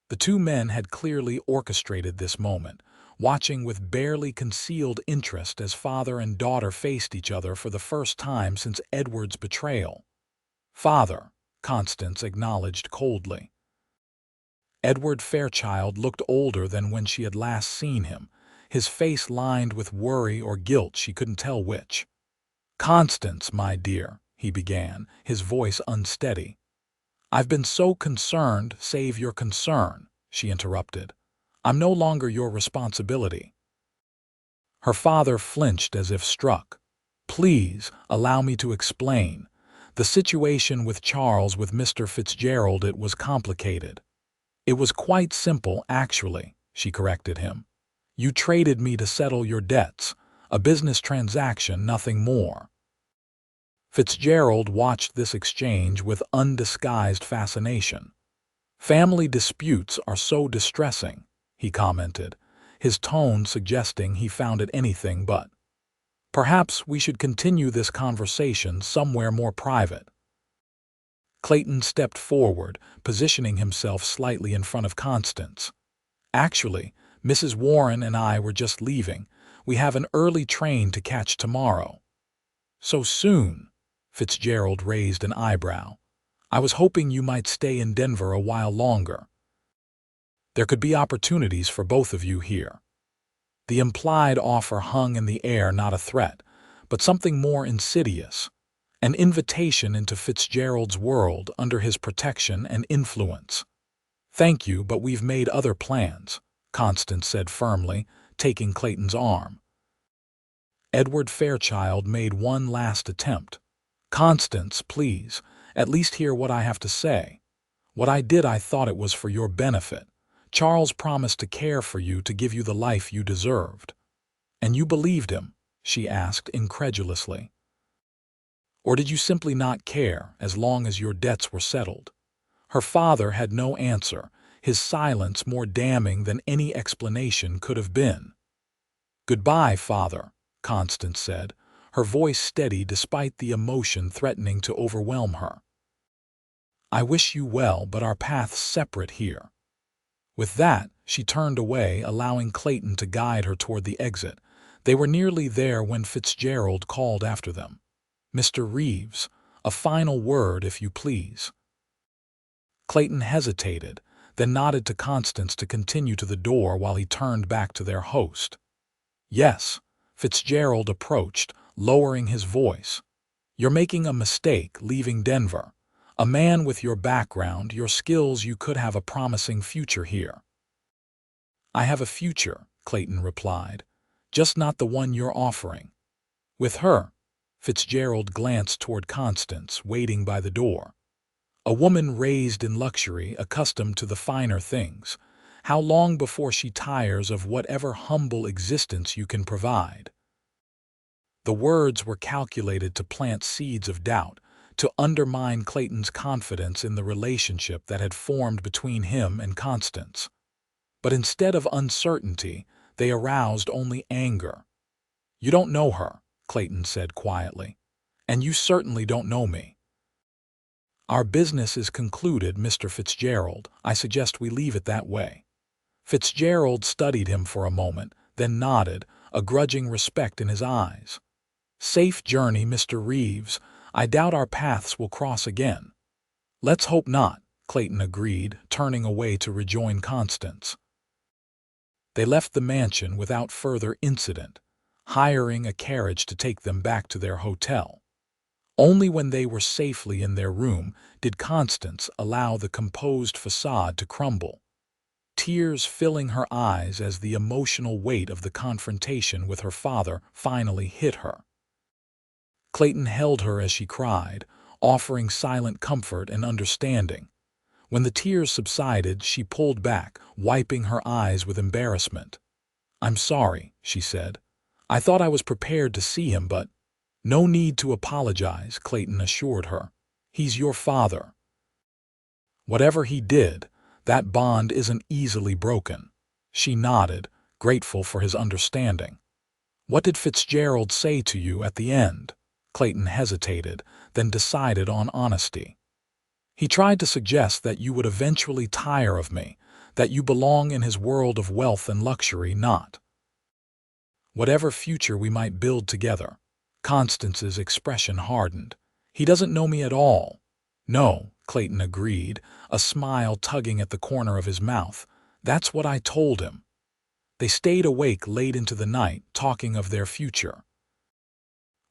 A: The two men had clearly orchestrated this moment, watching with barely concealed interest as father and daughter faced each other for the first time since Edward's betrayal. "Father," Constance acknowledged coldly. Edward Fairchild looked older than when she had last seen him, his face lined with worry or guilt, she couldn't tell which. "Constance, my dear," he began, his voice unsteady. "I've been so concerned, save your concern," she interrupted. "I'm no longer your responsibility." Her father flinched as if struck. "Please, allow me to explain. The situation with Charles, with Mr. Fitzgerald, it was complicated." "It was quite simple, actually," she corrected him. "You traded me to settle your debts, a business transaction, nothing more." Fitzgerald watched this exchange with undisguised fascination. "Family disputes are so distressing," he commented, his tone suggesting he found it anything but. "Perhaps we should continue this conversation somewhere more private." Clayton stepped forward, positioning himself slightly in front of Constance. "Actually, Mrs. Warren and I were just leaving. We have an early train to catch tomorrow." "So soon?" Fitzgerald raised an eyebrow. "I was hoping you might stay in Denver a while longer. There could be opportunities for both of you here." The implied offer hung in the air, not a threat, but something more insidious. An invitation into Fitzgerald's world under his protection and influence. "Thank you, but we've made other plans," Constance said firmly, taking Clayton's arm. Edward Fairchild made one last attempt. "Constance, please, at least hear what I have to say. What I did, I thought it was for your benefit. Charles promised to care for you, to give you the life you deserved." "And you believed him?" she asked incredulously. "Or did you simply not care, as long as your debts were settled?" Her father had no answer, his silence more damning than any explanation could have been. "Goodbye, father," Constance said, her voice steady despite the emotion threatening to overwhelm her. "I wish you well, but our paths separate here." With that, she turned away, allowing Clayton to guide her toward the exit. They were nearly there when Fitzgerald called after them. "Mr. Reeves, a final word, if you please." Clayton hesitated, then nodded to Constance to continue to the door while he turned back to their host. "Yes," Fitzgerald approached, lowering his voice. "You're making a mistake leaving Denver. A man with your background, your skills, you could have a promising future here." "I have a future," Clayton replied, "just not the one you're offering." "With her?" Fitzgerald glanced toward Constance, waiting by the door. "A woman raised in luxury, accustomed to the finer things. How long before she tires of whatever humble existence you can provide?" The words were calculated to plant seeds of doubt, to undermine Clayton's confidence in the relationship that had formed between him and Constance. But instead of uncertainty, they aroused only anger. "You don't know her," Clayton said quietly. "And you certainly don't know me." "Our business is concluded, Mr. Fitzgerald. I suggest we leave it that way." Fitzgerald studied him for a moment, then nodded, a grudging respect in his eyes. "Safe journey, Mr. Reeves. I doubt our paths will cross again." "Let's hope not," Clayton agreed, turning away to rejoin Constance. They left the mansion without further incident, hiring a carriage to take them back to their hotel. Only when they were safely in their room did Constance allow the composed facade to crumble, tears filling her eyes as the emotional weight of the confrontation with her father finally hit her. Clayton held her as she cried, offering silent comfort and understanding. When the tears subsided, she pulled back, wiping her eyes with embarrassment. "I'm sorry," she said. "I thought I was prepared to see him, but—" "No need to apologize," Clayton assured her. "He's your father. Whatever he did, that bond isn't easily broken." She nodded, grateful for his understanding. "What did Fitzgerald say to you at the end?" Clayton hesitated, then decided on honesty. "He tried to suggest that you would eventually tire of me, that you belong in his world of wealth and luxury, not whatever future we might build together." Constance's expression hardened. "He doesn't know me at all." "No," Clayton agreed, a smile tugging at the corner of his mouth. "That's what I told him." They stayed awake late into the night, talking of their future.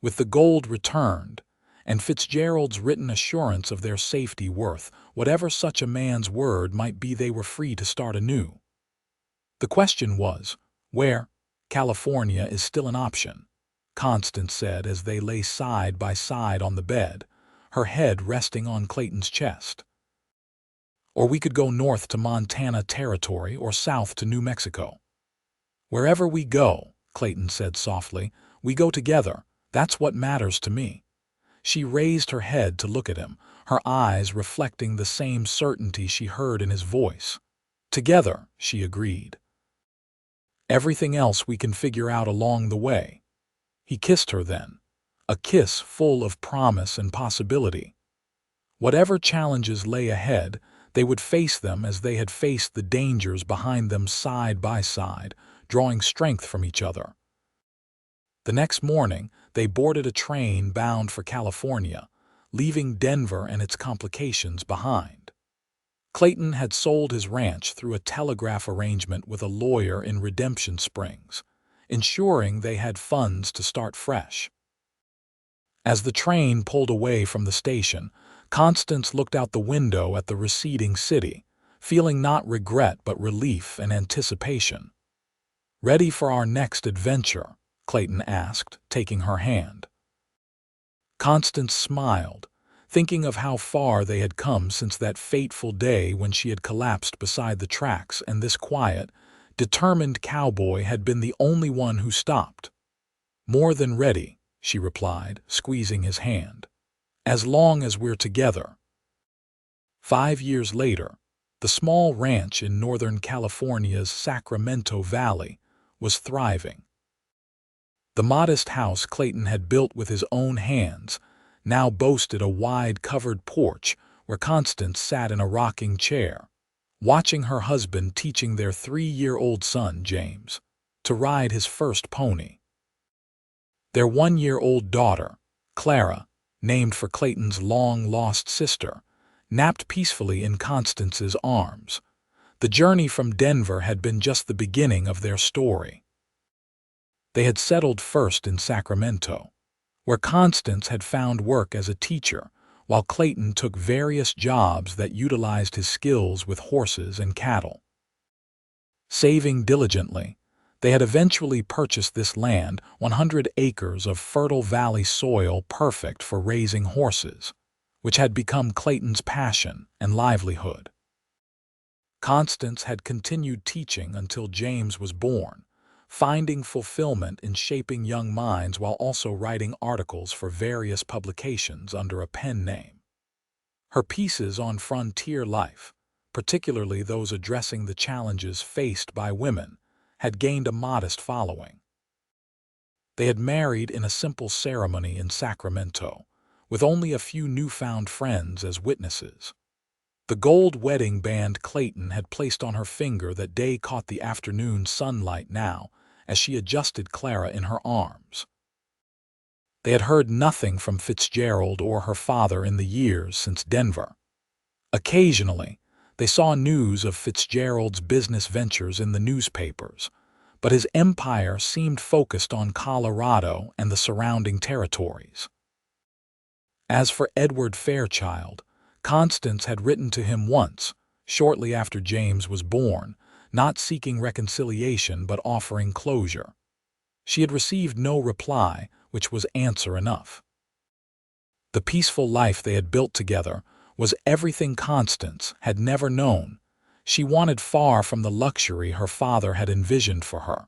A: With the gold returned, and Fitzgerald's written assurance of their safety worth whatever such a man's word might be, they were free to start anew. The question was, where? "California is still an option," Constance said as they lay side by side on the bed, her head resting on Clayton's chest. "Or we could go north to Montana Territory or south to New Mexico." "Wherever we go," Clayton said softly, "we go together. That's what matters to me." She raised her head to look at him, her eyes reflecting the same certainty she heard in his voice. "Together," she agreed. "Everything else we can figure out along the way." He kissed her then, a kiss full of promise and possibility. Whatever challenges lay ahead, they would face them as they had faced the dangers behind them, side by side, drawing strength from each other. The next morning, they boarded a train bound for California, leaving Denver and its complications behind. Clayton had sold his ranch through a telegraph arrangement with a lawyer in Redemption Springs, ensuring they had funds to start fresh. As the train pulled away from the station, Constance looked out the window at the receding city, feeling not regret but relief and anticipation. "Ready for our next adventure?" Clayton asked, taking her hand. Constance smiled, thinking of how far they had come since that fateful day when she had collapsed beside the tracks, and this quiet, determined cowboy had been the only one who stopped. "More than ready," she replied, squeezing his hand. "As long as we're together." 5 years later, the small ranch in Northern California's Sacramento Valley was thriving. The modest house Clayton had built with his own hands now boasted a wide covered porch where Constance sat in a rocking chair, watching her husband teaching their 3-year-old son, James, to ride his first pony. Their 1-year-old daughter, Clara, named for Clayton's long-lost sister, napped peacefully in Constance's arms. The journey from Denver had been just the beginning of their story. They had settled first in Sacramento, where Constance had found work as a teacher, while Clayton took various jobs that utilized his skills with horses and cattle. Saving diligently, they had eventually purchased this land, 100 acres of fertile valley soil perfect for raising horses, which had become Clayton's passion and livelihood. Constance had continued teaching until James was born, finding fulfillment in shaping young minds while also writing articles for various publications under a pen name. Her pieces on frontier life, particularly those addressing the challenges faced by women, had gained a modest following. They had married in a simple ceremony in Sacramento, with only a few newfound friends as witnesses. The gold wedding band Clayton had placed on her finger that day caught the afternoon sunlight now as she adjusted Clara in her arms. They had heard nothing from Fitzgerald or her father in the years since Denver. Occasionally, they saw news of Fitzgerald's business ventures in the newspapers, but his empire seemed focused on Colorado and the surrounding territories. As for Edward Fairchild, Constance had written to him once, shortly after James was born, not seeking reconciliation but offering closure. She had received no reply, which was answer enough. The peaceful life they had built together was everything Constance had never known. She wanted far from the luxury her father had envisioned for her,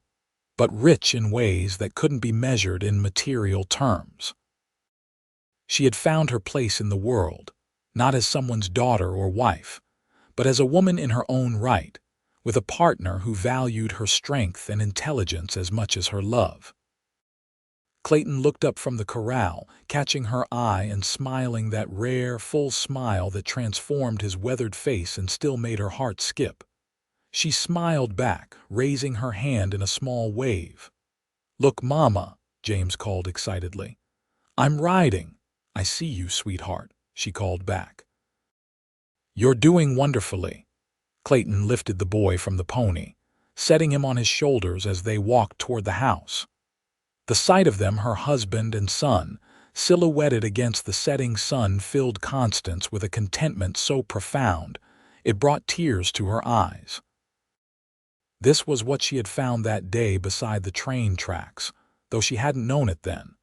A: but rich in ways that couldn't be measured in material terms. She had found her place in the world, not as someone's daughter or wife, but as a woman in her own right, with a partner who valued her strength and intelligence as much as her love. Clayton looked up from the corral, catching her eye and smiling that rare, full smile that transformed his weathered face and still made her heart skip. She smiled back, raising her hand in a small wave. "Look, Mama," James called excitedly. "I'm riding." "I see you, sweetheart," she called back. "You're doing wonderfully." Clayton lifted the boy from the pony, setting him on his shoulders as they walked toward the house. The sight of them, her husband and son, silhouetted against the setting sun, filled Constance with a contentment so profound it brought tears to her eyes. This was what she had found that day beside the train tracks, though she hadn't known it then.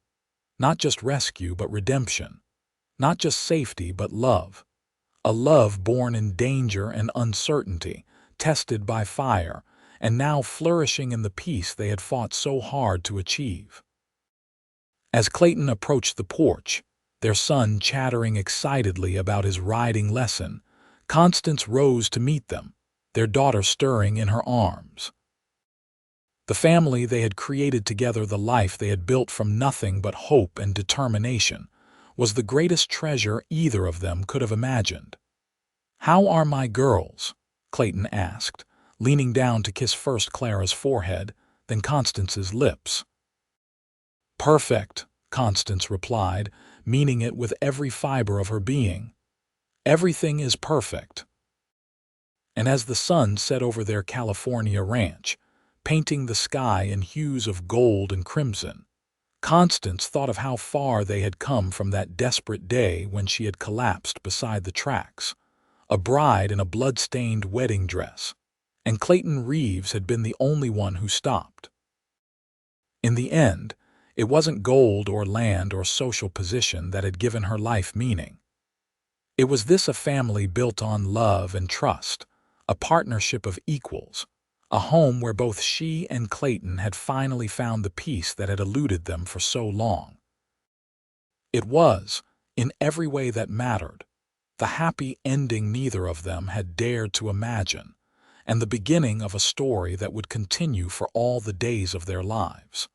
A: Not just rescue, but redemption. Not just safety, but love. A love born in danger and uncertainty, tested by fire, and now flourishing in the peace they had fought so hard to achieve. As Clayton approached the porch, their son chattering excitedly about his riding lesson, Constance rose to meet them, their daughter stirring in her arms. The family they had created together, the life they had built from nothing but hope and determination, was the greatest treasure either of them could have imagined. "How are my girls?" Clayton asked, leaning down to kiss first Clara's forehead, then Constance's lips. "Perfect," Constance replied, meaning it with every fiber of her being. "Everything is perfect." And as the sun set over their California ranch, painting the sky in hues of gold and crimson, Constance thought of how far they had come from that desperate day when she had collapsed beside the tracks, a bride in a blood-stained wedding dress, and Clayton Reeves had been the only one who stopped. In the end, it wasn't gold or land or social position that had given her life meaning. It was this: a family built on love and trust, a partnership of equals, a home where both she and Clayton had finally found the peace that had eluded them for so long. It was, in every way that mattered, the happy ending neither of them had dared to imagine, and the beginning of a story that would continue for all the days of their lives.